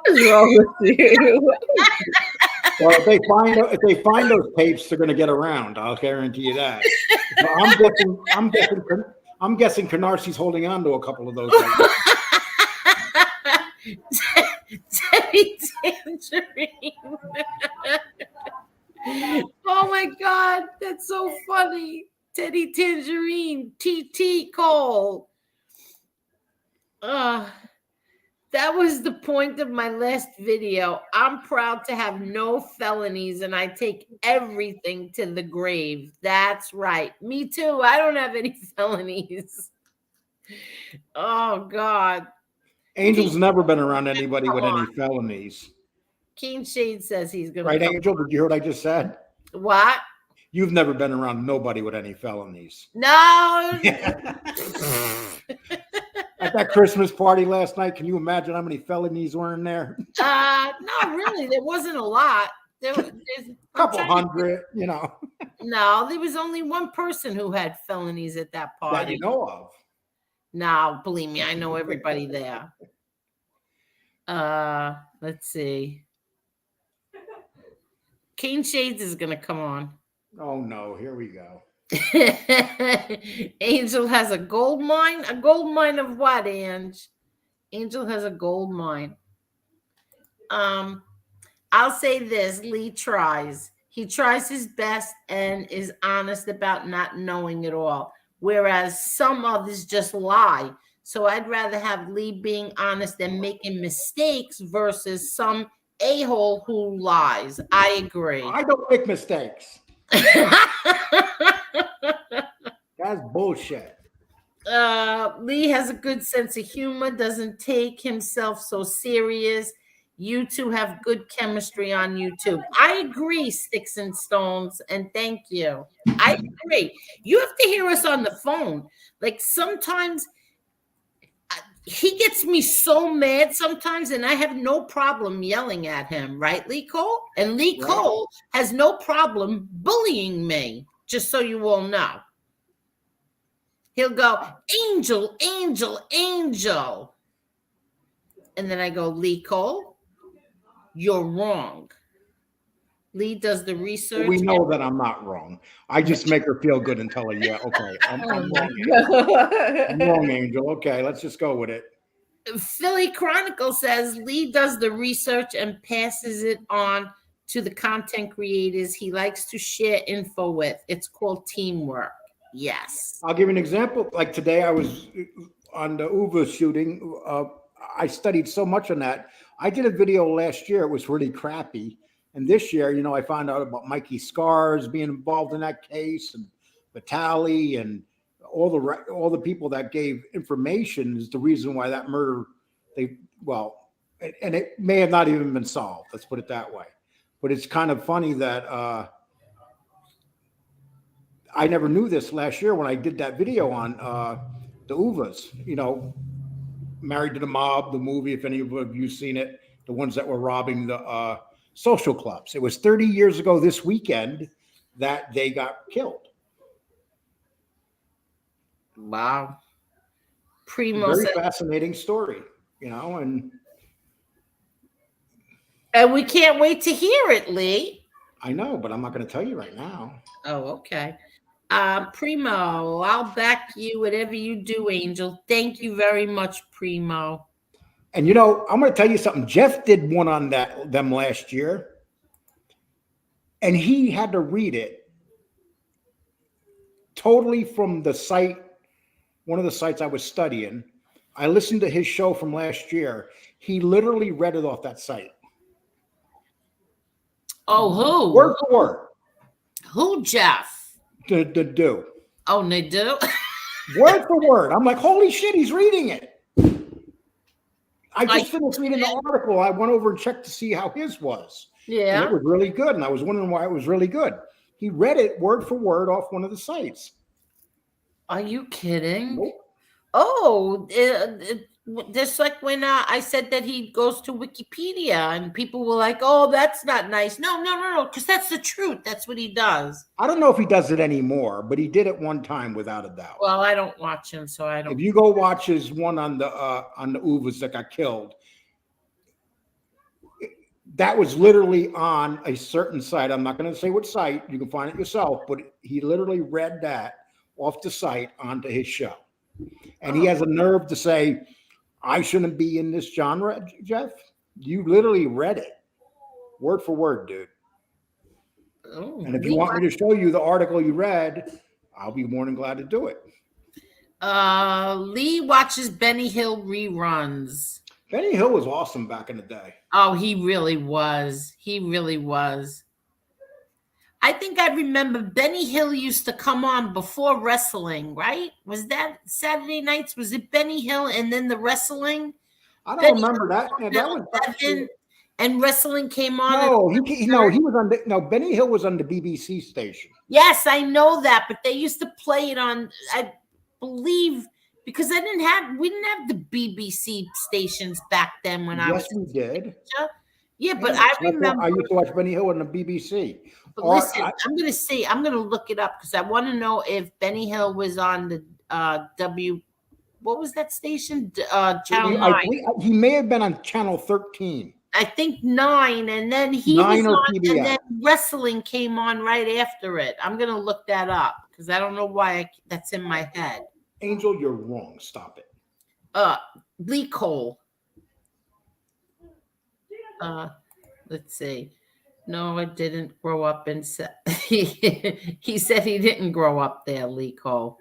What's wrong with you? Well, if they find those tapes, they're going to get around. I'll guarantee you that. So I'm guessing Canarsi's holding on to a couple of those tapes. Teddy Tangerine. Oh my God, that's so funny. Teddy Tangerine, TT Cole. That was the point of my last video. I'm proud to have no felonies and I take everything to the grave. That's right. Me too. I don't have any felonies. Oh, God. Angel's never been around anybody with any felonies. Keen Shade says he's going to. Right, Angel? Did you hear what I just said? What? You've never been around nobody with any felonies. No. At that Christmas party last night, can you imagine how many felonies were in there? No, really. There wasn't a lot. There's a couple hundred, you know. No, there was only one person who had felonies at that party. That you know of. No, believe me, I know everybody there. Let's see. Cane Shades is gonna come on. Oh no, here we go. Angel has a gold mine. A gold mine of what, Ange? Angel has a gold mine. I'll say this: Lee tries. He tries his best and is honest about not knowing it all, whereas some others just lie. So I'd rather have Lee being honest and making mistakes versus some a-hole who lies. I agree. I don't make mistakes. That's bullshit. Lee has a good sense of humor, doesn't take himself so serious. You two have good chemistry on YouTube. I agree, Sticks and Stones, and thank you. I agree. You have to hear us on the phone. Like sometimes he gets me so mad sometimes, and I have no problem yelling at him, right, Lee Cole? And Lee Cole has no problem bullying me, just so you all know. He'll go, Angel, Angel, Angel. And then I go, Lee Cole, you're wrong. Lee does the research. We know that I'm not wrong. I just make her feel good and tell her, yeah, okay, I'm wrong. I'm wrong, Angel. Okay, let's just go with it. Philly Chronicle says Lee does the research and passes it on to the content creators he likes to share info with. It's called teamwork. Yes. I'll give you an example. Like today, I was on the Uva shooting. I studied so much on that. I did a video last year. It was really crappy. And this year, you know, I found out about Mikey Scars being involved in that case, and Vitali, and all the people that gave information is the reason why that murder. And it may have not even been solved. Let's put it that way. But it's kind of funny that I never knew this last year when I did that video on the Uvas. You know, Married to the Mob, the movie. If any of you seen it, the ones that were robbing the social clubs. It was 30 years ago this weekend that they got killed. Wow. Primo Very fascinating story, you know, and we can't wait to hear it, Lee. I know, but I'm not going to tell you right now. Oh, okay. Primo, I'll back you whatever you do, Angel. Thank you very much, Primo. And you know, I'm going to tell you something. Jeff did one on them last year, and he had to read it totally from the site, one of the sites I was studying. I listened to his show from last year. He literally read it off that site. Oh, who? Word for word. Who, Jeff? The do. Oh, they do? Word for word. I'm like, holy shit, he's reading it. I just finished reading the article. I went over and checked to see how his was. Yeah. And it was really good. And I was wondering why it was really good. He read it word for word off one of the sites. Are you kidding? Nope. Oh, just like when I said that he goes to Wikipedia and people were like, oh, that's not nice. No, because that's the truth. That's what he does. I don't know if he does it anymore, but he did it one time without a doubt. Well, I don't watch him, so I don't. If you go watch his one on the Uvas that got killed, that was literally on a certain site. I'm not going to say what site. You can find it yourself, but he literally read that off the site onto his show. And he has a nerve to say, I shouldn't be in this genre, Jeff. You literally read it word for word, dude. Oh, and if you want me to show you the article you read, I'll be more than glad to do it. Lee watches Benny Hill reruns. Benny Hill was awesome back in the day. Oh, he really was. He really was. I think I remember Benny Hill used to come on before wrestling, right? Was that Saturday nights? Was it Benny Hill and then the wrestling? I don't remember that. Yeah, that was and wrestling came on. No, he was on. No, Benny Hill was on the BBC station. Yes, I know that, but they used to play it on. I believe because we didn't have the BBC stations back then when I was. Yes, we did. Yeah, but I remember. I used to watch Benny Hill on the BBC. But listen, I'm going to see. I'm going to look it up because I want to know if Benny Hill was on the what was that station? Channel 9. I believe he may have been on channel 13. I think 9, and then he 9 was or on, PBS. and then wrestling came on right after it. I'm gonna look that up because I don't know why that's in my head. Angel, you're wrong. Stop it. Lee Cole. Let's see. No, I didn't grow up in. He said he didn't grow up there, Lee Cole.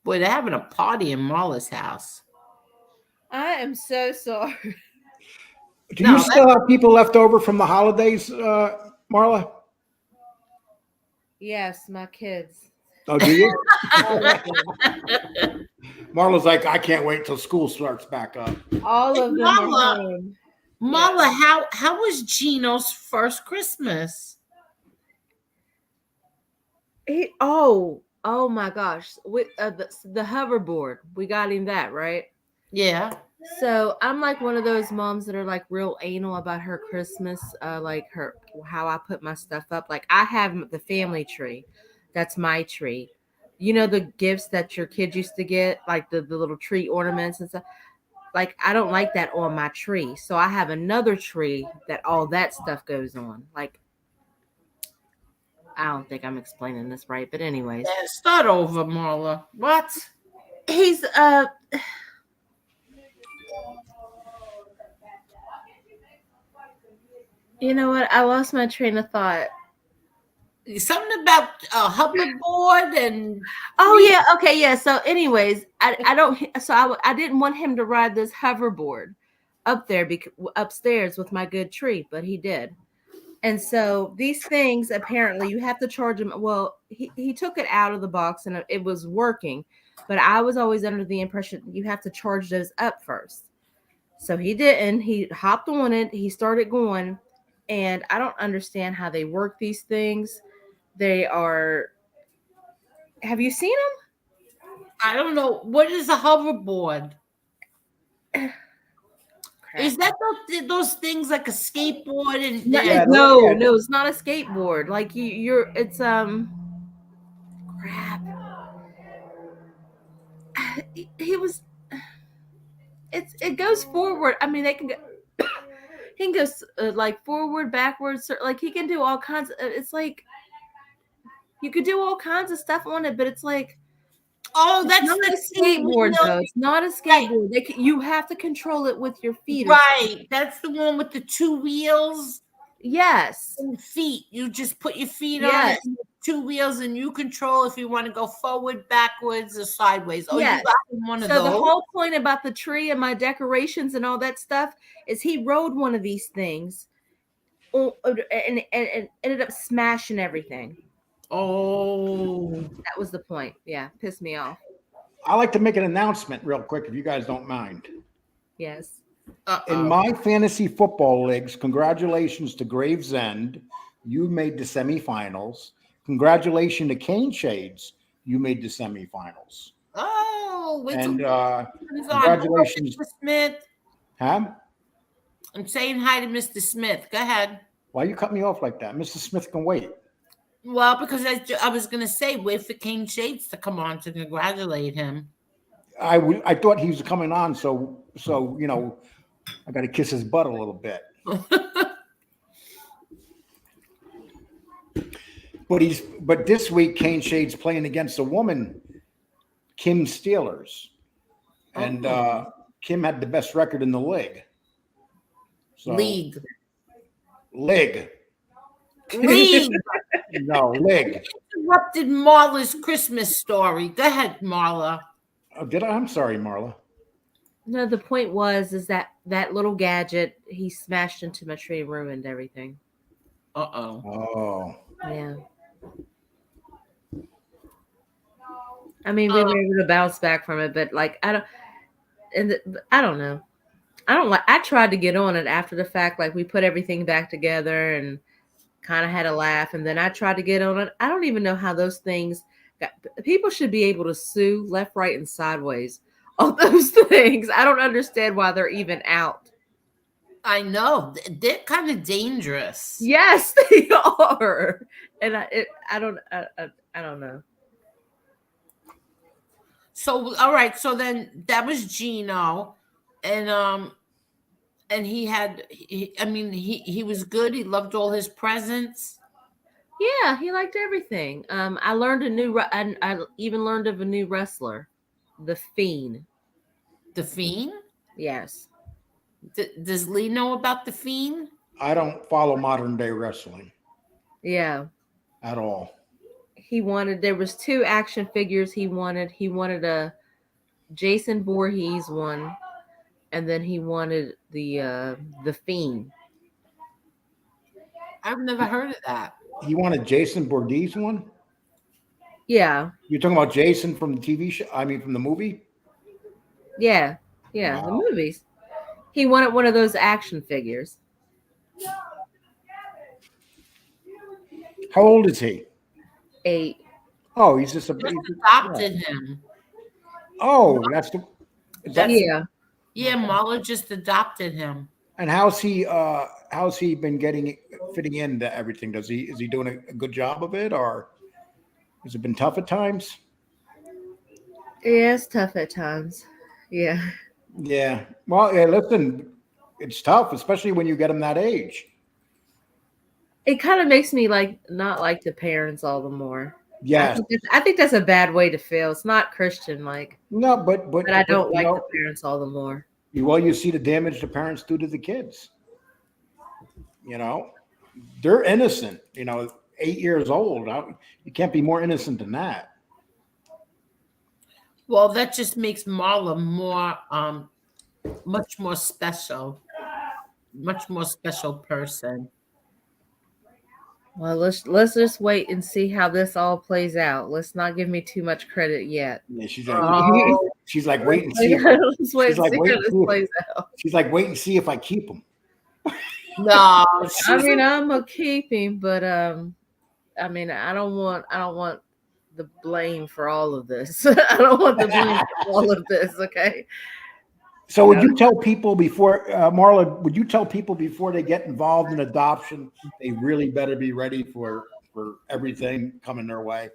Boy, they're having a party in Marla's house. I am so sorry. Do you still have people left over from the holidays, Marla? Yes, my kids. Oh, do you? Marla's like, I can't wait till school starts back up. All of them are home. Marla, how was Gino's first Christmas? Oh my gosh. With the hoverboard, we got him that, right? Yeah. So I'm like one of those moms that are like real anal about her Christmas, like how I put my stuff up. Like I have the family tree. That's my tree. You know, the gifts that your kids used to get, like the little tree ornaments and stuff. Like I don't like that on my tree. So I have another tree that all that stuff goes on. Like I don't think I'm explaining this right, but anyways. Yeah, start over, Marla. What? He's you know what? I lost my train of thought. Something about a hoverboard and yeah, okay, yeah. So, anyways, I didn't want him to ride this hoverboard up there upstairs with my good tree, but he did. And so these things apparently you have to charge him. Well, he took it out of the box and it was working, but I was always under the impression you have to charge those up first. So he didn't. He hopped on it. He started going, and I don't understand how they work these things. They are. Have you seen them? I don't know. What is a hoverboard? Is that those things like a skateboard? And no, it's not a skateboard. Like it's crap. He was. It goes forward. I mean, they can go. He can go like forward, backwards. Like he can do all kinds. It's like you could do all kinds of stuff on it, but it's like. Oh, that's not a skateboard, though. It's not a skateboard. You have to control it with your feet. Right. That's the one with the 2 wheels. Yes. And feet. You just put your feet on it, 2 wheels, and you control if you want to go forward, backwards, or sideways. Oh, yes. You got one of those. So the whole point about the tree and my decorations and all that stuff is he rode one of these things and ended up smashing everything. Oh, that was the point. Yeah, pissed me off. I like to make an announcement real quick, if you guys don't mind. Yes. In my fantasy football leagues, congratulations to Gravesend. You made the semifinals. Congratulations to Cane Shades. You made the semifinals. Oh, and congratulations, Mr. Smith. Huh? I'm saying hi to Mr. Smith. Go ahead. Why you cut me off like that? Mr. Smith can wait. Well, because I was going to say, wait for Cane Shades to come on to congratulate him. I thought he was coming on, so you know, I got to kiss his butt a little bit. But this week, Cane Shades playing against a woman, Kim Steelers, and Kim had the best record in the league. So, league. No, leg. Interrupted Marla's Christmas story. Go ahead, Marla. Oh, did I? I'm sorry, Marla. No, the point is that little gadget he smashed into my tree and ruined everything. Oh. Yeah. I mean, we were able to bounce back from it, but like I don't know. I tried to get on it after the fact. Like we put everything back together and kind of had a laugh, and then I tried to get on it. I don't even know how those things people should be able to sue left, right, and sideways on those things. I don't understand why they're even out. I know they're kind of dangerous. Yes, they are, and I don't know. So all right, so then that was Gino, and he was good. He loved all his presents. Yeah, he liked everything. I learned I even learned of a new wrestler, the Fiend. The Fiend. Yes. Does Lee know about the Fiend? I don't follow modern day wrestling Yeah. at all. There was 2 action figures he wanted. He wanted a Jason Voorhees one, and then he wanted the Fiend. I've never heard of that. He wanted Jason Voorhees one. Yeah. You're talking about Jason from the TV show? I mean, from the movie? Yeah. Yeah. Wow. The movies. He wanted one of those action figures. How old is he? 8. Oh, he's just adopted him. Oh, that's Yeah. Yeah, Marla just adopted him. And how's he been fitting into everything? Is he doing a good job of it, or has it been tough at times? Yeah, it's tough at times. Yeah. Yeah. Well, yeah, listen, it's tough, especially when you get him that age. It kind of makes me not like the parents all the more. Yes. I think that's a bad way to feel. It's not Christian like. No, but I don't like the parents all the more. You see the damage the parents do to the kids. They're innocent. 8 years old. You can't be more innocent than that. Well, that just makes Marla much more special person. Well, let's just wait and see how this all plays out. Let's not give me too much credit yet. Yeah, she's like, wait and see. Let's wait and see how this plays out. She's like, wait and see if I keep him. No, I mean, I'm gonna keep him, but I mean, I don't want the blame for all of this. I don't want the blame for all of this. Okay. So would you tell people before, Marla, would you tell people before they get involved in adoption, they really better be ready for everything coming their way?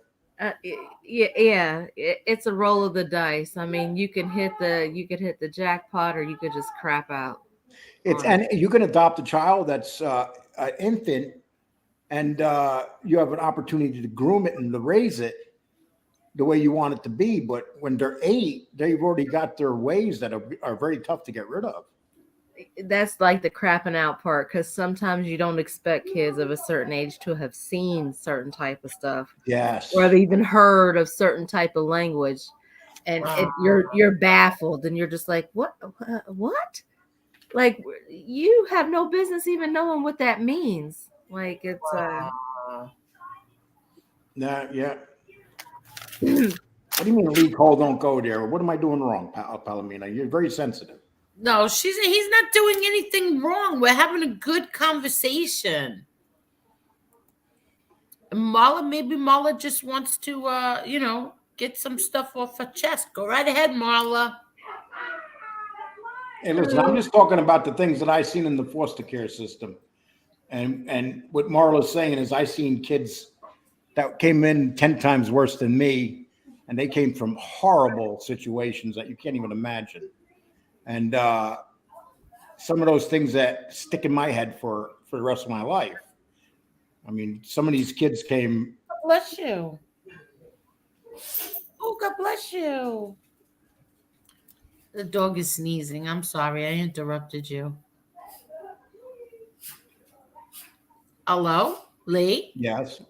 Yeah, it's a roll of the dice. I mean, you could hit the jackpot, or you could just crap out. And you can adopt a child that's an infant, and you have an opportunity to groom it and to raise it the way you want it to be. But when they're 8, they've already got their ways that are very tough to get rid of. That's like the crapping out part, because sometimes you don't expect kids of a certain age to have seen certain type of stuff. Yes. Or have even heard of certain type of language. And you're baffled, and you're just like, what? Like, you have no business even knowing what that means. Like, it's yeah. What do you mean lead call don't go there? What am I doing wrong, Palomino? You're very sensitive. No, he's not doing anything wrong. We're having a good conversation. Maybe Marla just wants to get some stuff off her chest. Go right ahead, Marla. Hey, listen, I'm just talking about the things that I've seen in the foster care system. And what Marla's saying is I've seen kids that came in 10 times worse than me, and they came from horrible situations that you can't even imagine. And some of those things that stick in my head for the rest of my life. I mean, some of these kids came. God bless you. Oh, God bless you. The dog is sneezing. I'm sorry. I interrupted you. Hello, Lee? Yes.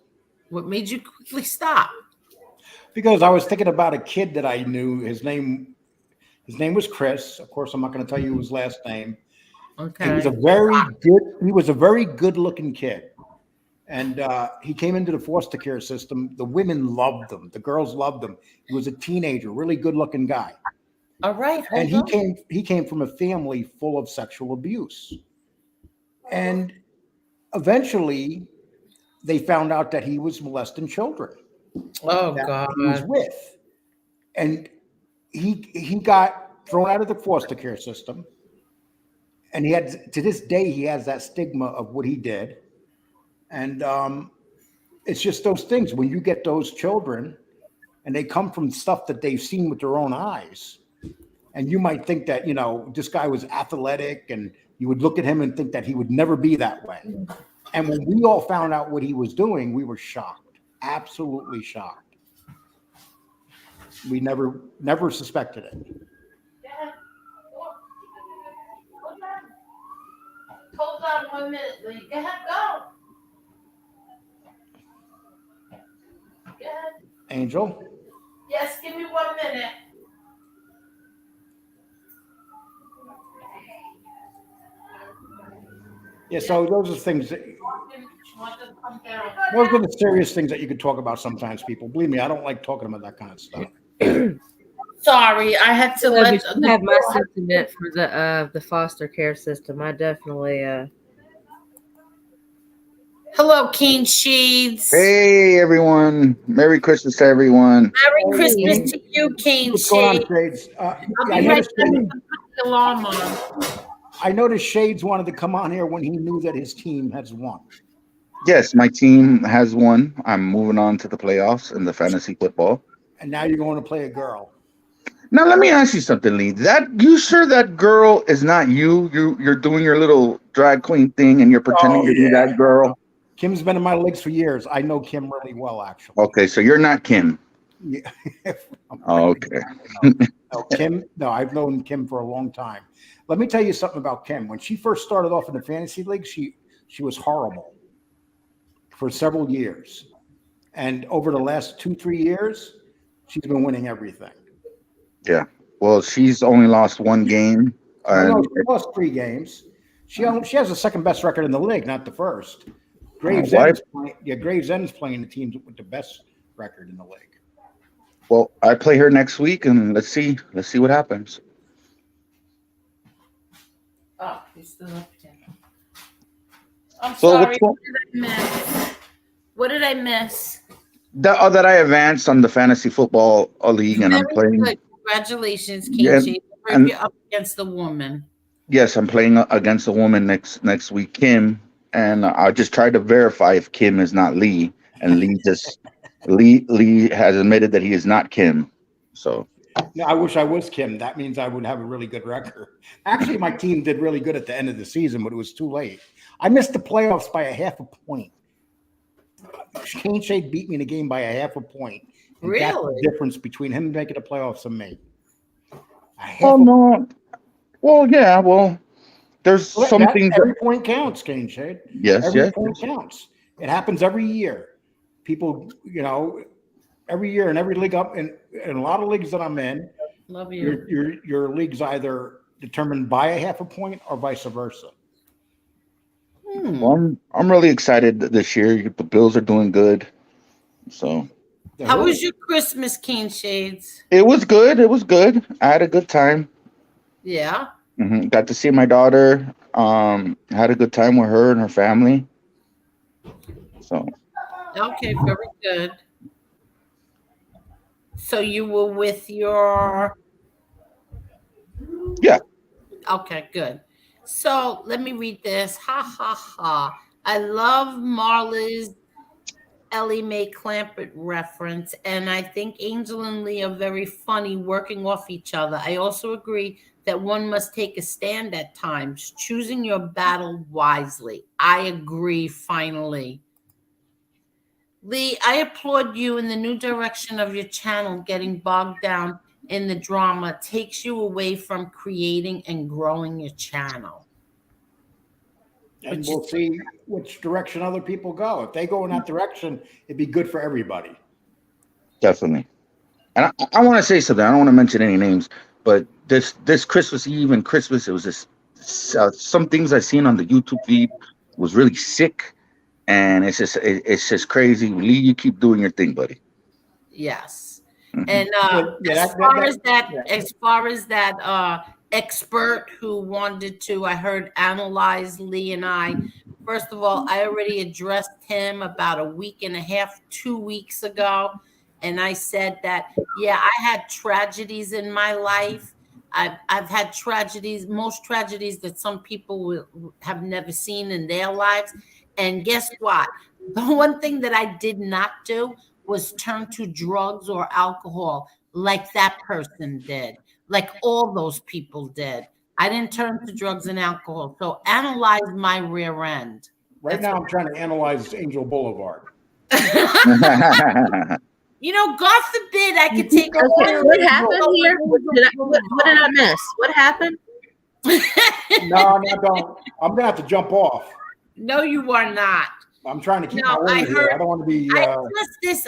What made you quickly stop? Because I was thinking about a kid that I knew. His name was Chris. Of course, I'm not going to tell you his last name. Okay. He was a very good-looking kid. And he came into the foster care system. The women loved him. The girls loved him. He was a teenager, really good-looking guy. All right. And he came from a family full of sexual abuse. And eventually, they found out that he was molesting children. Oh, God. He was with. And he got thrown out of the foster care system. And to this day, he has that stigma of what he did. And it's just those things. When you get those children and they come from stuff that they've seen with their own eyes. And you might think that, this guy was athletic, and you would look at him and think that he would never be that way. And when we all found out what he was doing, we were shocked, absolutely shocked. We never suspected it. Hold on 1 minute, Lee. Go ahead, go. Go ahead. Angel? Yes, give me 1 minute. Yeah, so those are things that, those are the serious things that you could talk about sometimes, people. Believe me, I don't like talking about that kind of stuff. Sorry, I had to Well, let you should have my sentiment for the foster care system. I definitely Hello, Keen Sheeds. Hey everyone! Merry Christmas to everyone. Merry Christmas to you, Keen What's going on, Shades. Shades? I'll be right back to put the alarm on. I noticed Shades wanted to come on here when he knew that his team has won. Yes, my team has won. I'm moving on to the playoffs in the fantasy football. And now you're going to play a girl. Now let me ask you something, Lee. You sure that girl is not you? You're doing your little drag queen thing and you're pretending to be that girl? Kim's been in my leagues for years. I know Kim really well, actually. Okay, so you're not Kim. Yeah. Okay. No, I've known Kim for a long time. Let me tell you something about Kim. When she first started off in the fantasy league, she was horrible for several years. And over the last 2-3 years, she's been winning everything. Yeah. Well, she's only lost one game. No, she lost 3 games. She has the second best record in the league, not the first. Gravesend's playing the teams with the best record in the league. Well, I play her next week, and let's see what happens. Oh, he's still up there. I'm So sorry. What did I miss? That I advanced on the fantasy football league, and I'm playing. Good. Congratulations, King Yeah, Chief. and- You're up against the woman. Yes, I'm playing against a woman next week, Kim, and I just tried to verify if Kim is not Lee, and Lee has admitted that he is not Kim. So No, I wish I was Kim. That means I would have a really good record. Actually, my team did really good at the end of the season, but it was too late. I missed the playoffs by a half a point. Kane Shade beat me in a game by a half a point. And Really? That's the difference between him making the playoffs and me. no. Well, yeah. Well, there's something. Every point counts, Kane Shade. Yes, every point counts. It happens every year. People, every year in every league in a lot of leagues that I'm in, Love you. your league's either determined by a half a point or vice versa. Well, I'm really excited this year. The Bills are doing good. So. How was your Christmas, King Shades? It was good. I had a good time. Yeah. Got to see my daughter. Had a good time with her and her family. So. Okay, very good. So you were with your... Yeah. Okay, good. So let me read this. Ha, ha, ha. I love Marla's Ellie Mae Clampett reference, and I think Angel and Lee are very funny working off each other. I also agree that one must take a stand at times, choosing your battle wisely. I agree, finally. Lee, I applaud you in the new direction of your channel. Getting bogged down in the drama takes you away from creating and growing your channel. And we'll see which direction other people go. If they go in that direction, it'd be good for everybody. Definitely. And I want to say something. I don't want to mention any names, but this Christmas Eve and Christmas, it was just some things I seen on the YouTube feed was really sick, and it's just crazy. Lee, you keep doing your thing, buddy. Yes. And as far as that expert who wanted to, I heard, analyze Lee and I. First of all, I already addressed him about a week and a half, 2 weeks ago. And I said that, yeah, I had tragedies in my life. I've had tragedies, most tragedies that some people will have never seen in their lives. And guess what? The one thing that I did not do was turn to drugs or alcohol like that person did, like all those people did. I didn't turn to drugs and alcohol. So analyze my rear end. Right now, I'm trying to analyze Angel Boulevard. You know, God forbid I could take okay, what happened here? What did I miss? What happened? No, don't. I'm gonna have to jump off. No, you are not. I'm trying to keep my order here. I don't want to be. I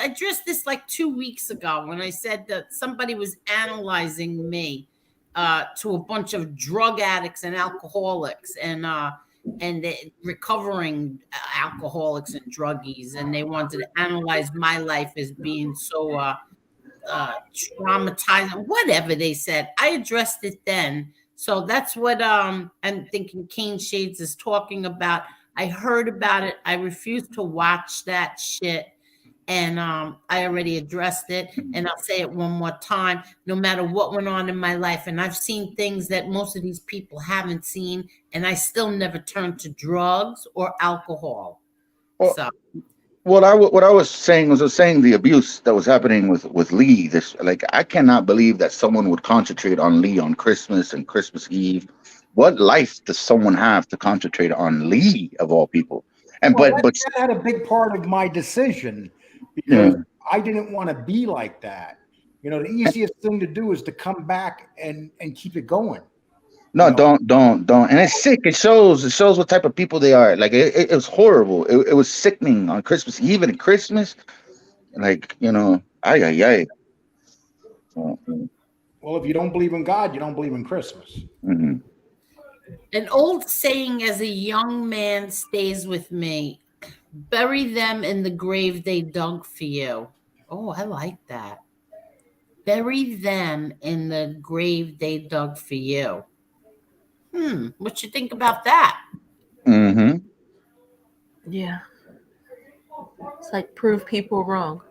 addressed this like 2 weeks ago when I said that somebody was analyzing me to a bunch of drug addicts and alcoholics and recovering alcoholics and druggies, and they wanted to analyze my life as being so traumatizing. Whatever they said, I addressed it then. So that's what I'm thinking Cane Shades is talking about. I heard about it. I refuse to watch that shit. And I already addressed it. And I'll say it one more time, no matter what went on in my life. And I've seen things that most of these people haven't seen. And I still never turned to drugs or alcohol. Well, so what I was saying was the abuse that was happening with Lee. This, like, I cannot believe that someone would concentrate on Lee on Christmas and Christmas Eve. What life does someone have to concentrate on Lee of all people? And well, but that had a big part of my decision because I didn't want to be like that. You know, the easiest thing to do is to come back and keep it going. No, don't. And it's sick. It shows what type of people they are. Like it was horrible. It was sickening on Christmas, even at Christmas. Like, you know, ay. Well, if you don't believe in God, you don't believe in Christmas. Mm-hmm. An old saying as a young man stays with me: bury them in the grave they dug for you. Oh, I like that. Bury them in the grave they dug for you. What you think about that? Mm-hmm. Yeah. It's like prove people wrong.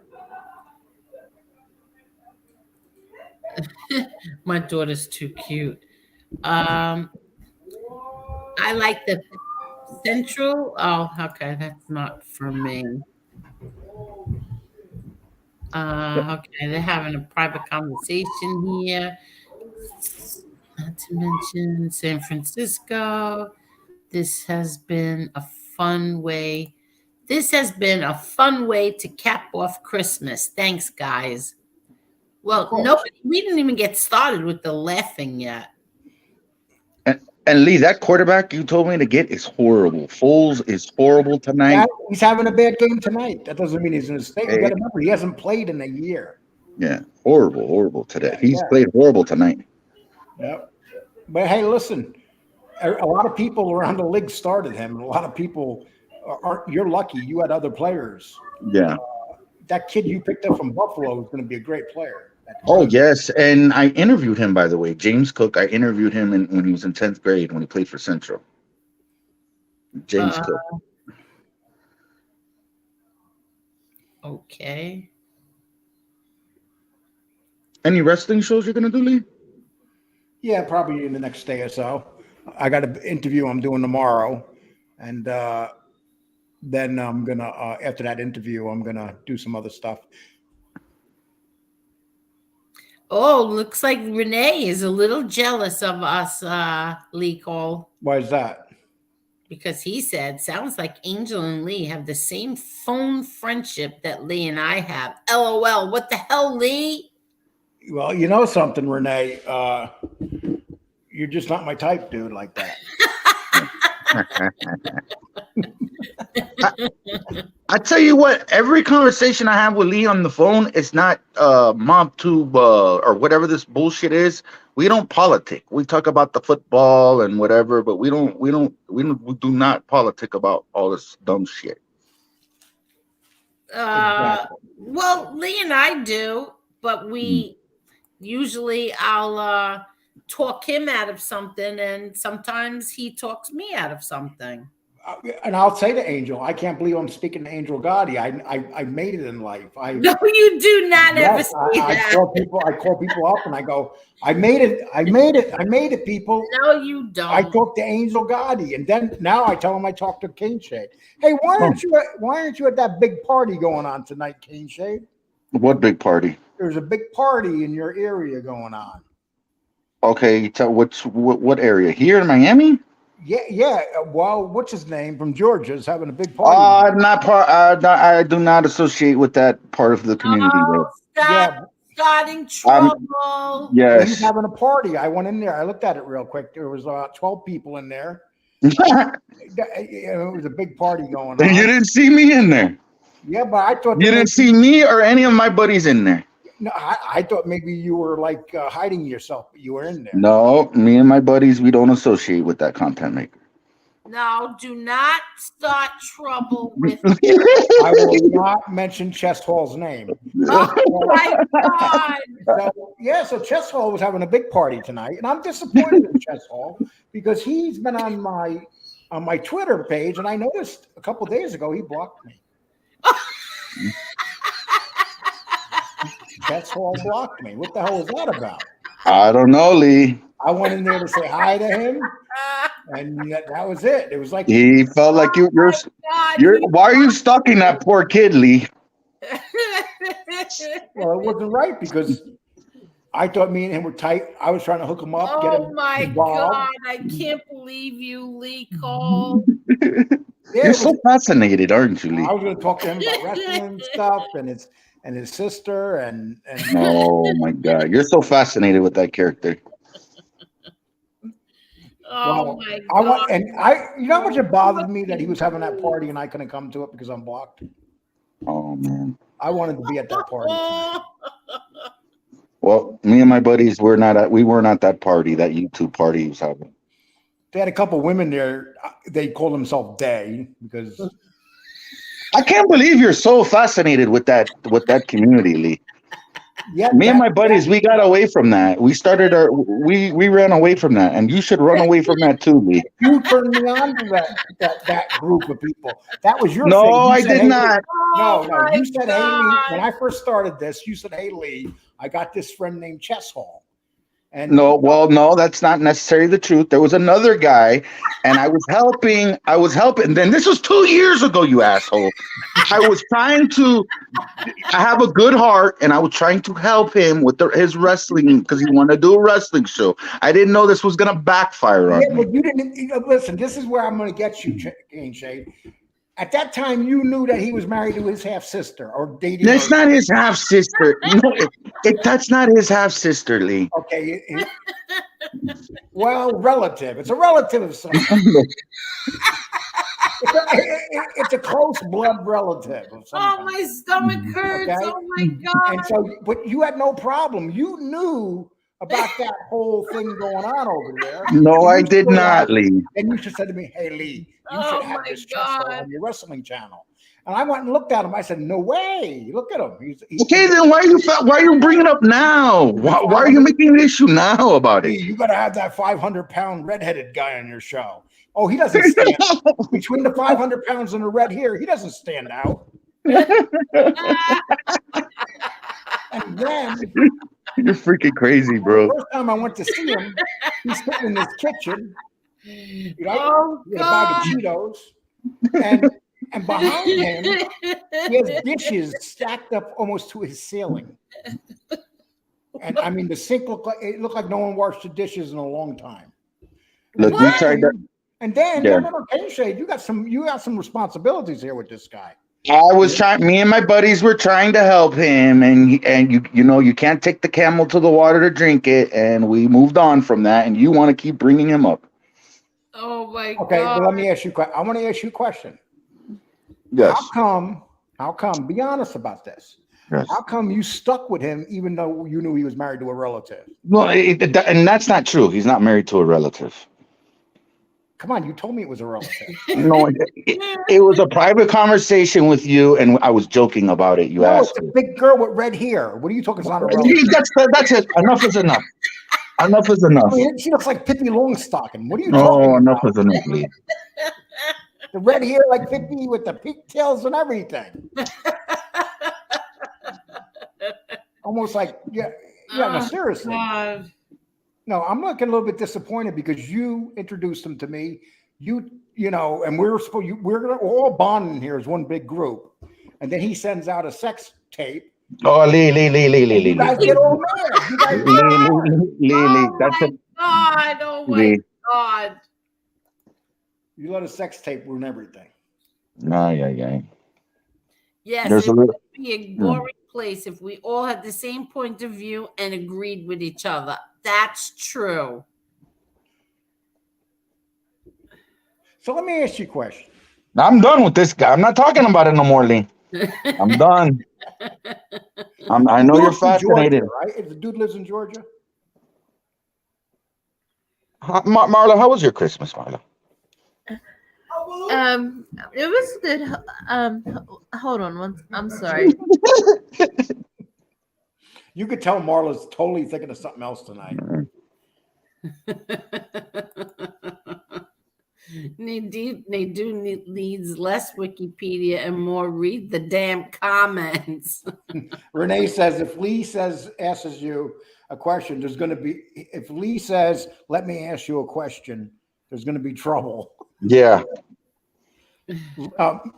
My daughter's too cute. I like the Central. Oh, okay, that's not for me. Okay, they're having a private conversation here. Not to mention San Francisco. This has been a fun way. This has been a fun way to cap off Christmas. Thanks, guys. Well, we didn't even get started with the laughing yet. And Lee, that quarterback you told me to get is horrible. Foles is horrible tonight. Yeah, he's having a bad game tonight. That doesn't mean he's in a state. You got to remember, he hasn't played in a year. Yeah, horrible today. He's played horrible tonight. Yep. But hey, listen, a lot of people around the league started him. And a lot of people aren't. You're lucky. You had other players. Yeah. That kid you picked up from Buffalo is going to be a great player. Oh, yes. And I interviewed him, by the way. James Cook, I interviewed him when he was in 10th grade when he played for Central. James Cook. Okay. Any wrestling shows you're going to do, Lee? Yeah, probably in the next day or so. I got an interview I'm doing tomorrow. And then I'm going to, after that interview, I'm going to do some other stuff. Oh, looks like Renee is a little jealous of us, Lee Cole. Why is that? Because he said, sounds like Angel and Lee have the same phone friendship that Lee and I have. LOL. What the hell, Lee? Well, you know something, Renee. You're just not my type, dude, like that. I tell you what, every conversation I have with Lee on the phone, it's not MobTube or whatever this bullshit is. We don't politic. We talk about the football and whatever, but we do not politic about all this dumb shit. Well, Lee and I do, but we usually I'll talk him out of something, and sometimes he talks me out of something. And I'll say to Angel, I can't believe I'm speaking to Angel Gotti. I made it in life. No, you do not ever say that. I call people up and I go, I made it, people. No, you don't. I talk to Angel Gotti, and then now I tell him I talk to Cane Shade. Hey, why aren't you at that big party going on tonight, Cane Shade? What big party? There's a big party in your area going on. Okay, tell what area? Here in Miami? Yeah. Well, what's his name from Georgia is having a big party. Not part. I do not associate with that part of the community. Stop starting trouble. Yes. He's having a party. I went in there. I looked at it real quick. There was 12 people in there. It was a big party going on. You didn't see me in there. Yeah, but I thought you didn't see me or any of my buddies in there. No, I thought maybe you were like hiding yourself, but you were in there. No, me and my buddies, we don't associate with that content maker. No, do not start trouble with I will not mention Chess Hall's name. Oh my God. So Chess Hall was having a big party tonight, and I'm disappointed in Chess Hall because he's been on my Twitter page, and I noticed a couple days ago he blocked me. Chess Hall blocked me. What the hell was that about? I don't know, Lee. I went in there to say hi to him, and that was it. It was like he felt like you're. Why are you stalking that poor kid, Lee? Well, it wasn't right because I thought me and him were tight. I was trying to hook him up. Get him involved. God! I can't believe you, Lee Cole. You're so fascinated, aren't you, Lee? I was going to talk to him about wrestling stuff and his sister and oh my God, you're so fascinated with that character. Oh my God! You know how much it bothered me that he was having that party and I couldn't come to it because I'm blocked. Oh man, I wanted to be at that party. Well, me and my buddies we were not at that party, that YouTube party he was having. They had a couple women there. They called themselves Day because. I can't believe you're so fascinated with that community, Lee. Yeah, me and my buddies, we got away from that. We ran away from that, and you should run away from that too, Lee. You turned me on to that group of people. That was your no, thing. I did not. No. You said, "Hey, Lee." When I first started this, you said, "Hey, Lee, I got this friend named Chess Hall." And no, that's not necessarily the truth. There was another guy, and I was helping. Then this was 2 years ago, you asshole. I was trying to. I have a good heart, and I was trying to help him with his wrestling because he wanted to do a wrestling show. I didn't know this was going to backfire on me. But you didn't listen. This is where I'm going to get you, Cane Shade. At that time, you knew that he was married to his half sister or dating. That's not his half sister. No, that's not his half sister, Lee. Okay. Well, relative. It's a relative of something. It's a close blood relative of something. Oh, my stomach hurts. Okay? Oh my God. And so, but you had no problem. You knew about that whole thing going on over there. No, I did not, Lee. And you should say to me, "Hey, Lee, you should have this Chess Hall on your wrestling channel." And I went and looked at him. I said, "No way! Look at him." Okay, then why are you bringing it up now? Why are you making an issue now about it? You got to have that 500-pound redheaded guy on your show. Oh, he doesn't stand out. Between the 500 pounds and the red hair, he doesn't stand out. And then you're freaking crazy, bro. The first time I went to see him, he's sitting in his kitchen, with Oh, a bag of Cheetos, and behind him, he has dishes stacked up almost to his ceiling. And I mean, the sink looked like no one washed the dishes in a long time. Look, we tried that. And then, remember, Cane Shade, you got some responsibilities here with this guy. I was trying. Me and my buddies were trying to help him, and you can't take the camel to the water to drink it, and we moved on from that. And you want to keep bringing him up? Oh my God! Okay, but let me ask you. I want to ask you a question. Yes. How come? Be honest about this. Yes. How come you stuck with him even though you knew he was married to a relative? Well, and that's not true. He's not married to a relative. Come on, you told me it was a relative. No, it was a private conversation with you, and I was joking about it. You asked. It's a big girl with red hair. What are you talking about? That's it. Enough is enough. Enough is enough. I mean, she looks like Pippi Longstocking. What are you talking about? Oh, enough is enough, Lee. The red hair like Pippi with the pigtails and everything. Almost like, no, seriously. God. No, I'm looking a little bit disappointed because you introduced him to me. You know, and we're all bonding here as one big group. And then he sends out a sex tape Oh, Lee. You guys get all mad. You guys get all mad. Lee. Oh That's my a God. Oh my Lee. God. You let a sex tape ruin everything. Yeah. Yes, There's it a would little. be a boring place if we all had the same point of view and agreed with each other. That's true. So let me ask you a question. I'm done with this guy. I'm not talking about it no more, Lee. I'm done. I know you're Dude's from fascinated. Georgia, right? If the dude lives in Georgia. Marla, how was your Christmas, Marla? It was good. Hold on I'm sorry. You could tell Marla's totally thinking of something else tonight. Nadine needs less Wikipedia and more read the damn comments. Renee says if Lee asks you a question, there's going to be, if Lee says, let me ask you a question, there's going to be trouble. Yeah.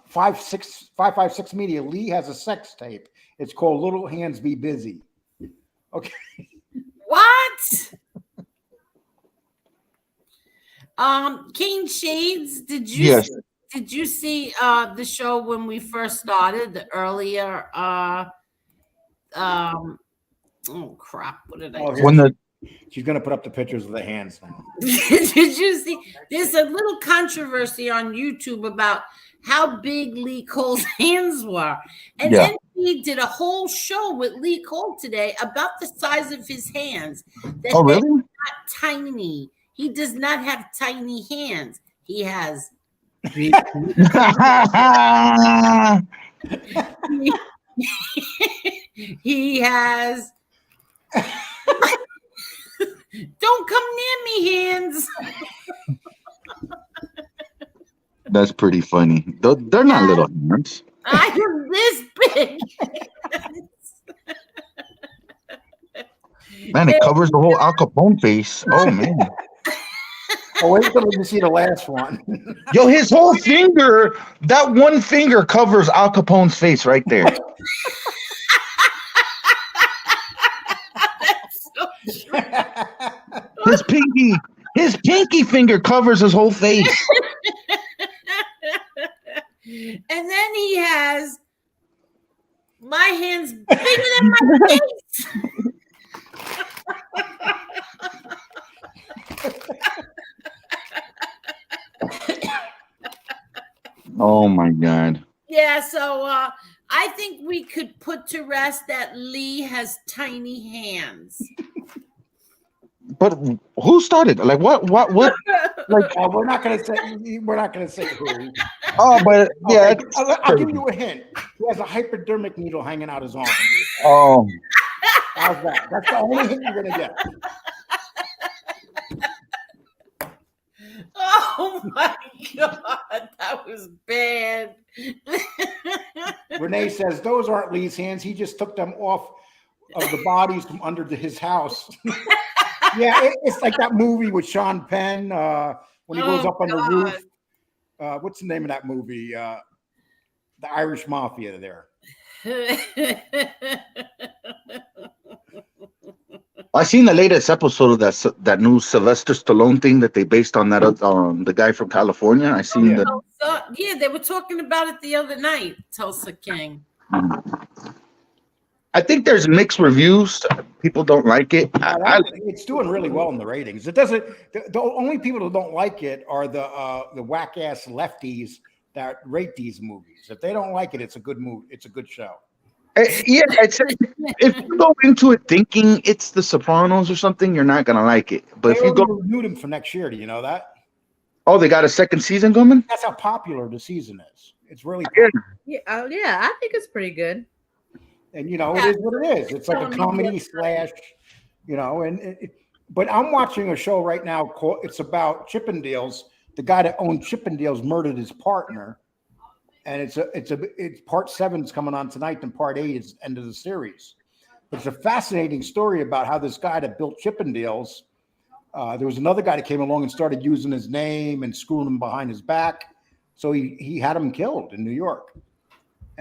556 Media, Lee has a sex tape. It's called Little Hands Be Busy. Okay. What? King Shades, did you see the show when we first started, the earlier oh crap, what did I do? She's gonna put up the pictures of the hands now. Did you see? There's a little controversy on YouTube about how big Lee Cole's hands were. And NBC did a whole show with Lee Cole today about the size of his hands. Oh, really? Not tiny. He does not have tiny hands. He has big he has don't come near me, hands. That's pretty funny. They're not little hands. I am this big. Man, it covers the whole Al Capone face. Oh, man. Oh, wait till you see the last one. Yo, his whole finger, that one finger covers Al Capone's face right there. That's so true. His pinky finger covers his whole face. And then he has my hands bigger than my face. Oh my God. Yeah, so I think we could put to rest that Lee has tiny hands. But who started? Like what? Like, we're not gonna say who. Oh, but yeah, okay, I'll give you a hint. He has a hypodermic needle hanging out his arm. Oh, how's that? That's the only hint you're gonna get. Oh my God, that was bad. Renee says those aren't Lee's hands. He just took them off of the bodies from under his house. Yeah, it's like that movie with Sean Penn when he goes up on the roof. What's the name of that movie? The Irish Mafia there. I seen the latest episode of that new Sylvester Stallone thing that they based on that the guy from California. I seen that. Yeah, they were talking about it the other night. Tulsa King. I think there's mixed reviews. People don't like it. It's doing really well in the ratings. It doesn't. The only people who don't like it are the whack ass lefties that rate these movies. If they don't like it, it's a good movie. It's a good show. Yeah, if you go into it thinking it's The Sopranos or something, you're not gonna like it. But if you go, renewed them for next year. Do you know that? Oh, they got a second season coming. That's how popular the season is. It's really yeah. Yeah, I think it's pretty good. And it is what it is. It's like a comedy slash, but I'm watching a show right now called. It's about Chippendales. The guy that owned Chippendales murdered his partner, and it's part 7's coming on tonight, and part 8 is the end of the series. It's a fascinating story about how this guy that built Chippendales. There was another guy that came along and started using his name and screwing him behind his back, so he had him killed in New York.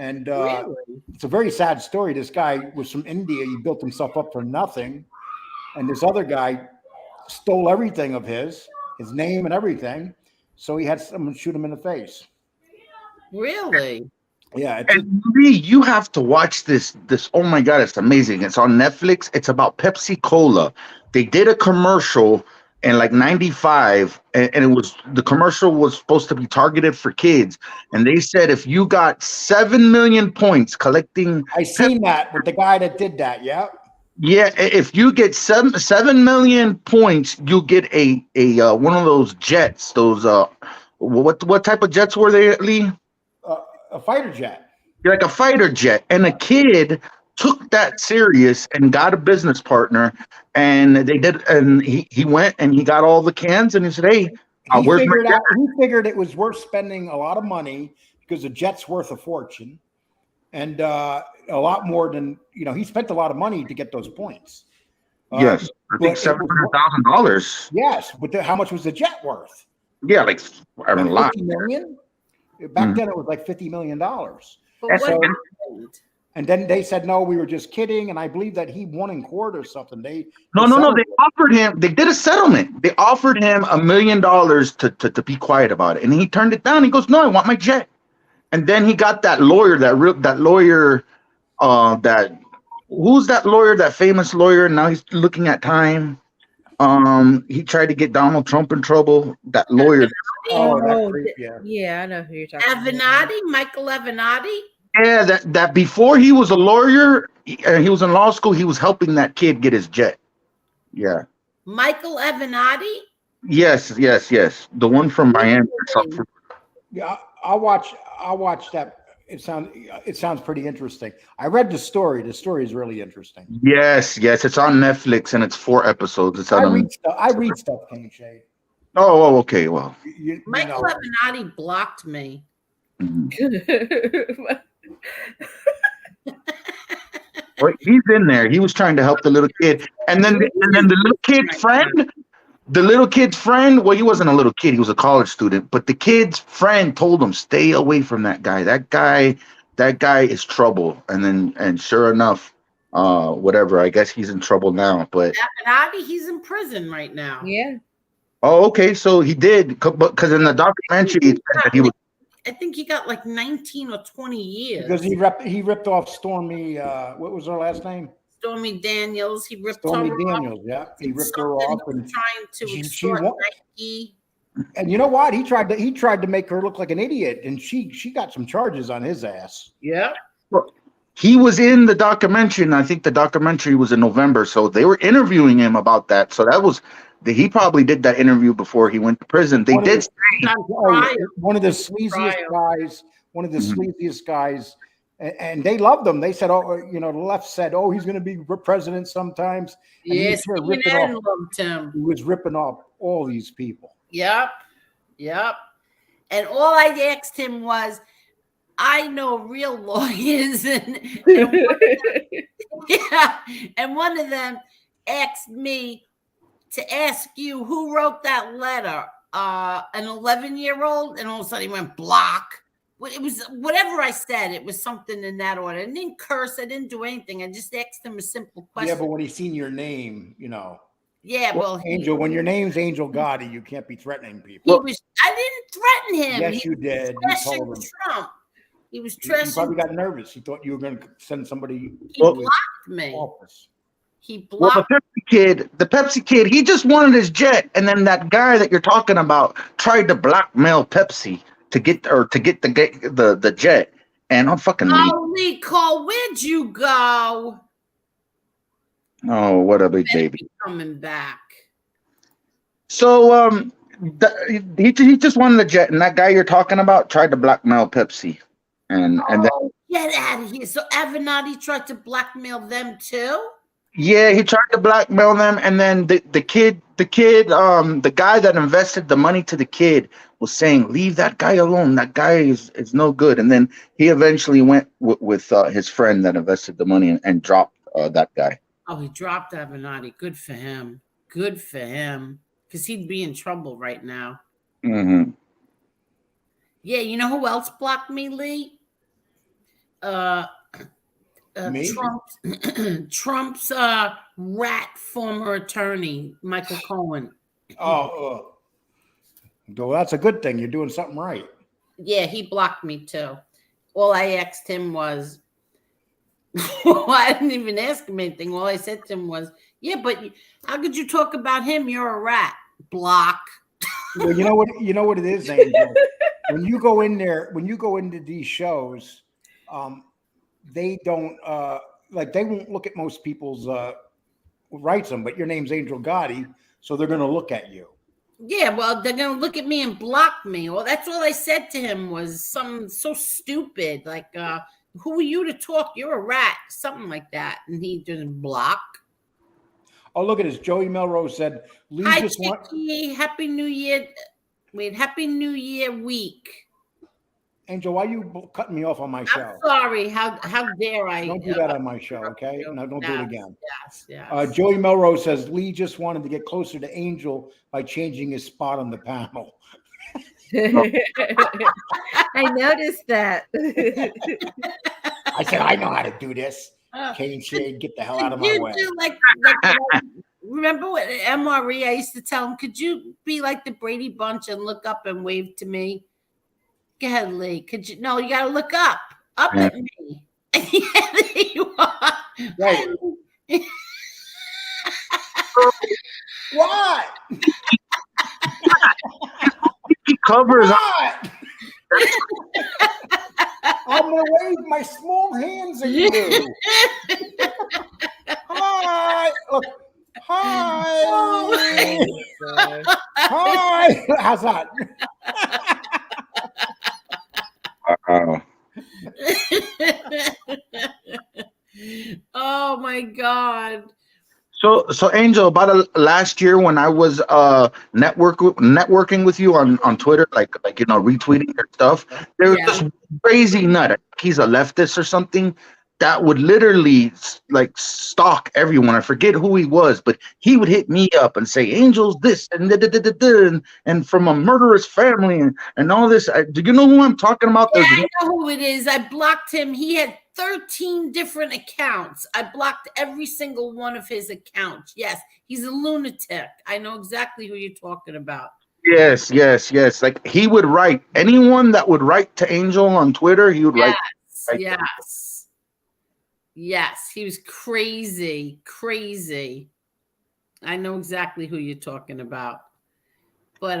And Really? it's a very sad story. This guy was from India. He built himself up for nothing. And this other guy stole everything of his name and everything. So he had someone shoot him in the face. Really? Yeah. And Lee, you have to watch this. Oh my God, it's amazing. It's on Netflix. It's about Pepsi Cola. They did a commercial in like 95, and it was, the commercial was supposed to be targeted for kids. And they said if you got 7 million points collecting, I seen that with the guy that did that. Yeah. yeah, if you get 7 million points, you get a one of those jets. Those what type of jets were they, Lee? A fighter jet. You're like a fighter jet. And a kid took that serious and got a business partner, and they did, and he went and he got all the cans, and he said, hey, where's my jet? He figured it was worth spending a lot of money because the jet's worth a fortune, and a lot more than, he spent a lot of money to get those points. Yes, I think $700,000. Yes, but how much was the jet worth? Yeah, like I don't know, a lot. 50 million. Back then, it was like $50 million. But what happened? And then they said, no, we were just kidding. And I believe that he won in court or something. No. They offered him, they did a settlement. They offered him $1 million to be quiet about it. And he turned it down. He goes, no, I want my jet. And then he got that lawyer, who's that lawyer, that famous lawyer? Now he's looking at time. He tried to get Donald Trump in trouble. That lawyer. Yeah, I know who you're talking about. Avenatti, Michael Avenatti. Yeah, that before he was a lawyer, he was in law school. He was helping that kid get his jet. Yeah. Michael Avenatti. Yes. The one from Miami. Yeah, I'll watch that. It sounds pretty interesting. I read the story. The story is really interesting. Yes. It's on Netflix and it's 4 episodes. I read stuff, King Shay. Oh, okay. Well, Michael Avenatti blocked me. Well, he's in there. He was trying to help the little kid, and then the little kid's friend. Well, he wasn't a little kid; he was a college student. But the kid's friend told him, "Stay away from that guy. That guy is trouble." And sure enough, whatever. I guess he's in trouble now. But Avenatti, he's in prison right now. Yeah. Oh, okay. So he did, because in the documentary, it said that he was. I think he got like 19 or 20 years. Because he ripped off Stormy. What was her last name? Stormy Daniels. He ripped Stormy her Daniels. off. Yeah, he ripped her off and trying to extort Nike. And you know what? He tried to make her look like an idiot, and she got some charges on his ass. Yeah. Well, he was in the documentary, and I think the documentary was in November, so they were interviewing him about that. So that was. He probably did that interview before he went to prison. They did say one of the sleaziest guys, and they loved him. They said, "Oh, the left said, oh, he's going to be president sometimes." And yes, he loved him. He was ripping off all these people. Yep. And all I asked him was, I know real lawyers, and one of them asked me to ask you who wrote that letter, an 11-year-old, and all of a sudden he went block. It was whatever I said. It was something in that order. I didn't curse. I didn't do anything. I just asked him a simple question. Yeah, but when he's seen your name, Yeah, well, Angel. When your name's Angel Gotti, you can't be threatening people. I didn't threaten him. Yes, you did. You told him. Trump. He was He trashing. probably got nervous. He thought you were going to send somebody. He blocked me. Office. He blocked. Well, the Pepsi kid, he just wanted his jet, and then that guy that you're talking about tried to blackmail Pepsi to get the jet. And I'm fucking. Holy Cole, where'd you go? Oh, what a big baby! Coming back. So he just wanted the jet, and that guy you're talking about tried to blackmail Pepsi, and then get out of here. So Avenatti tried to blackmail them too. Yeah, he tried to blackmail them, and then the guy that invested the money to the kid was saying, "Leave that guy alone. That guy is no good." And then he eventually went with his friend that invested the money and dropped that guy. Oh, he dropped Avenatti. Good for him. Good for him, because he'd be in trouble right now. Mm-hmm. Yeah, you know who else blocked me, Lee? uh, Me? Trump's rat former attorney, Michael Cohen. Oh, well, that's a good thing. You're doing something right. Yeah, he blocked me too. All I asked him was, well, I didn't even ask him anything. All I said to him was, yeah, but how could you talk about him? You're a rat. Block. Well, you know what it is, Angel. When you go in there, when you go into these shows, they don't like they won't look at most people's writes them, but your name's Angel Gotti, so they're going to look at you. Yeah, well, they're gonna look at me and block me. Well, that's all I said to him was something so stupid, like, "Who are you to talk? You're a rat," something like that, and he didn't block. Oh, look at this. Joey Melrose said, "Lee Hi, just want." Chicky. Happy New Year. Wait, Happy New Year week. Angel, why are you cutting me off on my show? I'm sorry. How dare I? Don't do that on my show, okay? No, don't do it again. Yes. Joey Melrose says Lee just wanted to get closer to Angel by changing his spot on the panel. I noticed that. I said, I know how to do this. Cane shade, get the hell out of my way. Remember what MRE? I used to tell him, could you be like the Brady Bunch and look up and wave to me? Go ahead, Lee. Could you? No, you got to look up at me. Yeah, there you are. Right. What? He covers. What? I'm gonna wave my small hands at you. Hi. Look. Hi. Oh, Hi. How's that? Oh my God. So Angel, about last year when I was networking with you on Twitter, like retweeting your stuff, there was this crazy nut. I think he's a leftist or something that would literally like stalk everyone. I forget who he was, but he would hit me up and say Angel's this and from a murderous family and all this. Do you know who I'm talking about? Yeah, I know who it is. I blocked him. He had 13 different accounts. I blocked every single one of his accounts. Yes, he's a lunatic. I know exactly who you're talking about. Yes. Like he would write anyone that would write to Angel on Twitter. He would write. Yes, he was crazy. I know exactly who you're talking about. But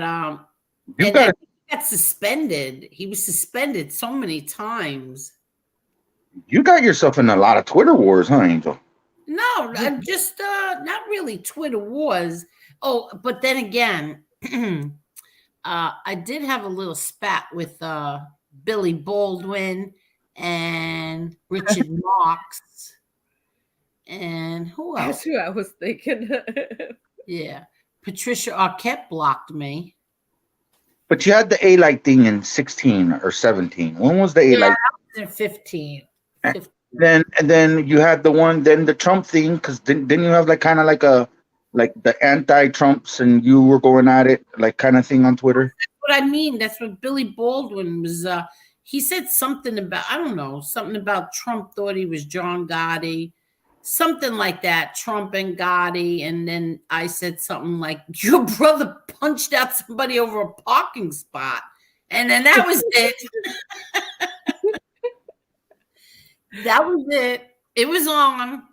he got suspended. He was suspended so many times. You got yourself in a lot of Twitter wars, huh, Angel? No, just not really Twitter wars. Oh, but then again, I did have a little spat with Billy Baldwin and Richard Marx. And who else? That's who I was thinking. Yeah. Patricia Arquette blocked me. But you had the A-Light thing in 16 or 17. When was the A-Light? Yeah, in 15. And then you had the Trump thing, because didn't you have like kind of like the anti-Trumps and you were going at it like kind of thing on Twitter? That's what I mean. That's what Billy Baldwin was. He said something about, I don't know, something about Trump thought he was John Gotti, something like that, Trump and Gotti. And then I said something like, your brother punched out somebody over a parking spot. And then that was it. That was it. It was on.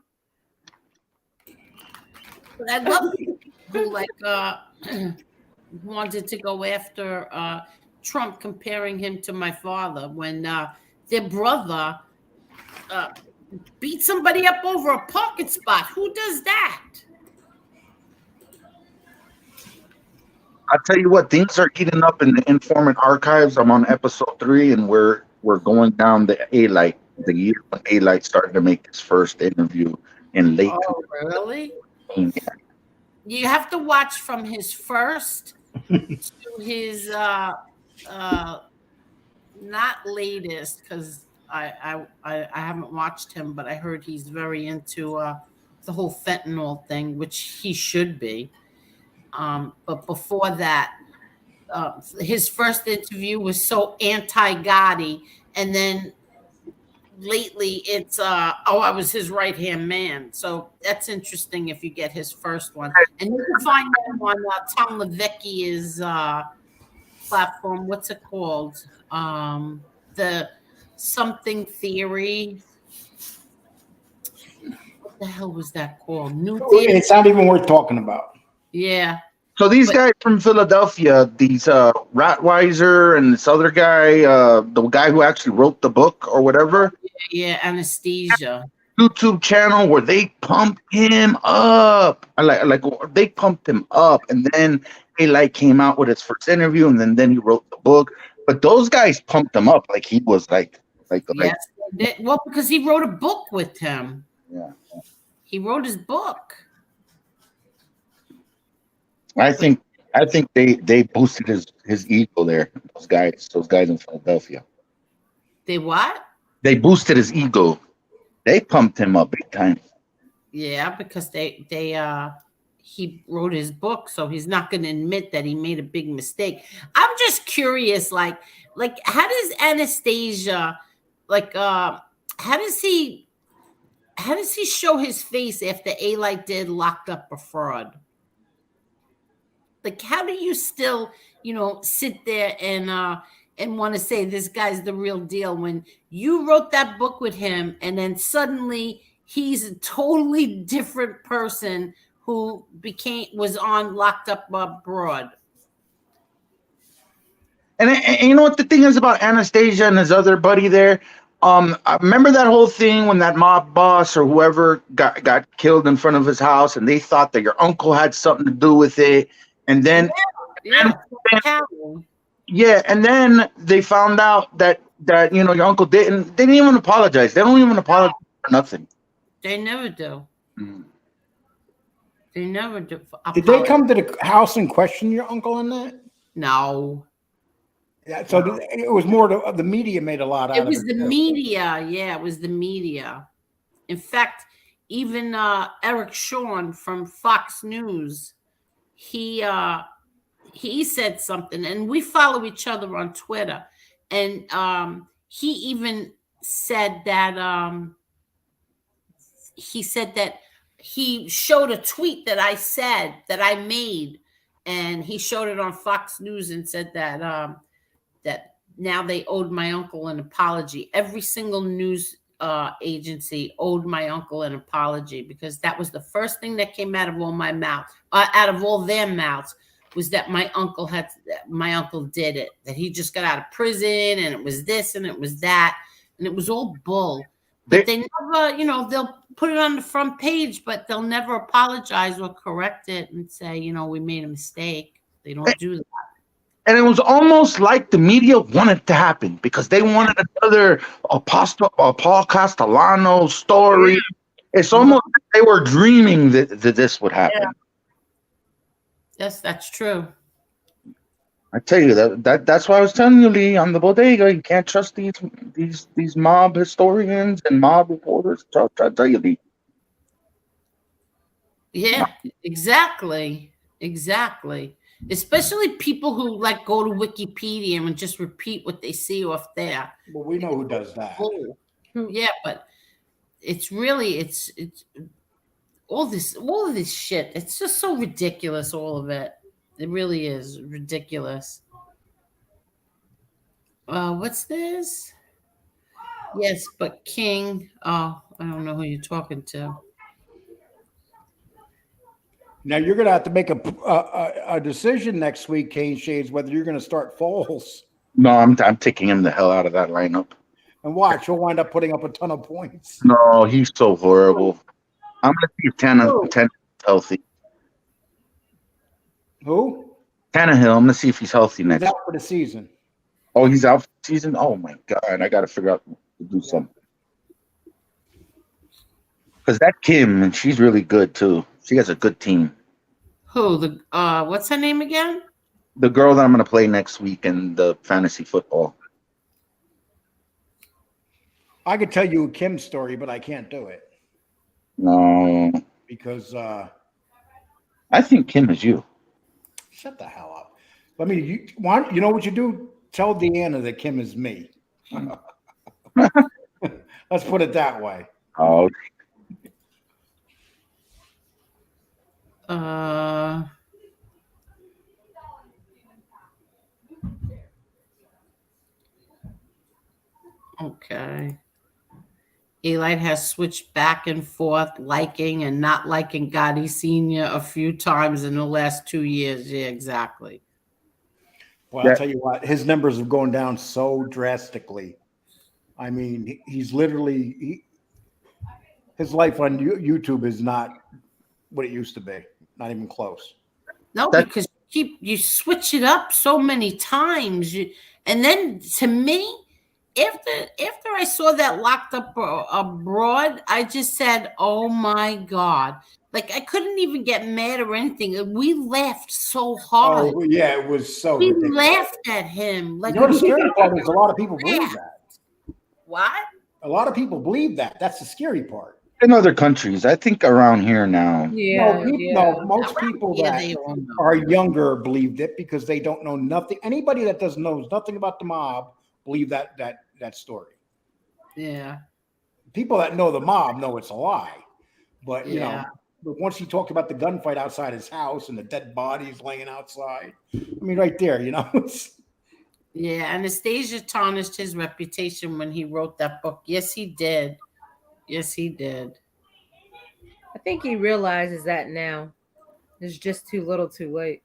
But I love people who like wanted to go after Trump, comparing him to my father when their brother beat somebody up over a parking spot. Who does that? I'll tell you what, things are heating up in the Informant archives. I'm on episode 3, and we're going down the A-Light, the year when A-Light started to make his first interview in late. Oh, really? You have to watch from his first to his not latest, because I haven't watched him, but I heard he's very into the whole fentanyl thing, which he should be. But before that, his first interview was so anti-Gotti, and then lately it's I was his right hand man. So that's interesting if you get his first one, and you can find them on Tom Levicki's platform. What's it called? The something theory. What the hell was that called? New theory. It's not even worth talking about. Yeah. So these guys from Philadelphia, these Ratweiser and this other guy, the guy who actually wrote the book or whatever. Yeah, anesthesia. YouTube channel where they pumped him up. Like they pumped him up, and then he like came out with his first interview, and then he wrote the book. But those guys pumped him up like he was like yes. Well, because he wrote a book with him. Yeah. He wrote his book. I think they boosted his ego there. Those guys in Philadelphia. They what? They boosted his ego. They pumped him up big time. Yeah, because he wrote his book, so he's not going to admit that he made a big mistake. I'm just curious, like how does Anastasia, how does he show his face after A-Light did Locked Up a Fraud? Like, how do you still, sit there and want to say this guy's the real deal when you wrote that book with him, and then suddenly he's a totally different person who was on Locked Up Abroad? And you know what the thing is about Anastasia and his other buddy there? I remember that whole thing when that mob boss or whoever got killed in front of his house, and they thought that your uncle had something to do with it. And then, and then they found out that your uncle didn't. They didn't even apologize. They don't even apologize for nothing. They never do. Mm. They never do. Did they come to the house and question your uncle on that? No. Yeah, so it was more the media made a lot out of it. It was the media. Yeah, it was the media. In fact, even Eric Shawn from Fox News, he said something, and we follow each other on Twitter, and he even said that he showed a tweet that I made, and he showed it on Fox News and said that that now they owed my uncle an apology. Every single news agency owed my uncle an apology, because that was the first thing that came out of all their mouths, was that my uncle did it, that he just got out of prison, and it was this and it was that, and it was all bull. But they never, they'll put it on the front page, but they'll never apologize or correct it and say, we made a mistake. They don't do that. And it was almost like the media wanted to happen, because they wanted another Paul Castellano story. Yeah. It's almost like they were dreaming that this would happen. Yeah. Yes, that's true. I tell you that's why I was telling you, Lee, on the bodega, you can't trust these mob historians and mob reporters. I tell you, Lee. Yeah, exactly. Especially people who go to Wikipedia and just repeat what they see off there. Well, we know who does that. Yeah, but it's all this shit. It's just so ridiculous, all of it. It really is ridiculous. What's this? Yes, but King. Oh, I don't know who you're talking to. Now you're going to have to make a decision next week, Kane Shades, whether you're going to start Foles. No, I'm taking him the hell out of that lineup. And watch, he'll wind up putting up a ton of points. No, he's so horrible. I'm going to see if Tannehill is healthy. Who? Tannehill. I'm going to see if he's healthy next. He's out for the season. Oh, he's out for the season? Oh, my God. I got to figure out to do something. Because that Kim, and she's really good, too. She has a good team. Who? What's her name again? The girl that I'm going to play next week in the fantasy football. I could tell you Kim's story, but I can't do it. No. Because I think Kim is you. Shut the hell up. You know what you do? Tell Deanna that Kim is me. Let's put it that way. Oh, Okay. Eli has switched back and forth, liking and not liking Gotti Sr. a few times in the last 2 years. Yeah, exactly. Well, I'll tell you what, his numbers have gone down so drastically. I mean, he's literally his life on YouTube is not what it used to be. Not even close. No, because you switch it up so many times, and then to me, after I saw that Locked Up Abroad, I just said, "Oh my God!" Like I couldn't even get mad or anything. We laughed so hard. Oh yeah, it was so We ridiculous. laughed at him. Like You know, the scary part is a lot of people believe that. What? A lot of people believe that. That's the scary part. in other countries, I think around here now. No, most people that are younger believed it because they don't know nothing. Anybody that knows nothing about the mob believe that story. Yeah. People that know the mob know it's a lie, but you know. But once he talked about the gunfight outside his house and the dead bodies laying outside, I mean, right there, you know. Yeah, Anastasia tarnished his reputation when he wrote that book. Yes, he did. Yes, he did. I think he realizes that now. It's just too little too late.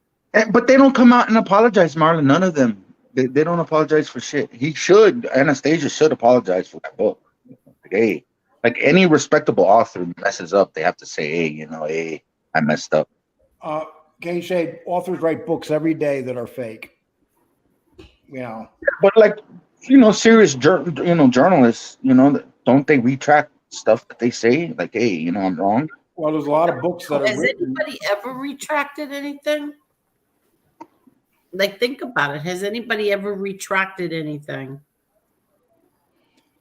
But they don't come out and apologize, Marlon. None of them. They don't apologize for shit. He should. Anastasia should apologize for that book. Hey, like any respectable author messes up, they have to say, hey, you know, hey, I messed up. Gay Shade, authors write books every day that are fake. You know. But like, you know, serious journalists, you know, don't they retract stuff that they say? Like, hey, you know, I'm wrong. Well, there's a lot of books that are Has written. anybody ever retracted anything? Like, think about it. Has anybody ever retracted anything?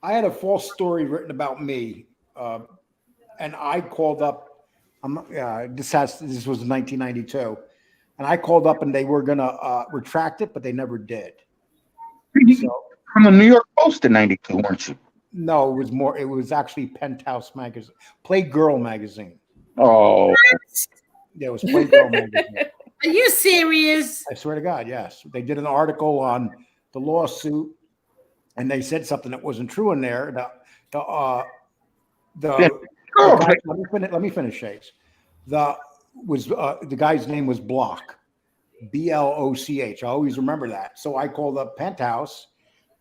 I had a false story written about me, and I called up. This was in 1992, and I called up and they were gonna retract it, but they never did. So, from the New York Post in '92, weren't you? No, it was more. It was actually Penthouse magazine, Playgirl magazine. Oh, yeah, it was Playgirl magazine. Are you serious? I swear to God, yes. They did an article on the lawsuit, and they said something that wasn't true in there. Let me finish, Shakes. The guy's name was Bloch, Bloch. I always remember that. So I called up Penthouse,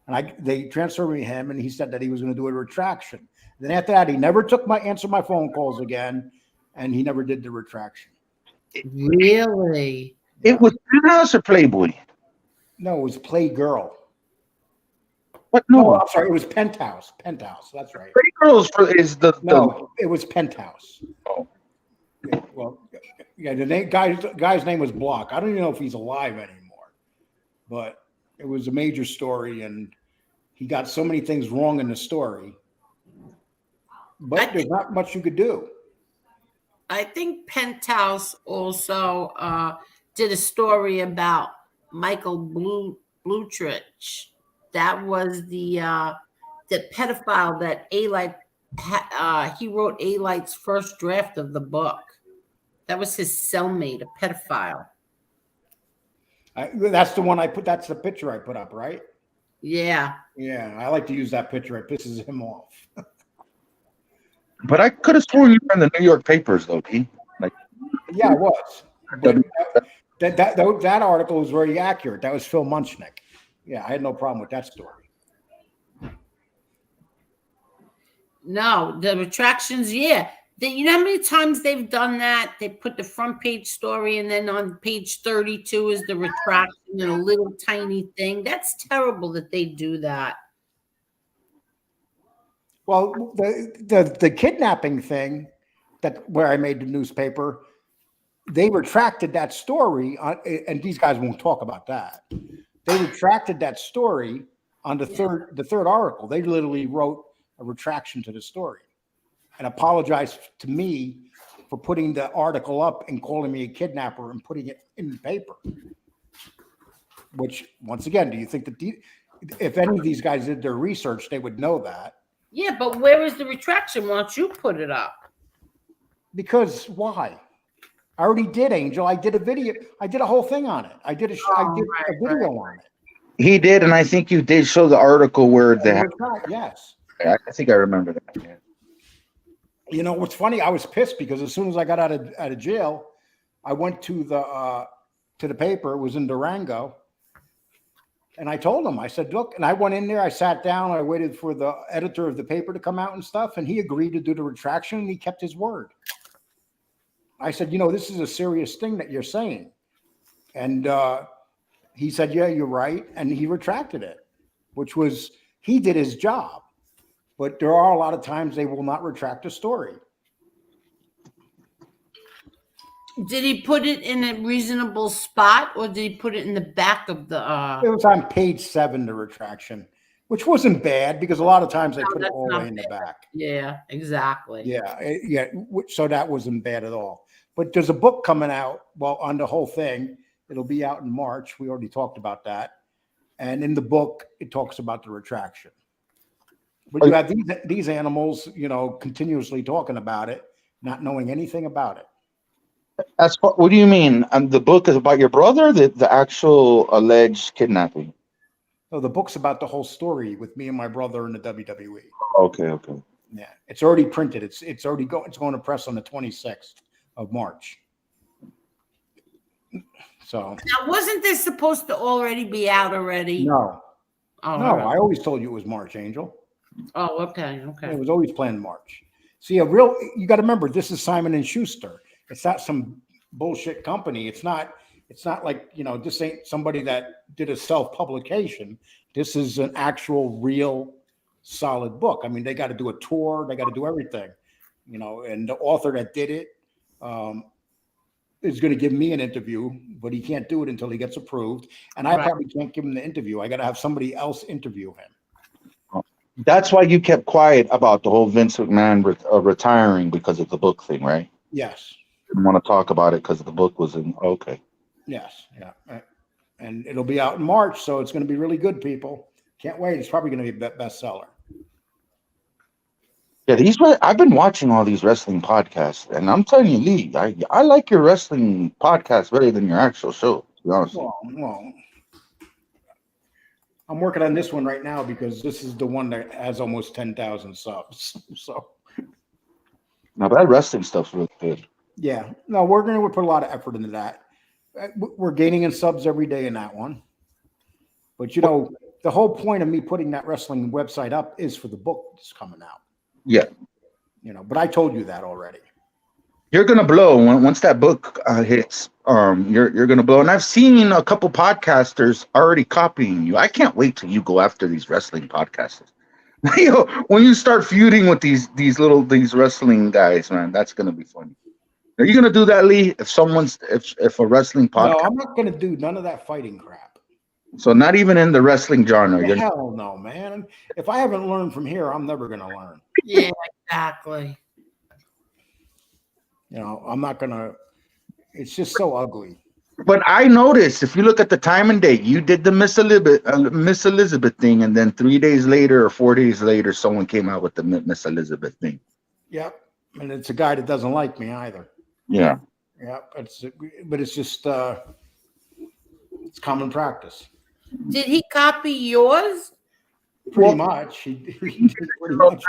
and they transferred me to him, and he said that he was going to do a retraction. Then after that, he never answered my phone calls again, and he never did the retraction. Really? It was Penthouse or Playboy? No, it was Playgirl. What? No, I'm sorry. It was Penthouse. Penthouse. That's right. Playgirl is the. No, it was Penthouse. Oh. Well, yeah. The guy's name was Bloch. I don't even know if he's alive anymore, but it was a major story, and he got so many things wrong in the story. But there's not much you could do. I think Penthouse also did a story about Michael Blutrich. That was the pedophile that Alite he wrote Alite's first draft of the book. That was his cellmate, a pedophile. That's the one I put. That's the picture I put up, right? Yeah. Yeah, I like to use that picture. It pisses him off. But I could have sworn you were in the New York papers, though, P. Like, yeah, it was. But that article was very accurate. That was Phil Munchnick. Yeah, I had no problem with that story. No, the retractions, yeah. You know how many times they've done that? They put the front page story, and then on page 32 is the retraction and a little tiny thing. That's terrible that they do that. Well, the kidnapping thing where I made the newspaper, they retracted that story, and these guys won't talk about that. They retracted that story on the third article. They literally wrote a retraction to the story and apologized to me for putting the article up and calling me a kidnapper and putting it in the paper. Which, once again, do you think that if any of these guys did their research, they would know that? Yeah, but where is the retraction? Why don't you put it up? Because why? I already did, Angel. I did a video. I did a whole thing on it. I did a video on it. He did, and I think you did show the article where they. Yes. I think I remember that. Yeah. You know what's funny? I was pissed because as soon as I got out of jail, I went to the paper. It was in Durango, and I told him. I said, "Look," and I went in there. I sat down. I waited for the editor of the paper to come out and stuff, and he agreed to do the retraction, and he kept his word. I said, this is a serious thing that you're saying. And he said, yeah, you're right. And he retracted it, which was, he did his job. But there are a lot of times they will not retract a story. Did he put it in a reasonable spot, or did he put it in the back of the... It was on page 7, the retraction, which wasn't bad because a lot of times they put it all the way in the back. Yeah, exactly. Yeah. So that wasn't bad at all. But there's a book coming out, on the whole thing. It'll be out in March. We already talked about that. And in the book, it talks about the retraction. But you have these animals, continuously talking about it, not knowing anything about it. What do you mean? The book is about your brother, the actual alleged kidnapping? No, the book's about the whole story with me and my brother in the WWE. Okay. Yeah, it's already printed. It's already going. It's going to press on the 26th of March. So now, wasn't this supposed to already be out already? No. Oh, no, I always told you it was March, Angel. Oh, okay. It was always planned March. See, you got to remember, this is Simon and Schuster. It's not some bullshit company. It's not like, this ain't somebody that did a self-publication. This is an actual, real, solid book. I mean, they got to do a tour. They got to do everything, and the author that did it is going to give me an interview, but he can't do it until he gets approved. And I probably can't give him the interview. I got to have somebody else interview him. That's why you kept quiet about the whole Vince McMahon retiring because of the book thing, right? Yes. Didn't want to talk about it because the book was in. Okay. Yes. Yeah. And it'll be out in March, so it's going to be really good, people. Can't wait. It's probably going to be a bestseller. Yeah, I've been watching all these wrestling podcasts, and I'm telling you, Lee, I like your wrestling podcast better than your actual show, to be honest. Well, I'm working on this one right now because this is the one that has almost 10,000 subs. So, now that wrestling stuff's really good. Yeah, no, we're going to put a lot of effort into that. We're gaining in subs every day in that one. But the whole point of me putting that wrestling website up is for the book that's coming out. Yeah. But I told you that already. You're gonna blow once that book hits. You're gonna blow, and I've seen a couple podcasters already copying you. I can't wait till you go after these wrestling podcasters. When you start feuding with these wrestling guys, man, that's gonna be funny. Are you gonna do that, Lee? If a wrestling podcast? No, I'm not gonna do none of that fighting crap. So not even in the wrestling genre. Hell no, man. If I haven't learned from here, I'm never gonna learn. Yeah, exactly. I'm not gonna. It's just so ugly. But I noticed, if you look at the time and date, you did the Miss Elizabeth thing, and then 3 days later or 4 days later, someone came out with the Miss Elizabeth thing. Yep, and it's a guy that doesn't like me either. Yeah. Yeah, but it's just it's common practice. Did he copy yours? Pretty much. He did pretty much.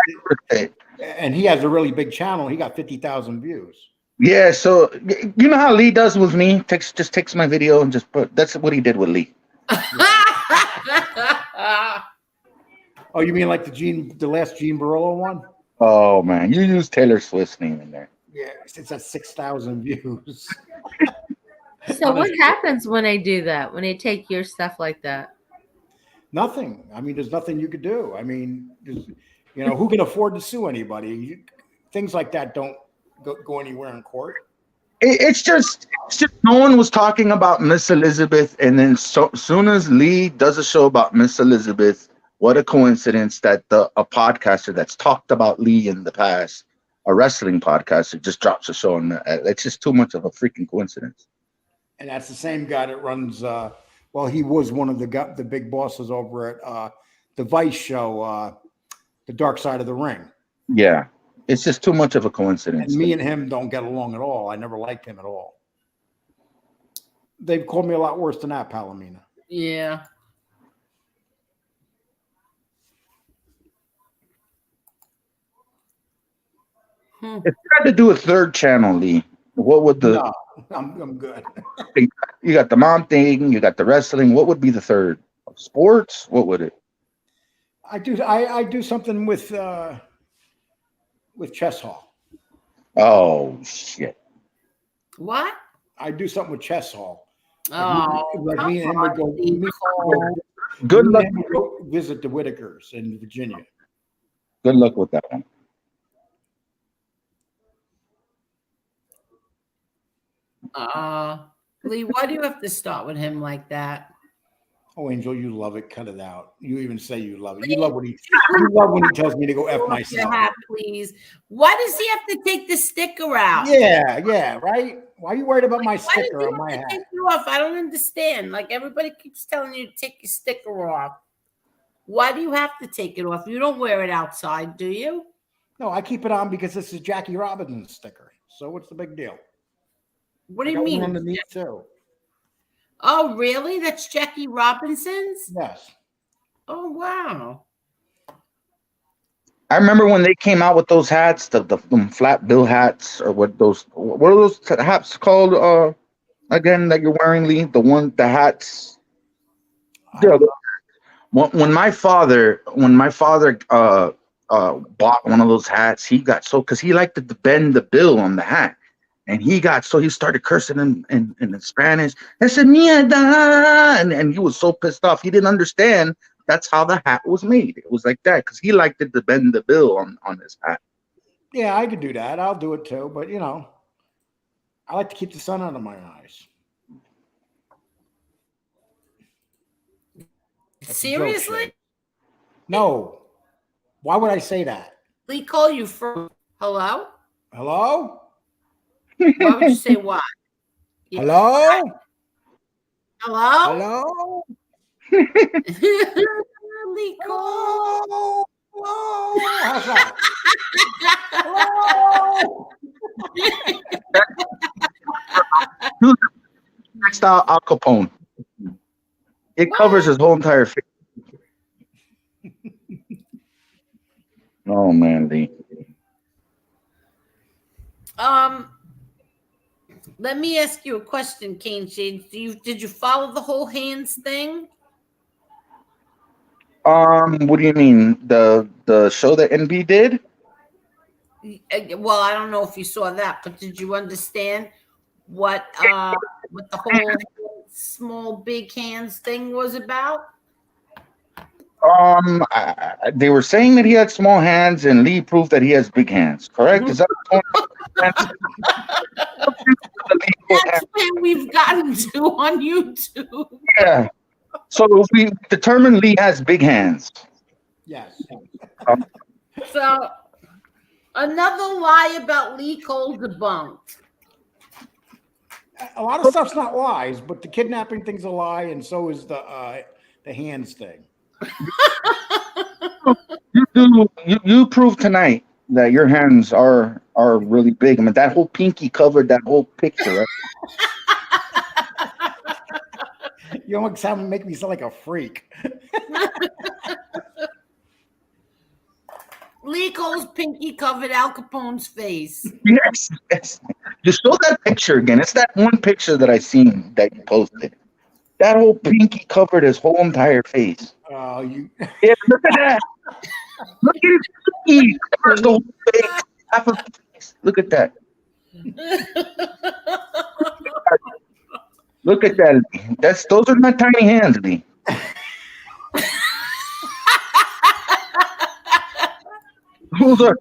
And he has a really big channel. He got 50,000 views. Yeah, so you know how Lee does with me? Just takes my video and that's what he did with Lee. Oh, you mean like the last Gene Barillo one? Oh man, you used Taylor Swift's name in there. Yeah, it's at 6,000 views. So what happens when I do that? When I take your stuff like that? Nothing. I mean, there's nothing you could do. I mean, who can afford to sue anybody? Things like that don't go anywhere in court. It's just no one was talking about Miss Elizabeth, and then soon as Lee does a show about Miss Elizabeth, what a coincidence that a podcaster that's talked about Lee in the past, a wrestling podcaster, just drops a show, and it's just too much of a freaking coincidence. And that's the same guy that runs. He was one of the big bosses over at the Vice show. the dark side of the ring. Yeah, it's just too much of a coincidence. And me and him don't get along at all. I never liked him at all. They've called me a lot worse than that, Palomina. Yeah. If you had to do a third channel, Lee, what would the? No, I'm good. You got the mom thing, you got the wrestling. What would be the third? Sports? What would it? I do something with Chess Hall. Oh shit! What? I do something with Chess Hall. Oh, like me and him would go. Good luck. Visit the Whitakers in Virginia. Good luck with that one. Lee, why do you have to start with him like that? Oh, Angel, you love it. Cut it out. You even say you love it. You love when he tells me to go F myself. Please. Why does he have to take the sticker out? Yeah, right. Why are you worried about my sticker on my hat? Take you off? I don't understand. Like everybody keeps telling you to take your sticker off. Why do you have to take it off? You don't wear it outside, do you? No, I keep it on because this is Jackie Robinson's sticker. So what's the big deal? What do you mean? Underneath too. Oh, really? That's Jackie Robinson's? Yes. Oh, wow. I remember when they came out with those hats, the flat bill hats, or what are those hats called again that you're wearing, Lee? The hats. Yeah. When my father bought one of those hats, he got so because he liked to bend the bill on the hat. And he started cursing in Spanish. I said, mierda. And he was so pissed off. He didn't understand that's how the hat was made. It was like that because he liked it to bend the bill on his hat. Yeah, I could do that. I'll do it too. But, I like to keep the sun out of my eyes. Seriously? No. Why would I say that? Lee, call you first. Hello? Hello? Why would you say what? Yeah. Hello? Hello? Hello? Lee, call. Hello? How's that? Hello? Next Al Capone. It covers his whole entire face. Oh man, Lee. Let me ask you a question, Cane Shades. Did you follow the whole hands thing? What do you mean? The show that NB did? Well, I don't know if you saw that, but did you understand what the whole small big hands thing was about? They were saying that he had small hands, and Lee proved that he has big hands. Correct? Is that that's where we've gotten to on YouTube? Yeah. So we determined Lee has big hands. Yes. So another lie about Lee Cole debunked. A lot of stuff's not lies, but the kidnapping thing's a lie, and so is the hands thing. You proved tonight that your hands are really big. I mean, that whole pinky covered that whole picture. Right? You almost make me sound like a freak. Lee Cole's pinky covered Al Capone's face. Yes. Just show that picture again. It's that one picture that I seen that you posted. That whole pinky covered his whole entire face. Oh, Yeah, look at that. Look at his pinky. Covers the whole face. Half of the face. Look at that. Look at that. Those are not tiny hands, Lee. Those are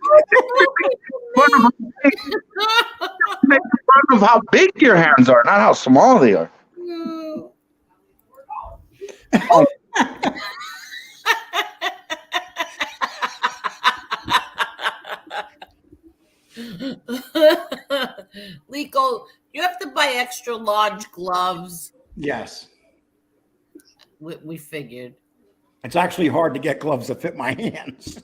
make fun of how big your hands are, not how small they are. Oh. Lico, you have to buy extra large gloves. Yes. We figured. It's actually hard to get gloves that fit my hands.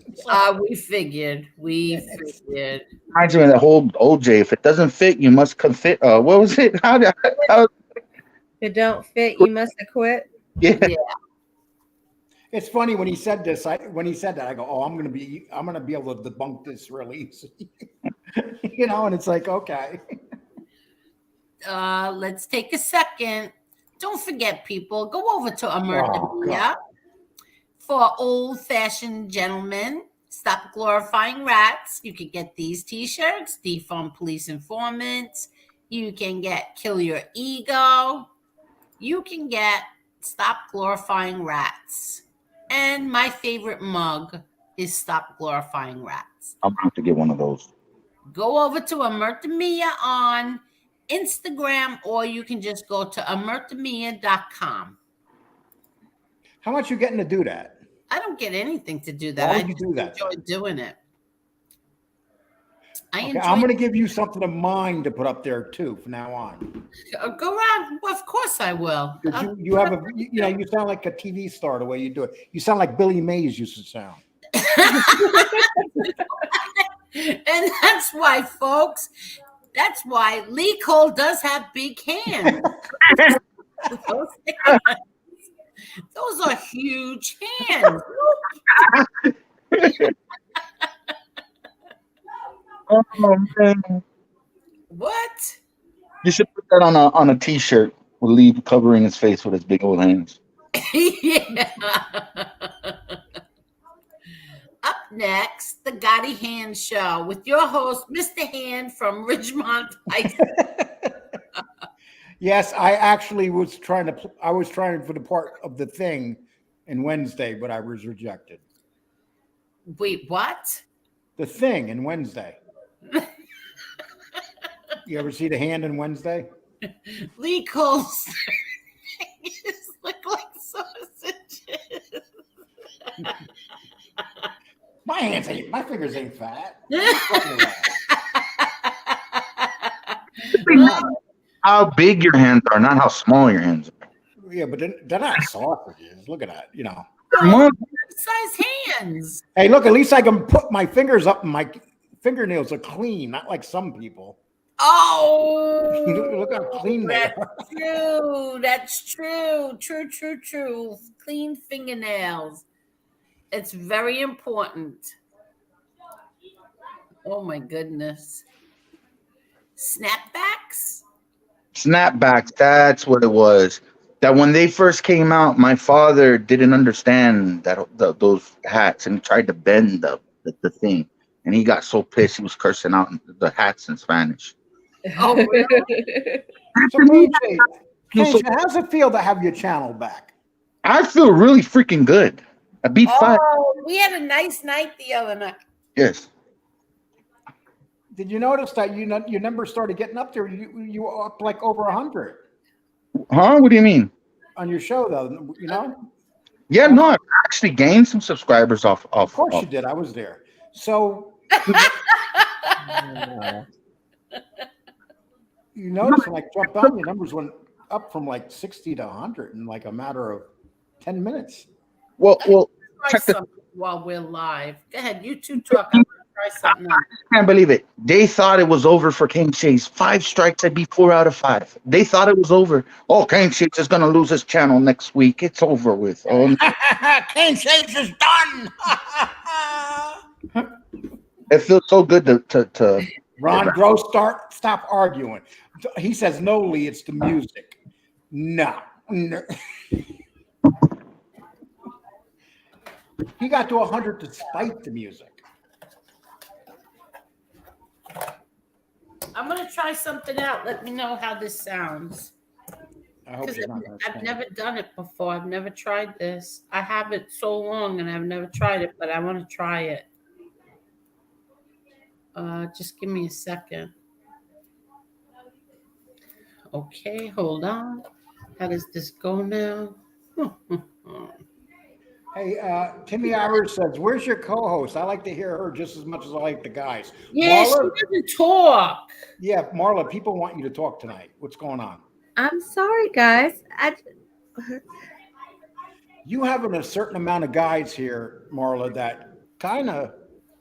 We figured. We figured. Reminds me of the whole OJ. If it doesn't fit, you must fit. What was it? How? If it don't fit, you must have quit. Yeah. It's funny when he said this. When he said that, I go, "Oh, I'm gonna be able to debunk this really easy," And it's like, okay. Let's take a second. Don't forget, people. Go over to America for old-fashioned gentlemen. Stop glorifying rats. You can get these T-shirts. Defund police informants. You can get Kill Your Ego. You can get Stop Glorifying Rats. And my favorite mug is Stop Glorifying Rats. I'm going to have to get one of those. Go over to Amertamia on Instagram, or you can just go to amertamia.com. How much you getting to do that? I don't get anything to do that. Why would you do that? I enjoy doing it. I'm going to give you something of mine to put up there too from now on. Go around. Well, of course I will. You have you sound like a TV star the way you do it. You sound like Billy Mays used to sound. And that's why, folks. That's why Lee Cole does have big hands. Those are huge hands. Oh man! What? You should put that on a T-shirt with Lee covering his face with his big old hands. Yeah. Up next, the Gotti Hand Show with your host, Mr. Hand from Ridgemont Heights. Yes, I actually was trying for the part of the thing in Wednesday, but I was rejected. Wait, what? The thing in Wednesday. You ever see the hand in Wednesday? Lee Cole's fingers look like sausages. My fingers ain't fat. How big your hands are, not how small your hands are. Yeah, but they're not sausages. Look at that, Size hands. Hey, look, at least I can put my fingers up and my fingernails are clean, not like some people. Oh, look how clean they are. True. That's true. True. Clean fingernails. It's very important. Oh my goodness. Snapbacks? Snapbacks, that's what it was. That when they first came out, my father didn't understand those hats, and he tried to bend the thing, and he got so pissed he was cursing out the hats in Spanish. Oh, really? So, KJ, how's it feel to have your channel back? I feel really freaking good. I beat 5. We had a nice night the other night. Yes. Did you notice that your numbers started getting up there? You were up like over 100. Huh? What do you mean? On your show, though, Yeah, no, I actually gained some subscribers off. Of course you did. I was there. So you notice when I jumped on, your numbers went up from like 60 to 100 in like a matter of 10 minutes. Well, Try something while we're live. Go ahead, you two talk. I'm gonna try something else. I can't believe it. They thought it was over for King Chase. 5 strikes, I'd be 4 out of 5. They thought it was over. Oh, King Chase is gonna lose his channel next week. It's over with. King Chase is done. It feels so good to Ron Gross, stop arguing. He says no, Lee. It's the music. No. He got to 100 despite the music. I'm gonna try something out. Let me know how this sounds. Because I've never done it before. I've never tried this. I have it so long and I've never tried it, but I want to try it. Just give me a second. Okay, hold on. How does this go now? Hey, Timmy Irish says, where's your co-host? I like to hear her just as much as I like the guys. Yeah, Marla, she doesn't talk. Yeah, Marla, people want you to talk tonight. What's going on? I'm sorry, guys. You have a certain amount of guys here, Marla, that kind of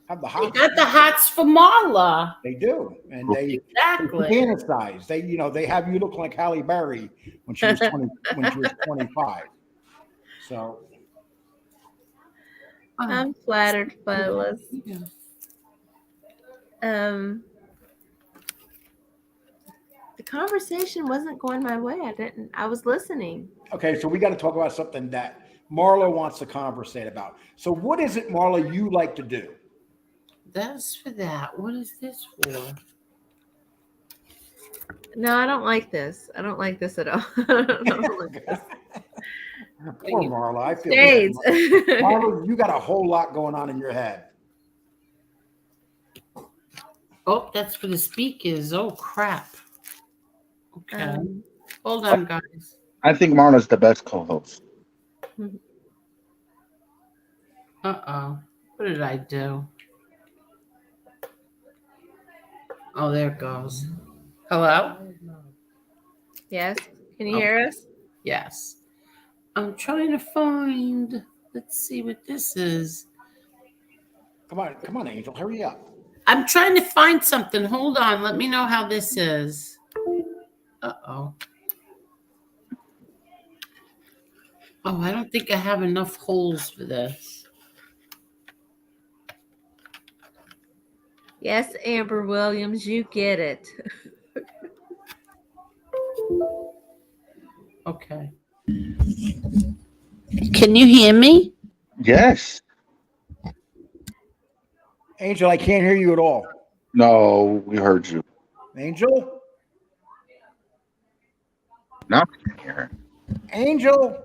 have the They hot. got the hots for Marla. They do, and they Exactly. fantasize. They have you look like Halle Berry when she was 20, when she was 25. So I'm flattered, fellas. The conversation wasn't going my way. I was listening. okay, so we got to talk about something that Marla wants to conversate about. So what is it, Marla, you like to do? That's for that. What is this for? No, I don't like this. I don't like this at all. I don't like this. Poor Marla. I feel Shades. bad. Marla, you got a whole lot going on in your head. Oh, that's for the speakers. Oh, crap. Okay. Hold on, guys. I think Marla's the best co-host. Uh-oh. What did I do? Oh, there it goes. Hello? Yes. Can you hear us? Yes. I'm trying to find. Let's see what this is. Come on, Angel, hurry up. I'm trying to find something. Hold on. Let me know how this is. Uh-oh. Oh, I don't think I have enough holes for this. Yes, Amber Williams, you get it. Okay. Can you hear me? Yes. Angel, I can't hear you at all. No, we heard you. Angel? Now we can hear her. Angel?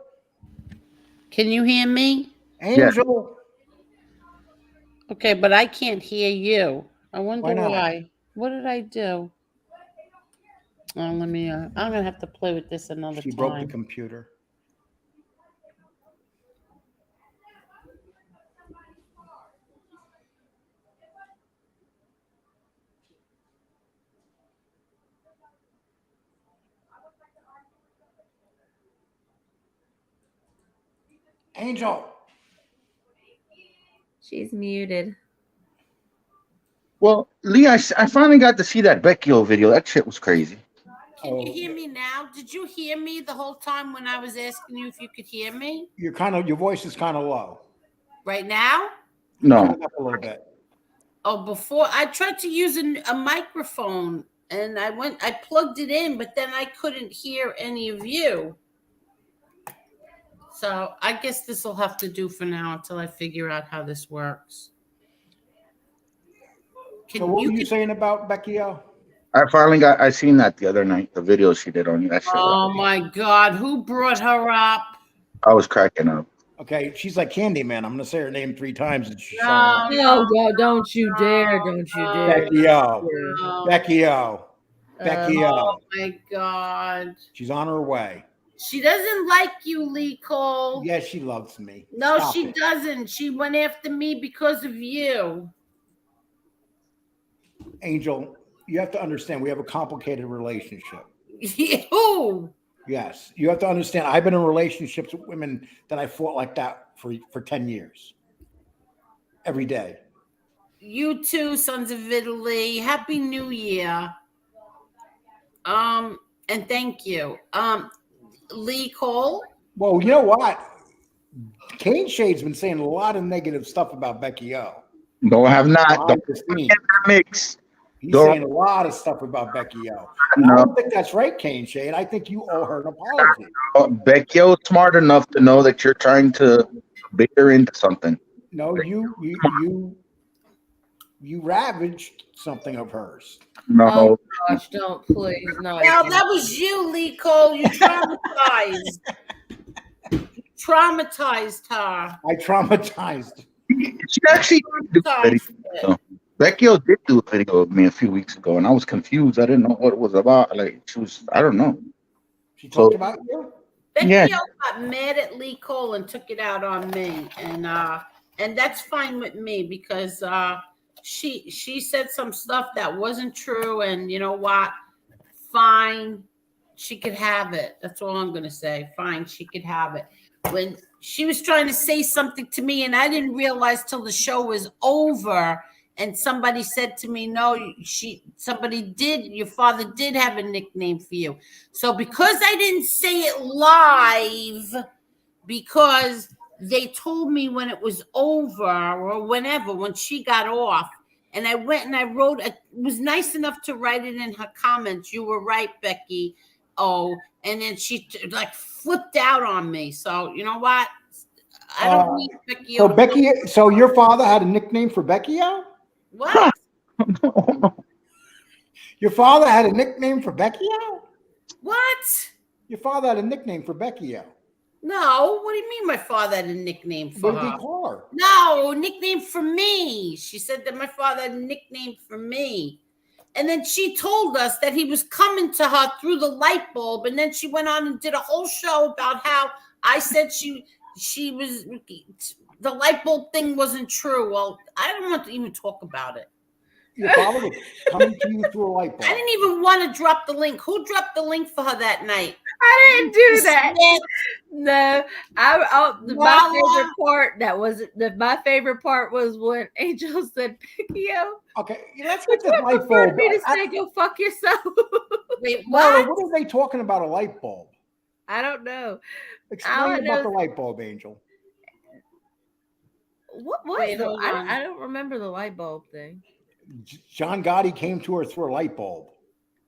Can you hear me? Angel? Okay, but I can't hear you. I wonder Why not? why. What did I do? Oh, let me. I'm gonna have to play with this another She time. broke the computer. Angel. She's muted. Well, Lee, I finally got to see that Vecchio video. That shit was crazy. Can you hear me now? Did you hear me the whole time when I was asking you if you could hear me? Your voice is kind of low. Right now? No. Turn it up a little bit. Oh, before I tried to use a microphone and I plugged it in, but then I couldn't hear any of you. So I guess this will have to do for now until I figure out how this works. So what were you saying about Vecchio? I seen that the other night, the video she did on you. That shit. Oh my God, who brought her up? I was cracking up. Okay, she's like Candyman. I'm gonna say her name 3 times and she's No, don't you dare. Don't you dare. Vecchio. Oh my God. She's on her way. She doesn't like you, Lee Cole. Yes, she loves me. No, Stop she it. doesn't. She went after me because of you. Angel, you have to understand we have a complicated relationship. Who? Yes, you have to understand. I've been in relationships with women that I fought like that for 10 years. Every day. You too, Sons of Italy. Happy New Year. And thank you. Lee Cole. Well, you know what? Kane Shade's been saying a lot of negative stuff about Becky O. No, I have not. Don't mix. He's saying a lot of stuff about Becky O. I don't think that's right, Kane Shade. I think you owe her an apology. Becchio's smart enough to know that you're trying to bait her into something. No, you ravaged something of hers. No. Oh gosh, don't please. No. Now that was you, Lee Cole. You traumatized. Traumatized her. I traumatized. She actually did a video. Vecchio did do a video of me a few weeks ago, and I was confused. I didn't know what it was about. Like she was, I don't know. She talked about you. Becky got mad at Lee Cole and took it out on me, and that's fine with me because she said some stuff that wasn't true, and you know what? Fine, she could have it. That's all I'm gonna say. Fine, she could have it. When she was trying to say something to me, and I didn't realize till the show was over. And somebody said to me, "No, your father did have a nickname for you." So because I didn't say it live, because they told me when it was over or whenever, when she got off, and I went and I wrote. It was nice enough to write it in her comments. You were right, Becky. Oh, and then she like flipped out on me. So you know what? I don't need Becky. So Becky, so your father had a nickname for Becky-O? What? Your father had a nickname for Becky-O? What? Your father had a nickname for Becky-O. No, what do you mean my father had a nickname for What did her? they call her? No, nickname for me. She said that my father had a nickname for me. And then she told us that he was coming to her through the light bulb. And then she went on and did a whole show about how I said she was, the light bulb thing wasn't true. Well, I don't want to even talk about it. Your father was coming to you through a light bulb. I didn't even want to drop the link. Who dropped the link for her that night? I didn't do that. No, my favorite part was when Angel said Becky-O. Okay, let's get this light bulb. Me to say go fuck yourself. Wait, what are they talking about a light bulb? I don't know. Explain about the light bulb, Angel. What was Wait, it? I don't remember the light bulb thing. John Gotti came to her through a light bulb.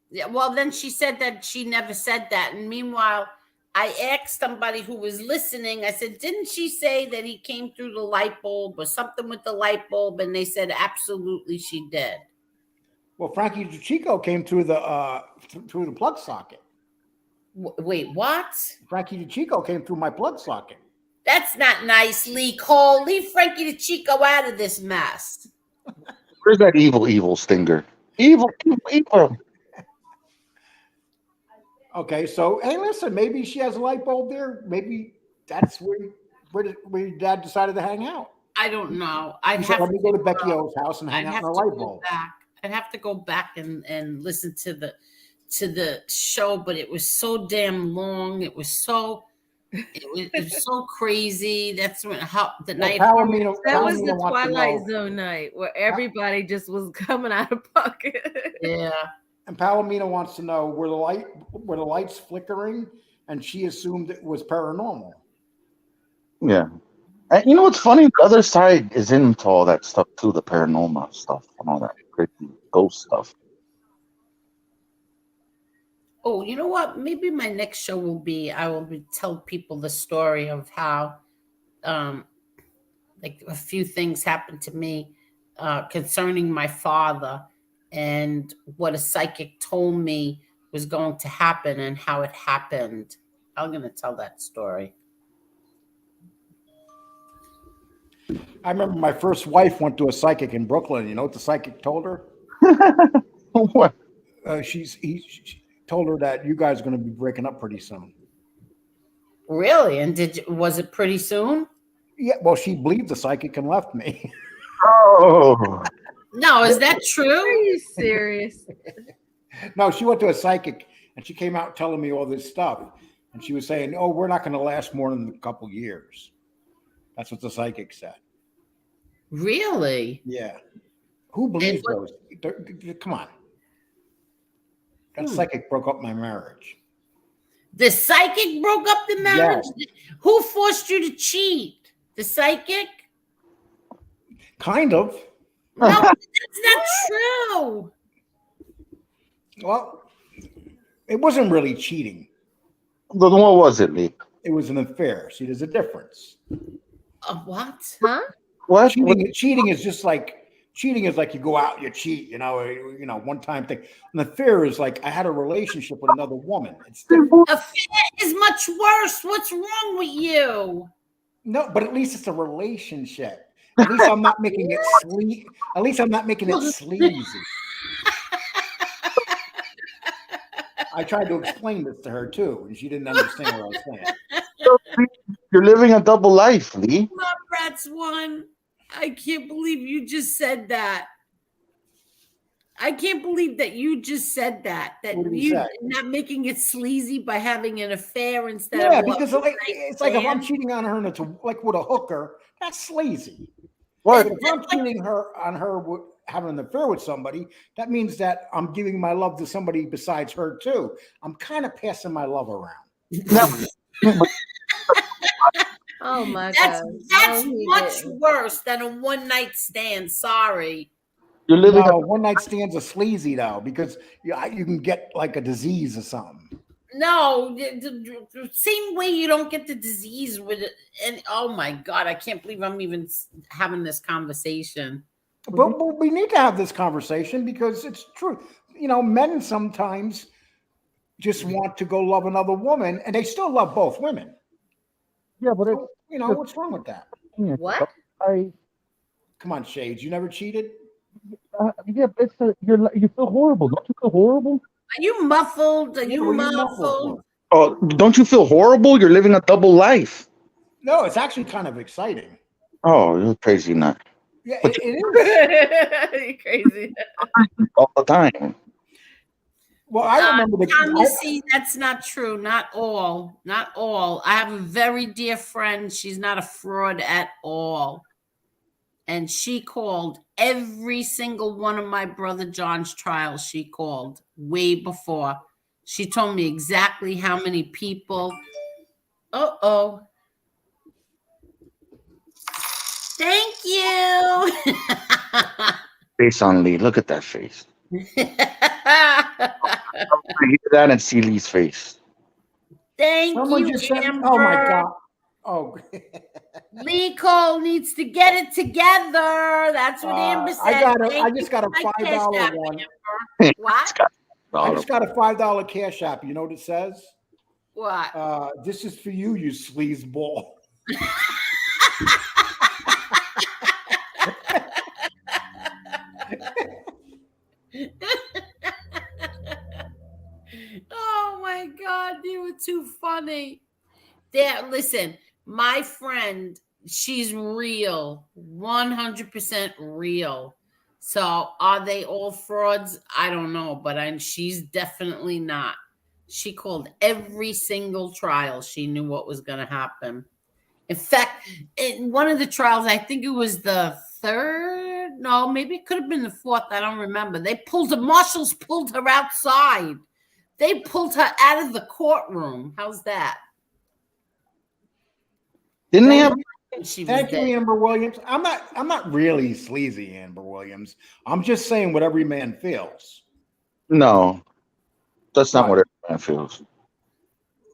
Yeah, well, then she said that she never said that. And meanwhile, I asked somebody who was listening, I said, didn't she say that he came through the light bulb or something with the light bulb? And they said, absolutely, she did. Well, Frankie DeChico came through the plug socket. Wait, what? Frankie DeChico came through my plug socket. That's not nice, Lee Cole. Leave Frankie DeChico out of this mess. Where's that evil stinger? Evil. Okay, so hey, listen, maybe she has a light bulb there. Maybe that's where your dad decided to hang out. I don't know. Let me go to Becky-O's house and hang out in her light bulb. I'd have to go back and listen to the show, but it was so damn long. It was so crazy. That's when the night. That was the Twilight Zone night where everybody just was coming out of pocket. Yeah. And Palomino wants to know were the lights flickering, and she assumed it was paranormal. Yeah. And you know what's funny? The other side is into all that stuff too, the paranormal stuff and all that crazy ghost stuff. Oh, you know what? Maybe my next show will be I will tell people the story of how like a few things happened to me concerning my father and what a psychic told me was going to happen and how it happened. I'm going to tell that story. I remember my first wife went to a psychic in Brooklyn. You know what the psychic told her? What? He told her that you guys are going to be breaking up pretty soon. Really? And was it pretty soon? Yeah. Well, she believed the psychic and left me. Oh. No, is that true? Are you serious? No, she went to a psychic and she came out telling me all this stuff. And she was saying, "Oh, we're not going to last more than a couple years." That's what the psychic said. Really? Yeah. Who believes those? Come on. That psychic broke up my marriage. The psychic broke up the marriage? Yes. Who forced you to cheat? The psychic? Kind of. No, that's not true. Well, it wasn't really cheating. What was it, Lee? It was an affair. See, there's a difference. What? Huh? What? Cheating is just like you go out, you cheat, one time thing. An affair is like I had a relationship with another woman. It's different. Affair is much worse. What's wrong with you? No, but at least it's a relationship. At least I'm not making it sleazy. At least I'm not making it sleazy. I tried to explain this to her too, and she didn't understand what I was saying. You're living a double life, Lee. My brats one. I can't believe you just said that. I can't believe that you just said that. That What did he you say? not making it sleazy by having an affair instead Yeah, of what? because it's like if I'm cheating on her and it's like with a hooker, that's sleazy. What? But if I'm cheating on her with having an affair with somebody, that means that I'm giving my love to somebody besides her too. I'm kind of passing my love around. Oh my That's God. that's No, he much didn't. worse than a one night stand. Sorry. You're living. No, one night stands are sleazy though, because you can get like a disease or something. No, the same way you don't get the disease with it. And oh my God, I can't believe I'm even having this conversation. But we need to have this conversation because it's true. You know, men sometimes just want to go love another woman, and they still love both women. Yeah, but So, you know, what's wrong with that? What? Come on, Shades. You never cheated? Yeah, but you feel horrible. Don't you feel horrible? Are you muffled? Are you What are you muffled muffled? for? Oh, don't you feel horrible? You're living a double life. No, it's actually kind of exciting. Oh, you're crazy nut. Yeah, But it is. You crazy. all the time. Well, I remember Tom, you see, that's not true. Not all. Not all. I have a very dear friend. She's not a fraud at all. And she called every single one of my brother John's trials. She called way before. She told me exactly how many people. Uh-oh. Thank you. Face on Lee. Look at that face. I hear that and see Lee's face. Thank someone you, just said, Amber. "Oh my God." Oh, Lee Cole needs to get it together. That's what Amber said. I just got a $5 one. What? I just got a $5 cash app. You know what it says? What? This is for you, you sleazeball. Oh my God, you were too funny. There, listen, my friend, she's real, 100% real. So are they all frauds? I don't know, but she's definitely not. She called every single trial. She knew what was going to happen. In fact, in one of the trials, I think it was the third. No, maybe it could have been the fourth. I don't remember. The marshals pulled her outside. They pulled her out of the courtroom. How's that? Didn't they have? Thank you, Amber Williams. I'm not really sleazy, Amber Williams. I'm just saying what every man feels. No, that's not what every man feels.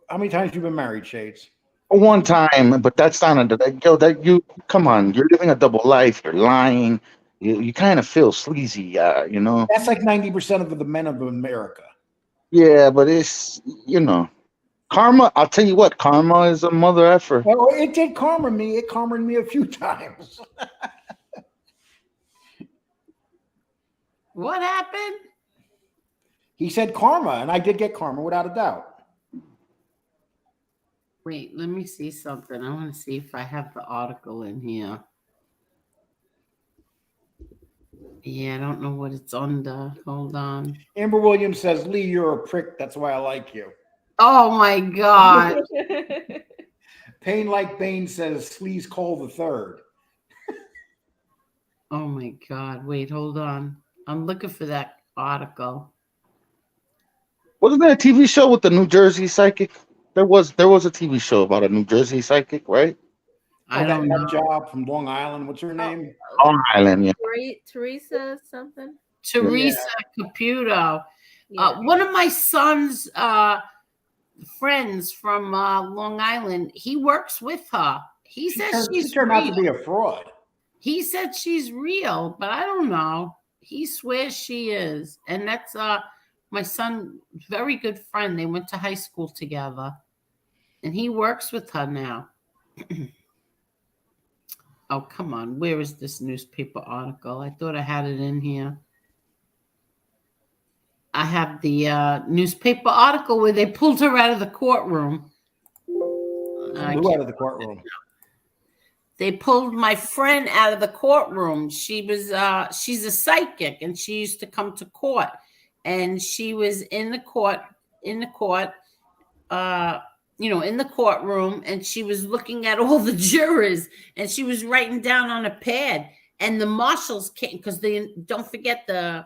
How many times you been married, Shades? One time, but that's not that you come on. You're living a double life. You're lying. You kind of feel sleazy, you know. That's like 90% of the men of America. Yeah, but it's karma. I'll tell you what, karma is a mother effer. Well, it did karma me. It karmaed me a few times. What happened? He said karma, and I did get karma without a doubt. Wait, let me see something. I want to see if I have the article in here. Yeah, I don't know what it's under. Hold on. Amber Williams says, "Lee, you're a prick. That's why I like you." Oh my God. Pain Like Bane says, "Sleaze Cole the third." Oh my God. Wait, hold on. I'm looking for that article. Wasn't there a TV show with the New Jersey psychic? There was a TV show about a New Jersey psychic, right? I don't know. Job from Long Island. What's her name? Long Island, yeah. Teresa something. Teresa Caputo. One of my son's friends from Long Island, he works with her. He says she's turned real. out to be a fraud. He said she's real, but I don't know. He swears she is. And that's my son, very good friend. They went to high school together. And he works with her now. Oh, come on. Where is this newspaper article? I thought I had it in here. I have the newspaper article where they pulled her out of the courtroom. Who out of the courtroom? they pulled my friend out of the courtroom. She's a psychic, and she used to come to court, and she was in the courtroom, and she was looking at all the jurors, and she was writing down on a pad, and the marshals came, because they don't forget the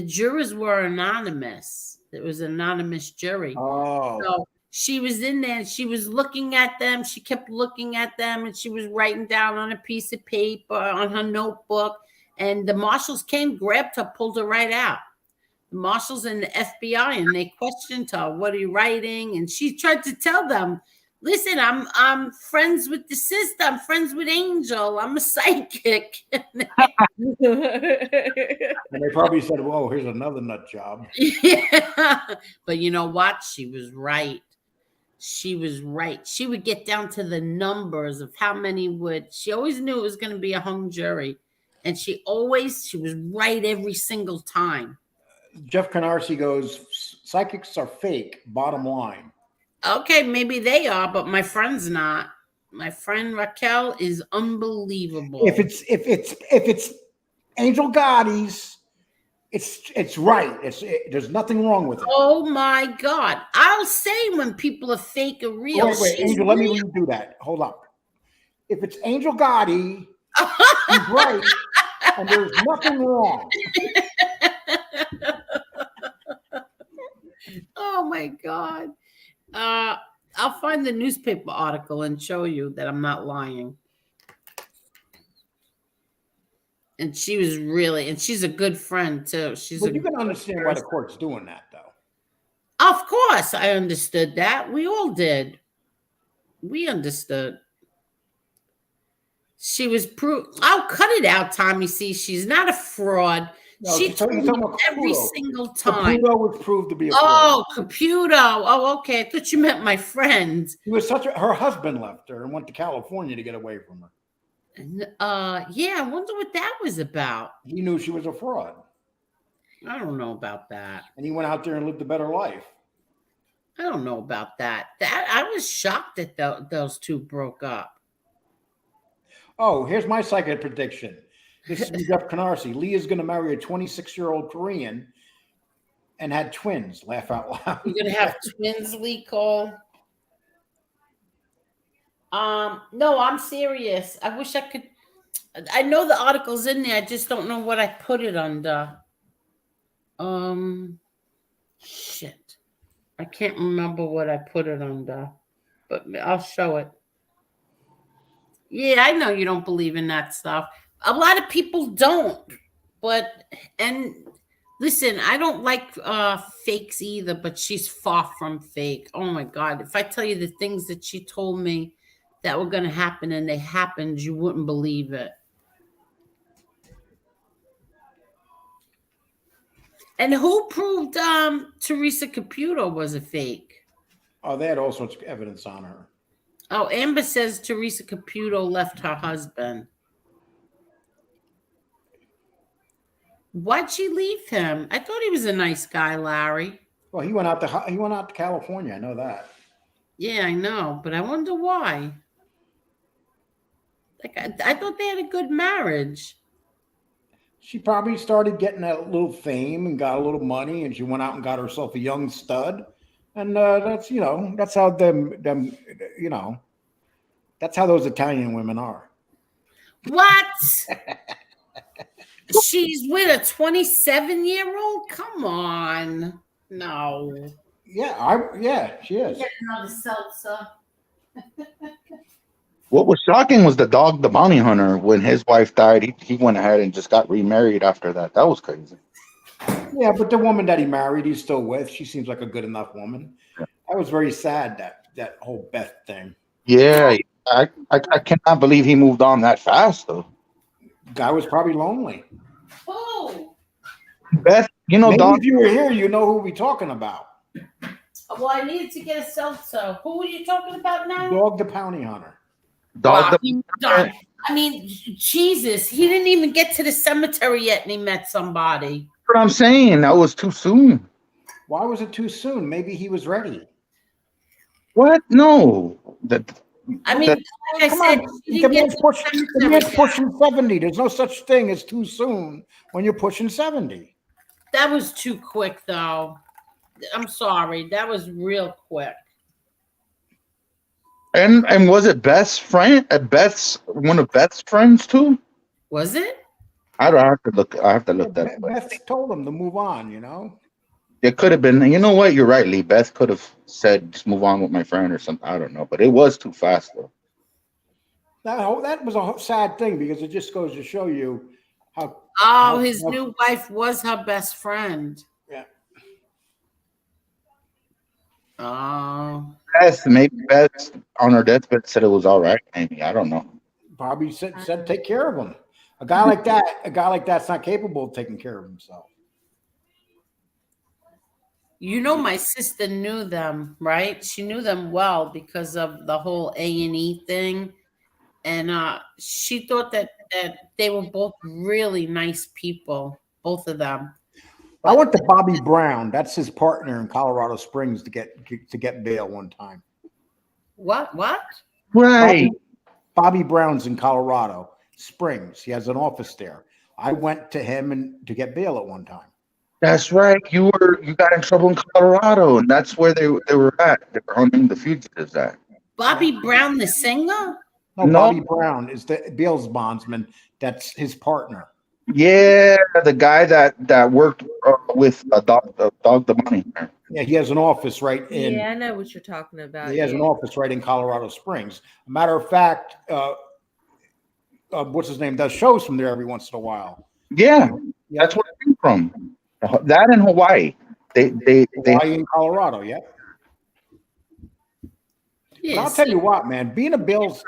jurors were anonymous. It was an anonymous jury. Oh. So she was in there and she was looking at them. She kept looking at them and she was writing down on a piece of paper on her notebook. And the marshals came, grabbed her, pulled her right out. The marshals and the FBI, and they questioned her, "What are you writing?" And she tried to tell them, "Listen, I'm friends with the sister. I'm friends with Angel. I'm a psychic." And they probably said, "Whoa, here's another nut job." Yeah. But you know what? She was right. She was right. She would get down to the numbers of how many she always knew it was going to be a hung jury. And she was right every single time. Jeff Canarsie goes, "Psychics are fake, bottom line." Okay, maybe they are, but my friend's not. My friend Raquel is unbelievable. If it's Angel Gotti's, it's right. There's nothing wrong with it. Oh my God! I'll say when people are fake or real. Wait, Angel, let me redo that. Hold up. If it's Angel Gotti, he's right, and there's nothing wrong. Oh my God. I'll find the newspaper article and show you that I'm not lying. And she was and she's a good friend too. But you can understand why the court's doing that, though. Of course, I understood that. We all did. We understood. She was proved. I'll cut it out, Tommy. See, she's not a fraud. No, she told me every single time. Caputo was proved to be a fraud. Oh, Caputo. Oh, okay. I thought you meant my friend. He was her husband left her and went to California to get away from her. Yeah, I wonder what that was about. He knew she was a fraud. I don't know about that. And he went out there and lived a better life. I don't know about that. I was shocked that those two broke up. Oh, here's my psychic prediction. This is Jeff Canarsie. Lee is going to marry a 26-year-old Korean and had twins. Laugh out loud. You're going to have twins, Lee Cole? No, I'm serious. I wish I could. I know the article's in there. I just don't know what I put it under. Shit. I can't remember what I put it under, but I'll show it. Yeah, I know you don't believe in that stuff. A lot of people don't, and listen, I don't like fakes either, but she's far from fake. Oh my God. If I tell you the things that she told me that were going to happen and they happened, you wouldn't believe it. And who proved Teresa Caputo was a fake? Oh, they had all sorts of evidence on her. Oh, Amber says Teresa Caputo left her husband. Why'd she leave him? I thought he was a nice guy, Larry. Well, he went out to California. I know that. Yeah, I know, but I wonder why. Like I thought they had a good marriage. She probably started getting a little fame and got a little money, and she went out and got herself a young stud. And that's how that's how those Italian women are. What? She's with a 27-year-old? Come on. No. Yeah, she is. Get another seltzer. What was shocking was the dog, the bounty hunter. When his wife died, he went ahead and just got remarried after that. That was crazy. Yeah, but the woman that he married, he's still with. She seems like a good enough woman. Yeah. I was very sad that whole Beth thing. Yeah, I cannot believe he moved on that fast, though. Guy was probably lonely. Oh. Beth, Maybe if you were here, you know who we're talking about. Well, I needed to get a seltzer. Who are you talking about now? Dog the bounty hunter. Wow, I mean, Jesus, he didn't even get to the cemetery yet and he met somebody. That's what I'm saying. That was too soon. Why was it too soon? Maybe he was ready. What? No. I mean, like I Come said, on, she the didn't man's, get push, to the man's pushing 70. There's no such thing as too soon when you're pushing 70. That was too quick, though. I'm sorry. That was real quick. And was it Beth's friend? Beth's one of Beth's friends too? Was it? I don't have to look. I have to look that up. Beth told him to move on, It could have been. You know what? You're right, Lee. Beth could have said, "Just move on with my friend" or something. I don't know, but it was too fast though. That was a sad thing because it just goes to show you how. Oh, his new wife was her best friend. Yeah. Oh. Maybe Beth on her deathbed said it was all right. Maybe I don't know. Probably said take care of him. A guy like that's not capable of taking care of himself. My sister knew them, right? She knew them well because of the whole A&E thing. And she thought that they were both really nice people, both of them. I went to Bobby Brown. That's his partner in Colorado Springs to get bail one time. What? Right. Bobby Brown's in Colorado Springs. He has an office there. I went to him to get bail at one time. That's right. You got in trouble in Colorado, and that's where they were at. They were hunting the fugitives at. Bobby Brown, the singer? No, Bobby Brown is the bail's bondsman. That's his partner. Yeah, the guy that worked with Dog the Money. Yeah, he has an office right in. Yeah, I know what you're talking about. He has an office right in Colorado Springs. A matter of fact, what's his name? Does shows from there every once in a while. Yeah, that's where it came from. That in Hawaii. Hawaii and Colorado, yeah. Yes. But I'll tell you what, man, being a bail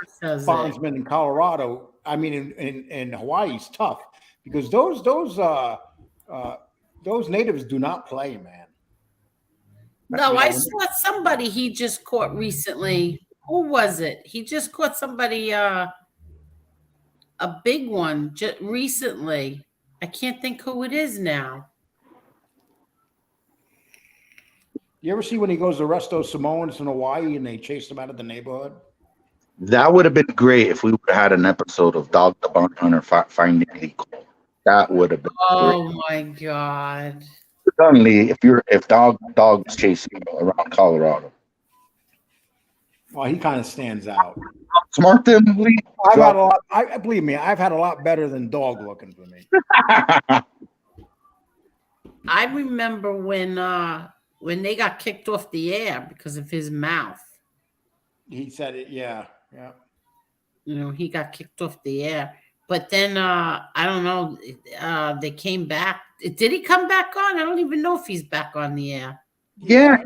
bondsman in Colorado, I mean in Hawaii is tough because those natives do not play, man. No, I saw somebody he just caught recently. Who was it? He just caught somebody a big one just recently. I can't think who it is now. You ever see when he goes to arrest those Samoans in Hawaii and they chased him out of the neighborhood? That would have been great if we would have had an episode of Dog the Bounty Hunter finding Lee Cole. That would have been great. My God. Suddenly, if Dog's chasing you around Colorado. Well, he kind of stands out. Smart them, Lee. Believe me, I've had a lot better than Dog looking for me. I remember when they got kicked off the air because of his mouth. He said it, yeah. He got kicked off the air. But then, I don't know, they came back. Did he come back on? I don't even know if he's back on the air. Yeah.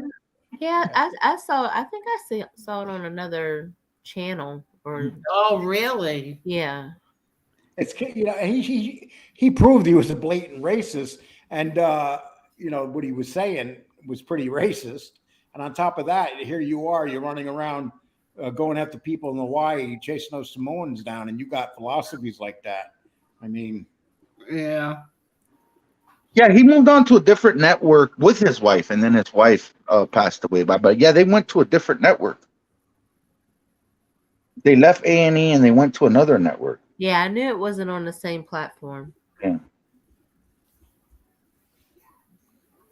Yeah, I saw it on another channel. Oh, really? Yeah. It's he proved he was a blatant racist, and what he was saying was pretty racist. And on top of that, here you are, you're running around going after people in Hawaii, chasing those Samoans down, and you got philosophies like that. I mean, yeah. Yeah, he moved on to a different network with his wife, and then his wife passed away. But yeah, they went to a different network. They left A&E and they went to another network. Yeah, I knew it wasn't on the same platform. Yeah.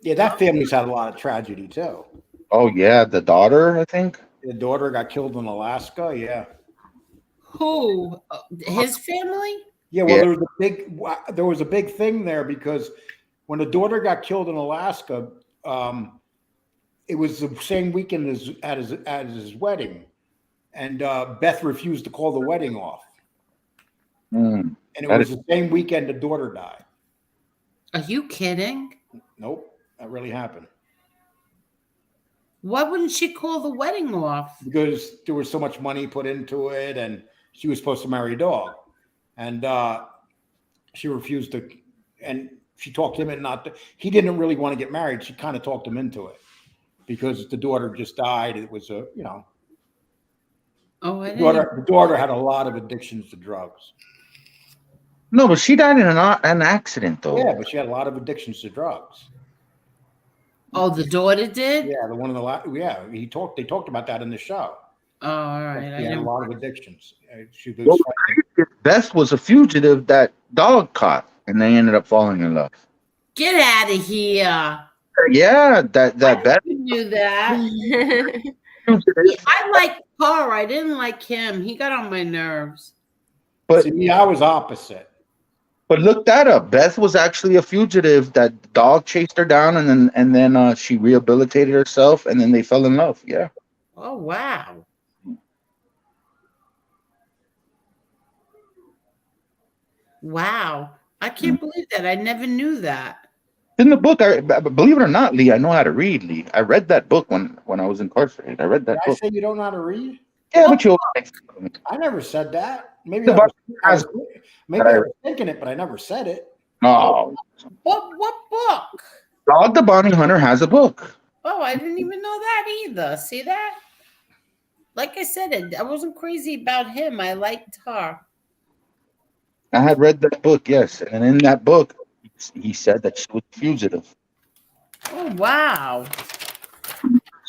Yeah, that family's had a lot of tragedy too. Oh yeah, the daughter, I think. The daughter got killed in Alaska. Yeah. Who? His family? Yeah. Well, there was a big thing there because when the daughter got killed in Alaska, it was the same weekend as his wedding, and Beth refused to call the wedding off. And it was the same weekend the daughter died. Are you kidding? Nope, that really happened. Why wouldn't she call the wedding off? Because there was so much money put into it, and she was supposed to marry a dog, and she refused to. And she talked him into he didn't really want to get married. She kind of talked him into it because the daughter just died. It was Oh, the daughter had a lot of addictions to drugs. No, but she died in an accident, though. Yeah, but she had a lot of addictions to drugs. Oh, the daughter did? Yeah, the one in the last. Yeah, they talked about that in the show. Oh, all right. I She had a didn't. lot of addictions. She was Well, fighting. Beth was a fugitive that dog caught, and they ended up falling in love. Get out of here. Yeah, I that Beth never knew that. fugitive. I like her. I didn't like him. He got on my nerves. But See, me, I was opposite. look that up. Beth was actually a fugitive. That the dog chased her down, and then she rehabilitated herself, and then they fell in love. Yeah. Oh, wow. Wow. I can't believe that. I never knew that. In the book, believe it or not, Lee, I know how to read. Lee, I read that book when I was incarcerated. I read Did that I book. say you don't know how to read? Yeah, What but you. I never said that. Maybe The I was, I Bible was maybe I was thinking it, but I never said it. No, What book? Dog the Bounty Hunter has a book. Oh, I didn't even know that either. See that? Like I said, I wasn't crazy about him. I liked her. I had read that book, yes, and in that book, he said that she was a fugitive, Oh, wow.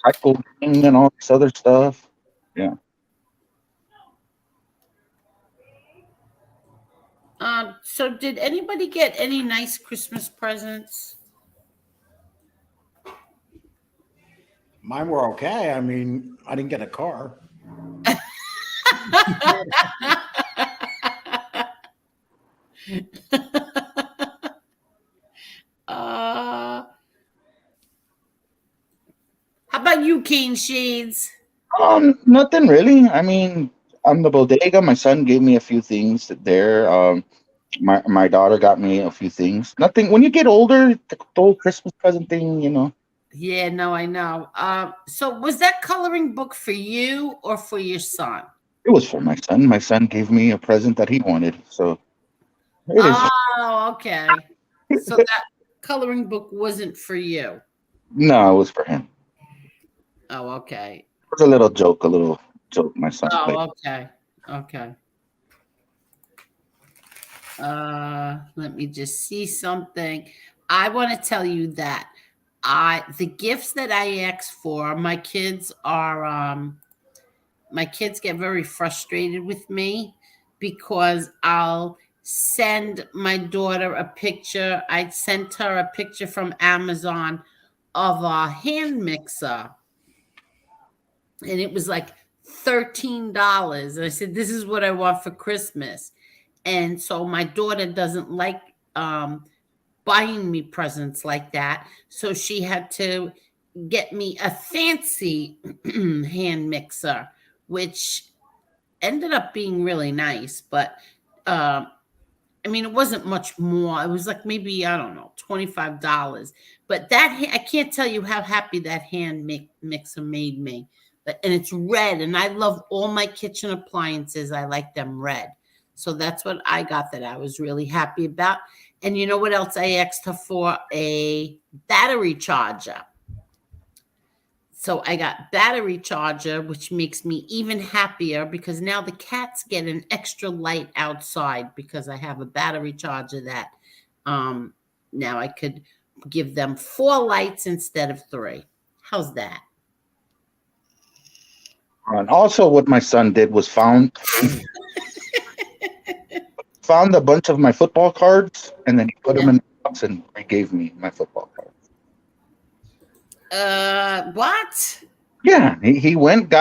psycho king, and all this other stuff. Yeah. So did anybody get any nice Christmas presents? Mine were okay. I mean, I didn't get a car. How about you, Cane Shades? Nothing really. I mean, on the bodega, my son gave me a few things there. My daughter got me a few things. Nothing. When you get older, the whole Christmas present thing, you know. Yeah, no, I know. So was that coloring book for you or for your son? It was for my son. My son gave me a present that he wanted, so it is. Oh, okay. So that coloring book wasn't for you. No, it was for him. Oh, okay. It was a little joke my son played. Oh, okay. Okay. Let me just see something. I want to tell you that the gifts that I ask for, my kids get very frustrated with me because I'll send my daughter a picture. I sent her a picture from Amazon of a hand mixer, and it was like $13. And I said, this is what I want for Christmas. And so my daughter doesn't like buying me presents like that. So she had to get me a fancy hand mixer, which ended up being really nice. But I mean, it wasn't much more. It was like maybe, I don't know, $25. But I can't tell you how happy that hand mixer made me. And it's red, and I love all my kitchen appliances. I like them red. So that's what I got that I was really happy about. And you know what else I asked her for? A battery charger. So I got battery charger, which makes me even happier because now the cats get an extra light outside because I have a battery charger that now I could give them 4 lights instead of 3. How's that? And also, what my son did was found a bunch of my football cards, and then he put them in the box and he gave me my football cards. What? Yeah, he went,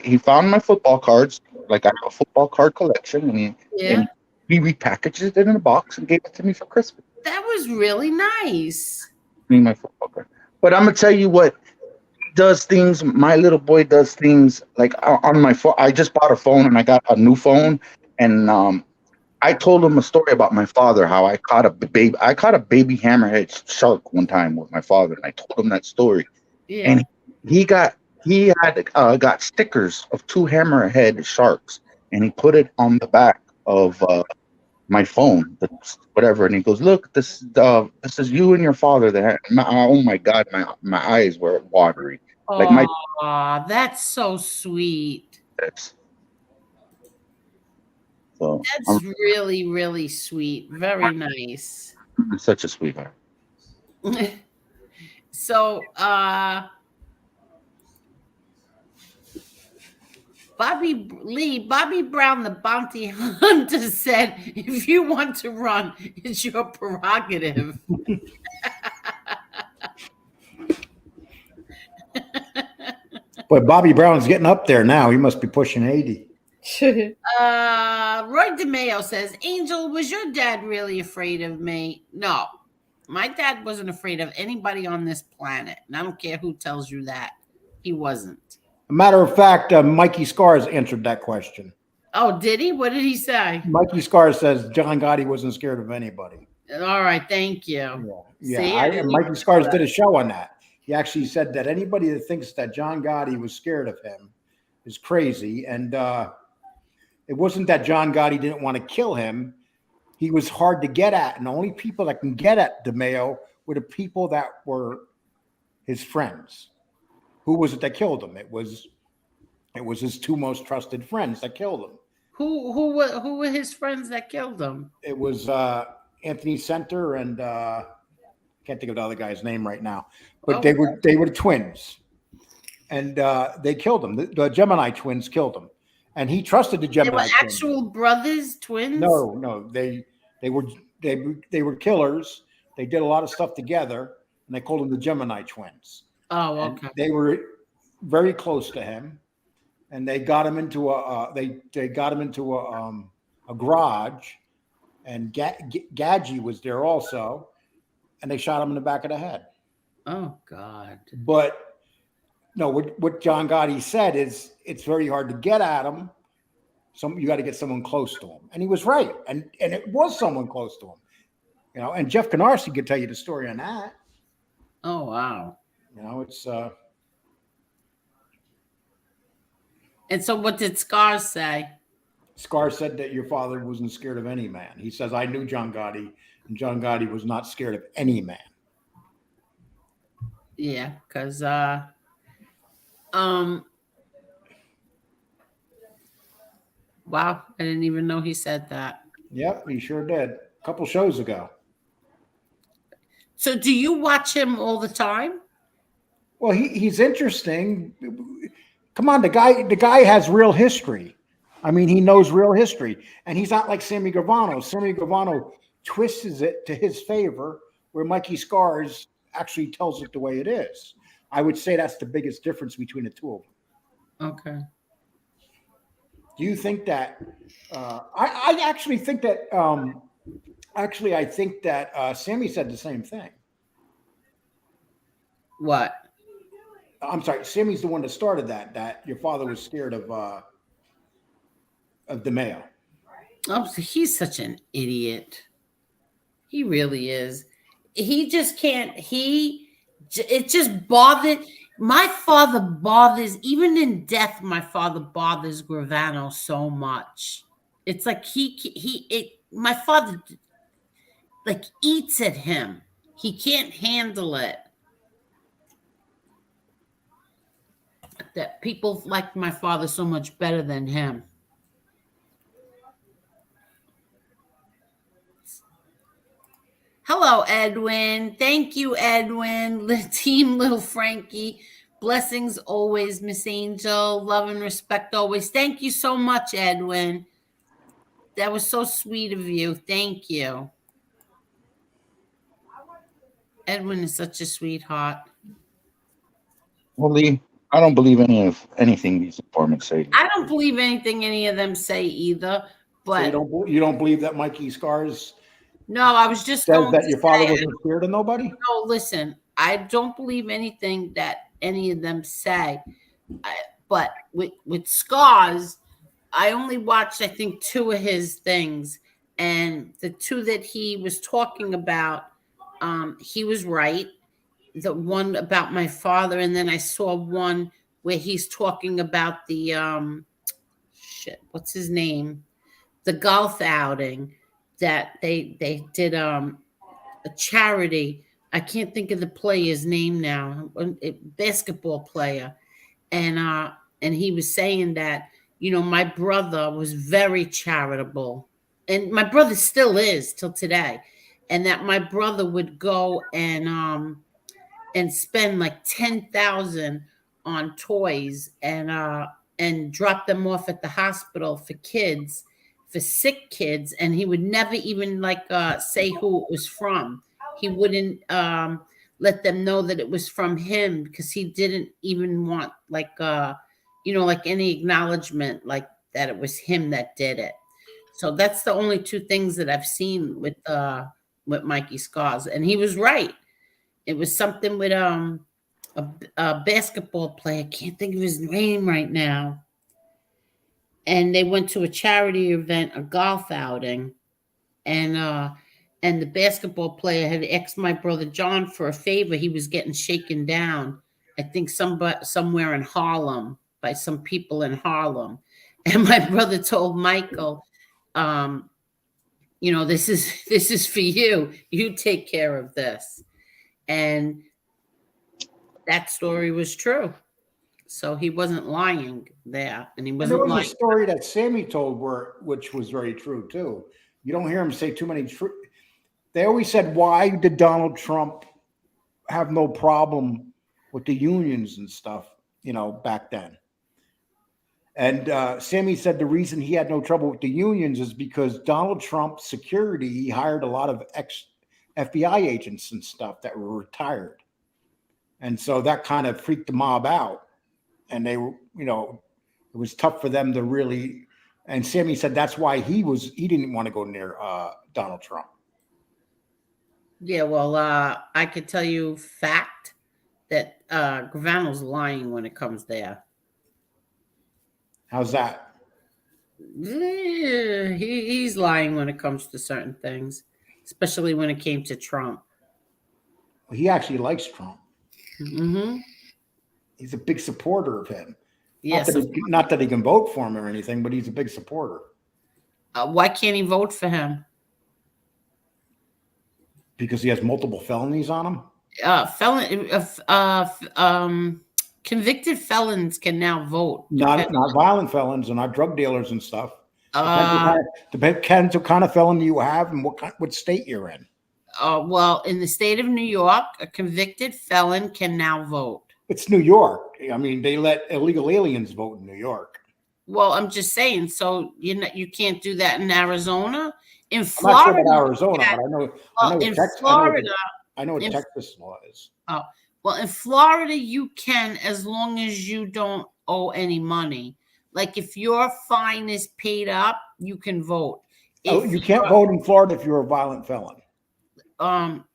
he found my football cards, like I have a football card collection, and he repackaged it in a box and gave it to me for Christmas. That was really nice. Me my football card. But I'm gonna tell you what, he does things. My little boy does things like on my phone. I just bought a phone and I got a new phone, and I told him a story about my father, how I caught a baby hammerhead shark one time with my father, and I told him that story. Yeah. And he had got stickers of 2 hammerhead sharks, and he put it on the back of my phone, whatever. And he goes, "Look, this is you and your father there." Oh my God, my eyes were watery. Oh, that's so sweet. So That's really, really sweet. Very nice. I'm such a sweetheart. So, Bobby Brown, the bounty hunter, said, "If you want to run, it's your prerogative." But Bobby Brown's getting up there now. He must be pushing 80. Roy DeMayo says, "Angel, was your dad really afraid of me?" No, my dad wasn't afraid of anybody on this planet, and I don't care who tells you that. He wasn't. A matter of fact, Mikey Scars answered that question. Oh, did he? What did he say? Mikey Scars says John Gotti wasn't scared of anybody. All right, thank you. Yeah. Mikey Scars did a show on that. He actually said that anybody that thinks that John Gotti was scared of him is crazy. And it wasn't that John Gotti didn't want to kill him. He was hard to get at. And the only people that can get at DeMayo were the people that were his friends. Who was it that killed him? It was his two most trusted friends that killed him. Who were his friends that killed him? It was Anthony Center and can't think of the other guy's name right now, but they were twins, and they killed him. The Gemini twins killed him, and he trusted the Gemini. They were actual brothers, twins. No, they were killers. They did a lot of stuff together, and they called them the Gemini twins. Oh, okay. And they were very close to him, and they got him into a garage, and Gadji was there also. And they shot him in the back of the head. Oh, God. But no, what John Gotti said is it's very hard to get at him. You got to get someone close to him. And he was right. And it was someone close to him. And Jeff Canarsie could tell you the story on that. Oh, wow. It's And so what did Scars say? Scars said that your father wasn't scared of any man. He says, I knew John Gotti. And John Gotti was not scared of any man. Yeah, because wow, I didn't even know he said that. Yep, he sure did. A couple shows ago. So do you watch him all the time? Well, he's interesting. Come on, the guy has real history. I mean, he knows real history. And he's not like Sammy Gravano. Sammy Gravano twists it to his favor, where Mikey Scars actually tells it the way it is. I would say that's the biggest difference between the two of them. Okay. Do you think that? I actually think that. I think that Sammy said the same thing. What? I'm sorry, Sammy's the one that started that. That your father was scared of DeMayo. Oh, he's such an idiot. He really is. He just can't. It just bothered. My father bothers, even in death, my father bothers Gravano so much. It's like my father like eats at him. He can't handle it. That people like my father so much better than him. Hello, Edwin. Thank you, Edwin. Team Little Frankie. Blessings always, Miss Angel. Love and respect always. Thank you so much, Edwin. That was so sweet of you. Thank you. Edwin is such a sweetheart. Well, Lee, I don't believe anything these informants say. I don't believe anything any of them say either. But so you don't believe that Mikey Scars? No, I was just says that your father wasn't scared of nobody? No, listen, I don't believe anything that any of them say. But with Scars, I only watched, I think, 2 of his things. And the 2 that he was talking about, he was right. The one about my father, and then I saw one where he's talking about the what's his name? The golf outing that they did a charity. I can't think of the player's name now. A basketball player, and he was saying that my brother was very charitable, and my brother still is till today, and that my brother would go and spend like $10,000 on toys, and and drop them off at the hospital for kids, for sick kids, and he would never even say who it was from. He wouldn't let them know that it was from him because he didn't even want any acknowledgement like that it was him that did it. So that's the only two things that I've seen with Mikey Scars, and he was right. It was something with a basketball player. I can't think of his name right now. And they went to a charity event, a golf outing, and the basketball player had asked my brother John for a favor. He was getting shaken down, I think somewhere in Harlem by some people in Harlem. And my brother told Michael, this is for you. You take care of this. And that story was true. So he wasn't lying there, and he wasn't lying. There was a story that Sammy told which was very true too. You don't hear him say too many truth. They always said, why did Donald Trump have no problem with the unions and stuff, back then? And Sammy said the reason he had no trouble with the unions is because Donald Trump's security, he hired a lot of ex-FBI agents and stuff that were retired. And so that kind of freaked the mob out. And they were, it was tough for them to really, and Sammy said that's why he didn't want to go near Donald Trump. Yeah, well, I could tell you fact that Gravano's lying when it comes there. How's that? Yeah, he's lying when it comes to certain things, especially when it came to Trump. Well, he actually likes Trump. Mm-hmm. He's a big supporter of him. Yes, not that he can vote for him or anything, but he's a big supporter. Why can't he vote for him? Because he has multiple felonies on him. Convicted felons can now vote. Not violent felons and not drug dealers and stuff. Depends what kind of felony you have and what state you're in. Well, in the state of New York, a convicted felon can now vote. It's New York. I mean, they let illegal aliens vote in New York. Well, I'm just saying. So you can't do that in Arizona. In Florida, I'm not sure about Arizona, but I know in Texas, Florida. I know what Texas law is. Oh, well, in Florida, you can, as long as you don't owe any money. Like if your fine is paid up, you can vote. You can't vote in Florida if you're a violent felon.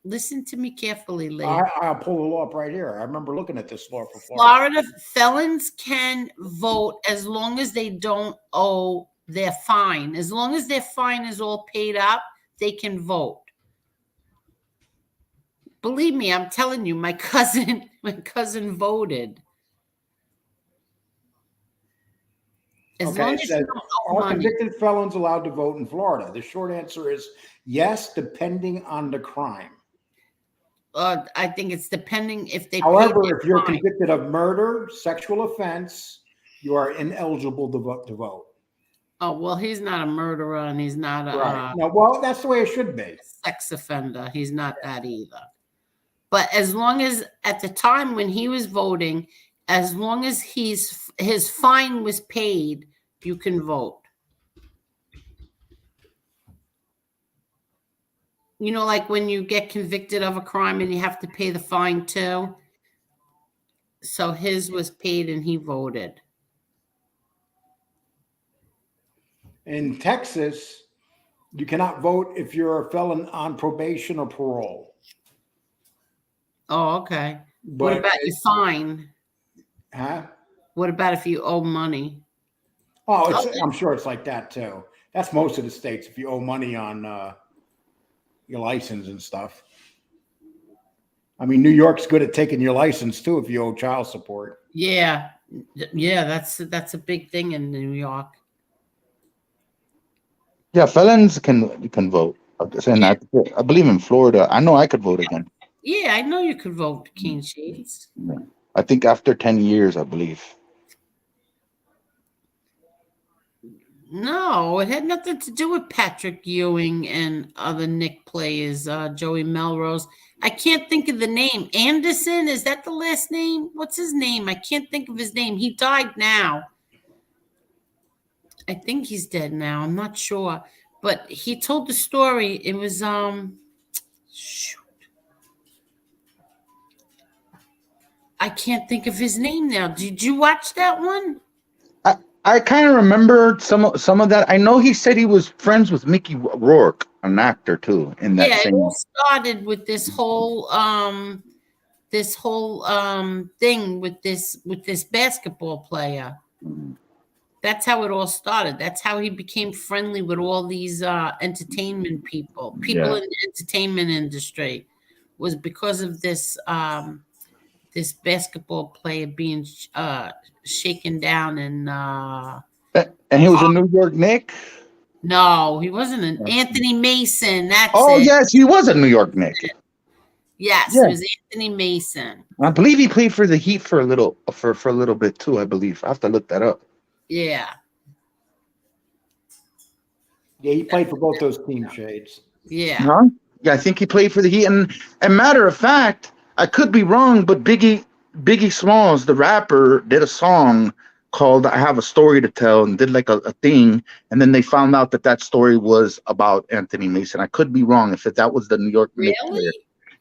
Listen to me carefully, Lee. I'll pull the law up right here. I remember looking at this law for Florida felons can vote as long as they don't owe their fine. As long as their fine is all paid up, they can vote. Believe me, I'm telling you, my cousin voted. As long as you don't owe are money. convicted felons allowed to vote in Florida? The short answer is yes, depending on the crime. I think it's depending if they. However, if you're convicted of murder, sexual offense, you are ineligible to vote. Oh well, he's not a murderer, and he's not a no. Well, that's the way it should be. Sex offender. He's not that either. But as long as at the time when he was voting, as long as his fine was paid, you can vote. Like when you get convicted of a crime and you have to pay the fine too. So his was paid and he voted. In Texas, you cannot vote if you're a felon on probation or parole. Oh, okay. But what about your fine? Huh? What about if you owe money? Oh, I'm sure it's like that too. That's most of the states. If you owe money on your license and stuff. I mean, New York's good at taking your license too if you owe child support. Yeah, that's a big thing in New York. Yeah, felons can vote. And I believe in Florida. I know I could vote again. Yeah, I know you could vote, Keen Shades. Yeah. I think after 10 years, I believe. No, it had nothing to do with Patrick Ewing and other Nick players, Joey Melrose. I can't think of the name. Anderson, is that the last name? What's his name? I can't think of his name. He died now. I think he's dead now. I'm not sure, but he told the story. It was shoot, I can't think of his name now. Did you watch that one? I kind of remember some of that. I know he said he was friends with Mickey Rourke, an actor too, in that Yeah, it all same. started with this whole thing with this basketball player. That's how it all started. That's how he became friendly with all these entertainment people Yeah. in the entertainment industry, was because of this basketball player being shaken down and And he was a New York Knick. no, he wasn't an Anthony Mason. That's Oh it. yes, he was a New York Knick. Yes, Yeah. it was Anthony Mason. I believe he played for the Heat for a little bit too. I believe I have to look that up. Yeah. Yeah, he played for both those team shades. Yeah. Huh? Yeah, I think he played for the Heat. And matter of fact, I could be wrong, but Biggie Smalls, the rapper, did a song called "I Have a Story to Tell" and did like a thing. And then they found out that story was about Anthony Mason. I could be wrong if that was the New York Knicks player. Really?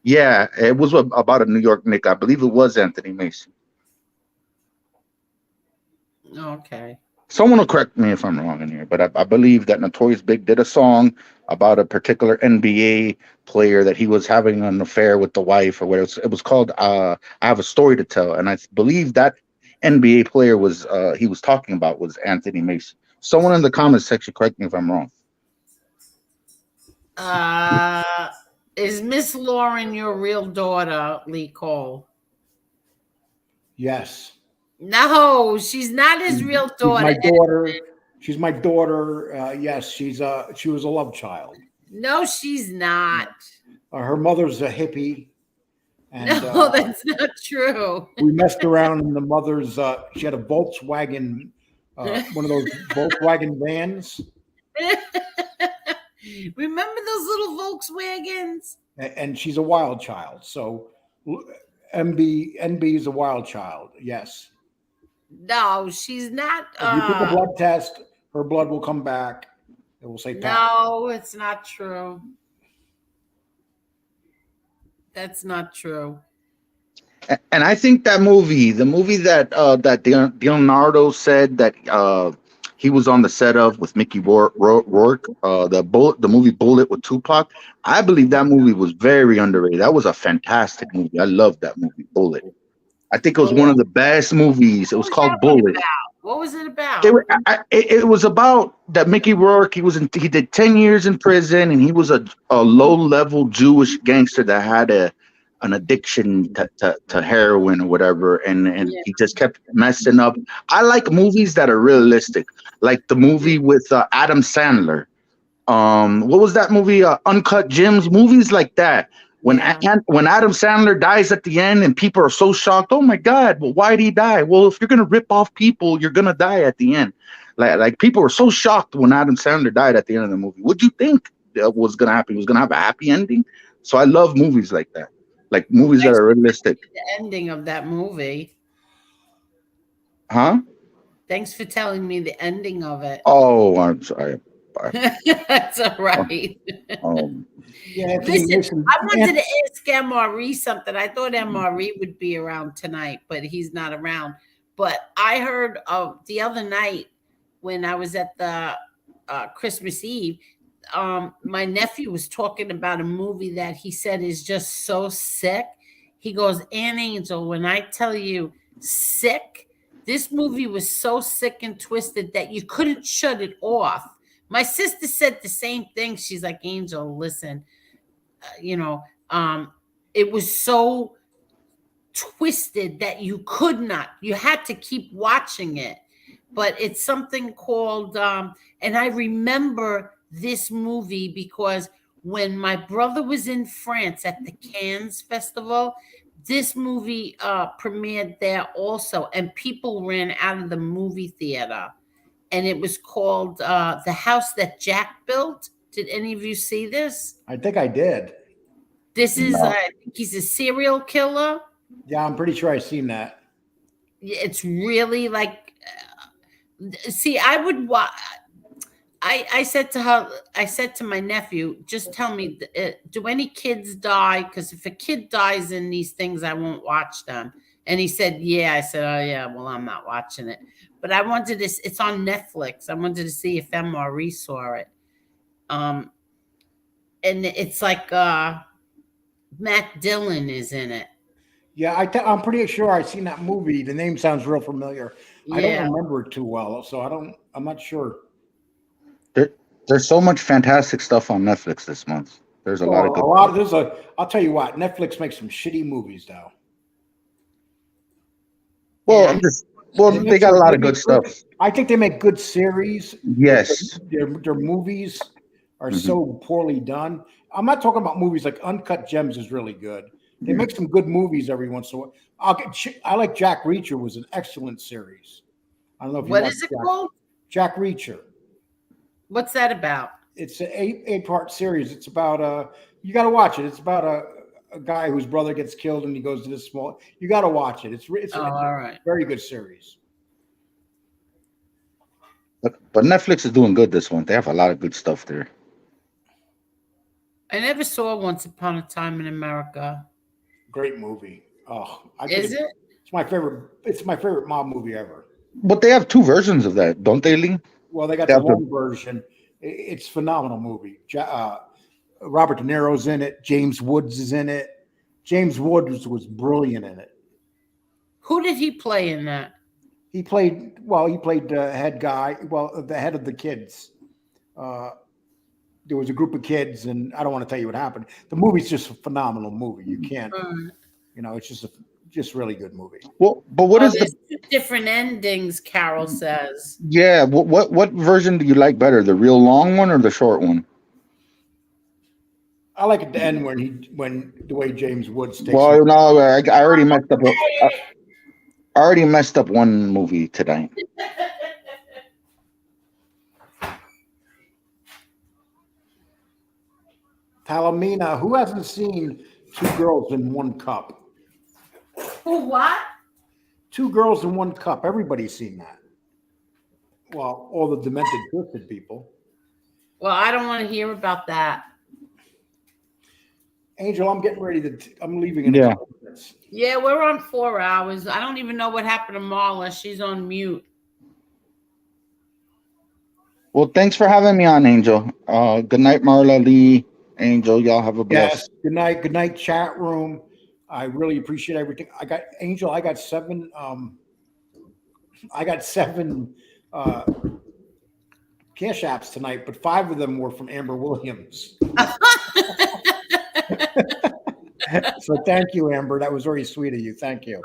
Yeah, it was about a New York Knick. I believe it was Anthony Mason. Okay. Someone will correct me if I'm wrong in here, but I believe that Notorious Big did a song about a particular NBA player that he was having an affair with the wife or whatever. It was called "I Have a Story to Tell," and I believe that NBA player was he was talking about was Anthony Mason. Someone in the comments section correct me if I'm wrong. Is Miss Lauren your real daughter, Lee Cole? Yes. No, she's not his real daughter. She's my daughter. She's my daughter. Yes, she was a love child. No, she's not. Her mother's a hippie. And, no, that's not true. We messed around in the mother's. She had a Volkswagen, one of those Volkswagen vans. Remember those little Volkswagens? And she's a wild child. So NB is a wild child. Yes. No, she's not. If you took a blood test, her blood will come back. It will say no, it's not true. That's not true. And I think that movie, the movie that Leonardo said that he was on the set of with Mickey Rourke, the movie Bullet with Tupac. I believe that movie was very underrated. That was a fantastic movie. I loved that movie, Bullet. I think it was one of the best movies. It was called Bullet. What was it about? It was about that Mickey Rourke. He did 10 years in prison, and he was a low-level Jewish gangster that had an addiction to heroin or whatever, and he just kept messing up. I like movies that are realistic, like the movie with Adam Sandler. What was that movie? Uncut Gems. Movies like that. When Adam Sandler dies at the end and people are so shocked, oh my God, well, why did he die? Well, if you're gonna rip off people, you're gonna die at the end. Like people were so shocked when Adam Sandler died at the end of the movie. What'd you think was gonna happen? He was gonna have a happy ending. So I love movies like that, like movies that are realistic. The ending of that movie. Huh? Thanks for telling me the ending of it. Oh, I'm sorry. That's all right. Yeah, listen, I wanted to ask MRE something. I thought MRE would be around tonight, but he's not around. But I heard the other night when I was at the Christmas Eve, my nephew was talking about a movie that he said is just so sick. He goes, Aunt Angel, when I tell you sick, this movie was so sick and twisted that you couldn't shut it off. My sister said the same thing. She's like, Angel, listen, it was so twisted that you could not. You had to keep watching it. But it's something called, and I remember this movie because when my brother was in France at the Cannes Festival, this movie premiered there also, and people ran out of the movie theater. And it was called The House That Jack Built. Did any of you see this? I think I did. This is, I think he's a serial killer. Yeah, I'm pretty sure I've seen that. It's really like See, I would watch. I said to her, I said to my nephew, just tell me, do any kids die? Because if a kid dies in these things, I won't watch them. And he said, yeah. I said, oh, yeah, well, I'm not watching it. But I wanted to, it's on Netflix. I wanted to see if MRE saw it. And it's like Matt Dillon is in it. Yeah, I'm pretty sure I've seen that movie. The name sounds real familiar. Yeah. I don't remember it too well, so I'm not sure. There's so much fantastic stuff on Netflix this month. There's a lot of good. I'll tell you what, Netflix makes some shitty movies though. Well, they got a lot of good stuff. I think they make good series. Yes. Their movies are so poorly done. I'm not talking about movies like Uncut Gems is really good. They make some good movies every once in a while. I like Jack Reacher was an excellent series. I don't know if you What is it called? Jack Reacher. What's that about? It's an eight-part series. It's about you got to watch it. It's about a guy whose brother gets killed and he goes to this small. You got to watch it. It's all right. Very good series. But Netflix is doing good this one. They have a lot of good stuff there. I never saw Once Upon a Time in America. Great movie. Oh, is it? It's my favorite. It's my favorite mob movie ever. But they have two versions of that, don't they, Lee? Well, they got the one version. It's a phenomenal movie. Robert De Niro's in it. James Woods is in it. James Woods was brilliant in it. Who did he play in that? He played the head guy. Well, the head of the kids. There was a group of kids, and I don't want to tell you what happened. The movie's just a phenomenal movie. You can't, it's just really good movie. Well, but what is the two different endings? Carol says. Yeah. What version do you like better, the real long one or the short one? I like at the end when the way James Woods takes. Well, no, I already messed up. I already messed up one movie tonight. Talamina, who hasn't seen Two Girls in One Cup? Who what? Two Girls in One Cup. Everybody's seen that. Well, all the demented, twisted people. Well, I don't want to hear about that. Angel, I'm getting ready I'm leaving in a couple minutes. Yeah, we're on 4 hours. I don't even know what happened to Marla. She's on mute. Well, thanks for having me on, Angel. Good night, Marla, Lee, Angel. Y'all have a blessed. Yes. Good night, chat room. I really appreciate everything. I got seven cash apps tonight, but 5 of them were from Amber Williams. So thank you, Amber. That was very sweet of you. Thank you.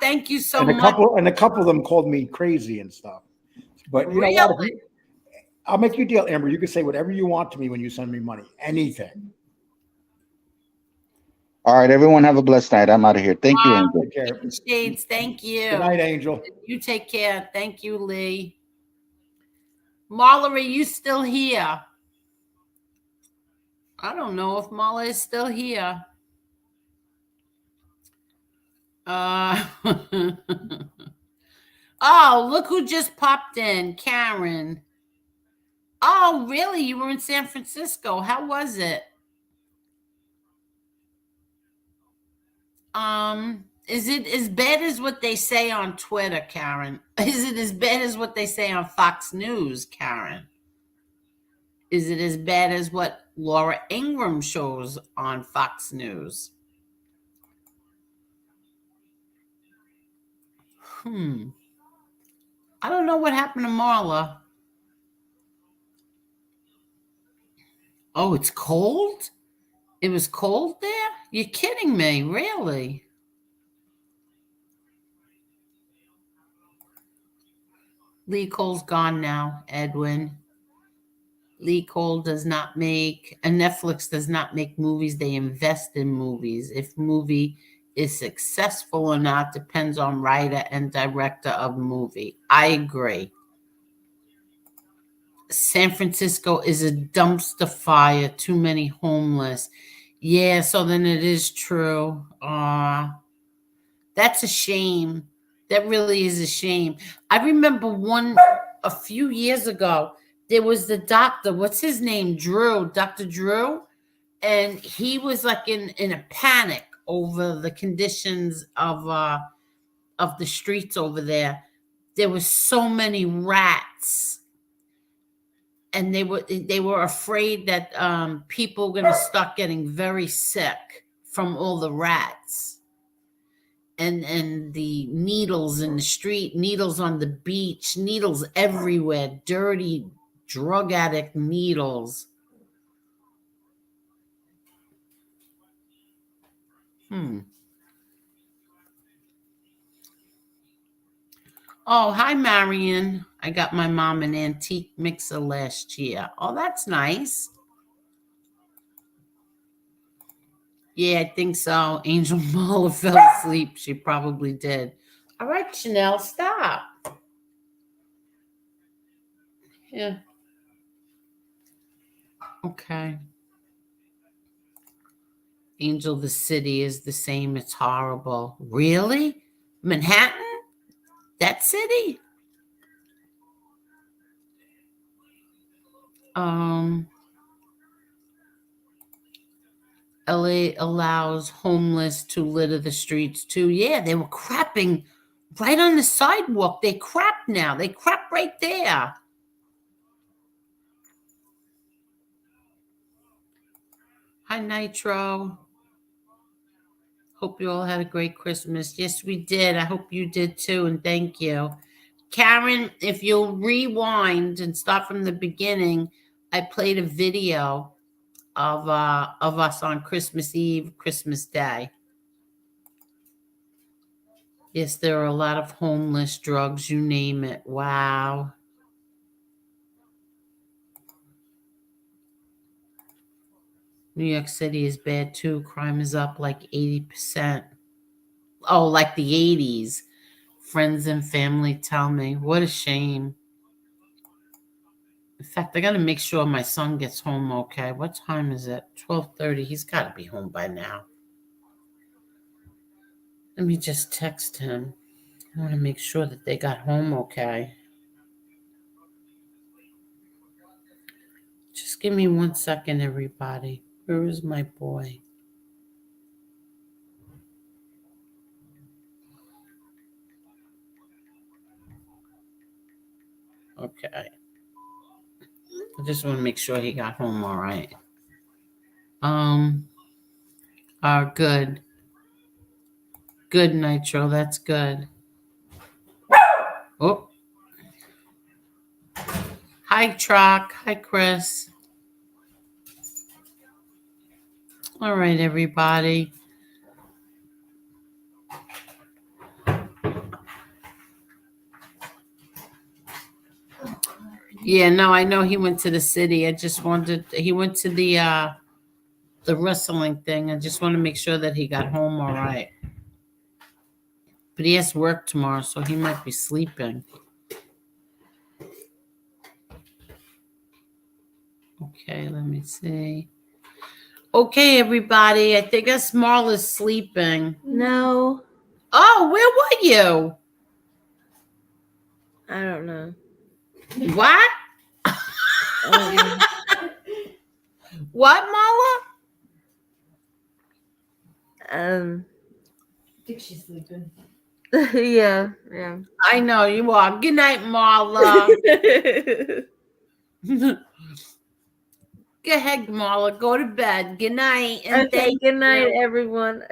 Thank you so much. A couple of them called me crazy and stuff. But you know what? I'll make you a deal, Amber. You can say whatever you want to me when you send me money. Anything. All right, everyone have a blessed night. I'm out of here. Thank you, Angel. Take care. Shades, thank you. Good night, Angel. You take care. Thank you, Lee. Marla, are you still here? I don't know if Marla is still here. Oh, look who just popped in, Karen. Oh, really? You were in San Francisco. How was it? Is it as bad as what they say on Twitter, Karen? Is it as bad as what they say on Fox News, Karen? Is it as bad as what Laura Ingraham shows on Fox News? I don't know what happened to Marla. Oh, it's cold? It was cold there? You're kidding me, really? Lee Cole's gone now, Edwin. Lee Cole does not make, and Netflix does not make movies. They invest in movies. If movie is successful or not depends on writer and director of movie. I agree. San Francisco is a dumpster fire. Too many homeless. Yeah, so then it is true. That's a shame. That really is a shame. I remember one a few years ago, there was the doctor, what's his name? Dr. Drew. And he was like in a panic over the conditions of the streets over there. There was so many rats, and they were afraid that people were going to start getting very sick from all the rats and the needles in the street, needles on the beach, needles everywhere, dirty drug addict needles. Oh, hi, Marion. I got my mom an antique mixer last year. Oh, that's nice. Yeah, I think so. Angel Mala fell asleep. She probably did. All right, Chanel, stop. Yeah. Okay. Angel, the city is the same. It's horrible. Really? Manhattan? That city? LA allows homeless to litter the streets too. Yeah, they were crapping right on the sidewalk. They crap now. They crap right there. Hi, Nitro. Hope you all had a great Christmas. Yes, we did. I hope you did too, and thank you. Karen, if you'll rewind and start from the beginning, I played a video of us on Christmas Eve, Christmas Day. Yes, there are a lot of homeless, drugs, you name it. Wow. New York City is bad too. Crime is up like 80%. Oh, like the 80s. Friends and family tell me. What a shame. In fact, I got to make sure my son gets home okay. What time is it? 12:30. He's got to be home by now. Let me just text him. I want to make sure that they got home okay. Just give me 1 second, everybody. Where is my boy? Okay. I just want to make sure he got home all right. Good. Good, Nitro. That's good. Oh. Hi, Troc. Hi, Chris. All right, everybody. Yeah, no, I know he went to the city. I just wanted, he went to the wrestling thing. I just want to make sure that he got home all right. But he has work tomorrow, so he might be sleeping. Okay, let me see. Okay, everybody. I think Marla's sleeping. No, Oh, where were you? I don't know. What? What, Marla? I think she's sleeping. yeah. I know you are. Good night, Marla. Go ahead, Marla. Go to bed. Good night. And Okay, thank good night, you. everyone.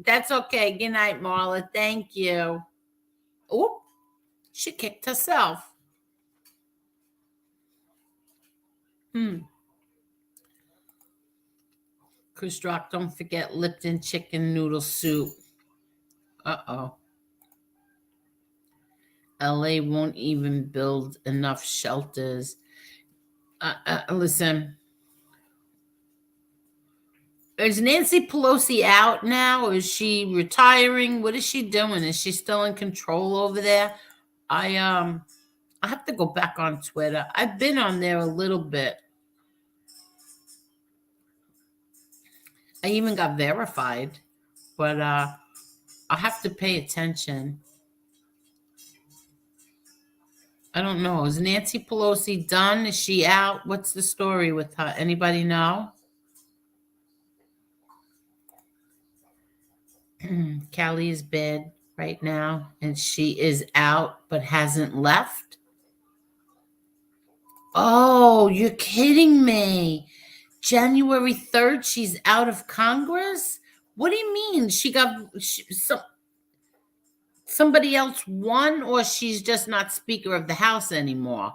That's okay. Good night, Marla. Thank you. Oh, she kicked herself. Chris Rock, don't forget Lipton chicken noodle soup. Uh-oh. LA won't even build enough shelters. Listen. Is Nancy Pelosi out now? Is she retiring? What is she doing? Is she still in control over there? I have to go back on Twitter. I've been on there a little bit. I even got verified, but I have to pay attention. I don't know. Is Nancy Pelosi done? Is she out? What's the story with her? Anybody know? Callie is bed right now, and she is out but hasn't left. Oh, you're kidding me. January 3rd, she's out of Congress? What do you mean? Somebody else won, or she's just not Speaker of the House anymore?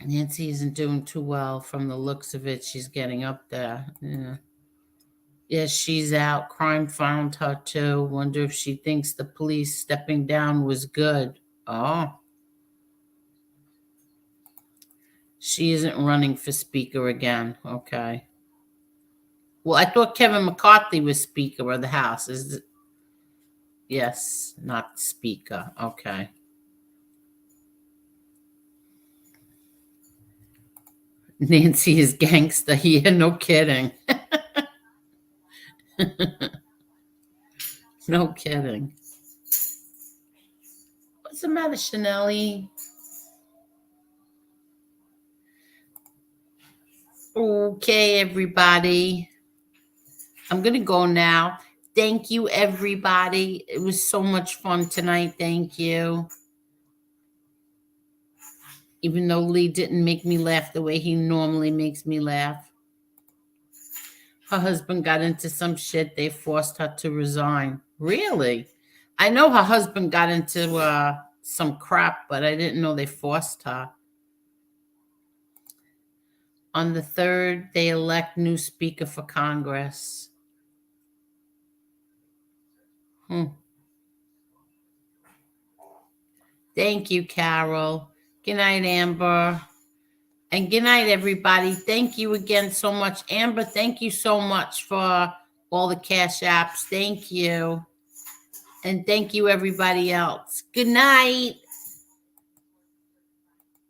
Nancy isn't doing too well from the looks of it. She's getting up there. Yeah. Yes, she's out. Crime found her too. Wonder if she thinks the police stepping down was good. Oh. She isn't running for Speaker again. Okay. Well, I thought Kevin McCarthy was Speaker of the House. Yes, not Speaker. Okay. Nancy is gangster. Yeah, no kidding. No kidding. What's the matter, Chanel? Okay, everybody. I'm going to go now. Thank you, everybody. It was so much fun tonight. Thank you. Even though Lee didn't make me laugh the way he normally makes me laugh. Her husband got into some shit. They forced her to resign. Really? I know her husband got into some crap, but I didn't know they forced her. On the 3rd, they elect new Speaker for Congress. Thank you, Carol. Good night, Amber. And good night, everybody. Thank you again so much. Amber, thank you so much for all the cash apps. Thank you. And thank you, everybody else. Good night.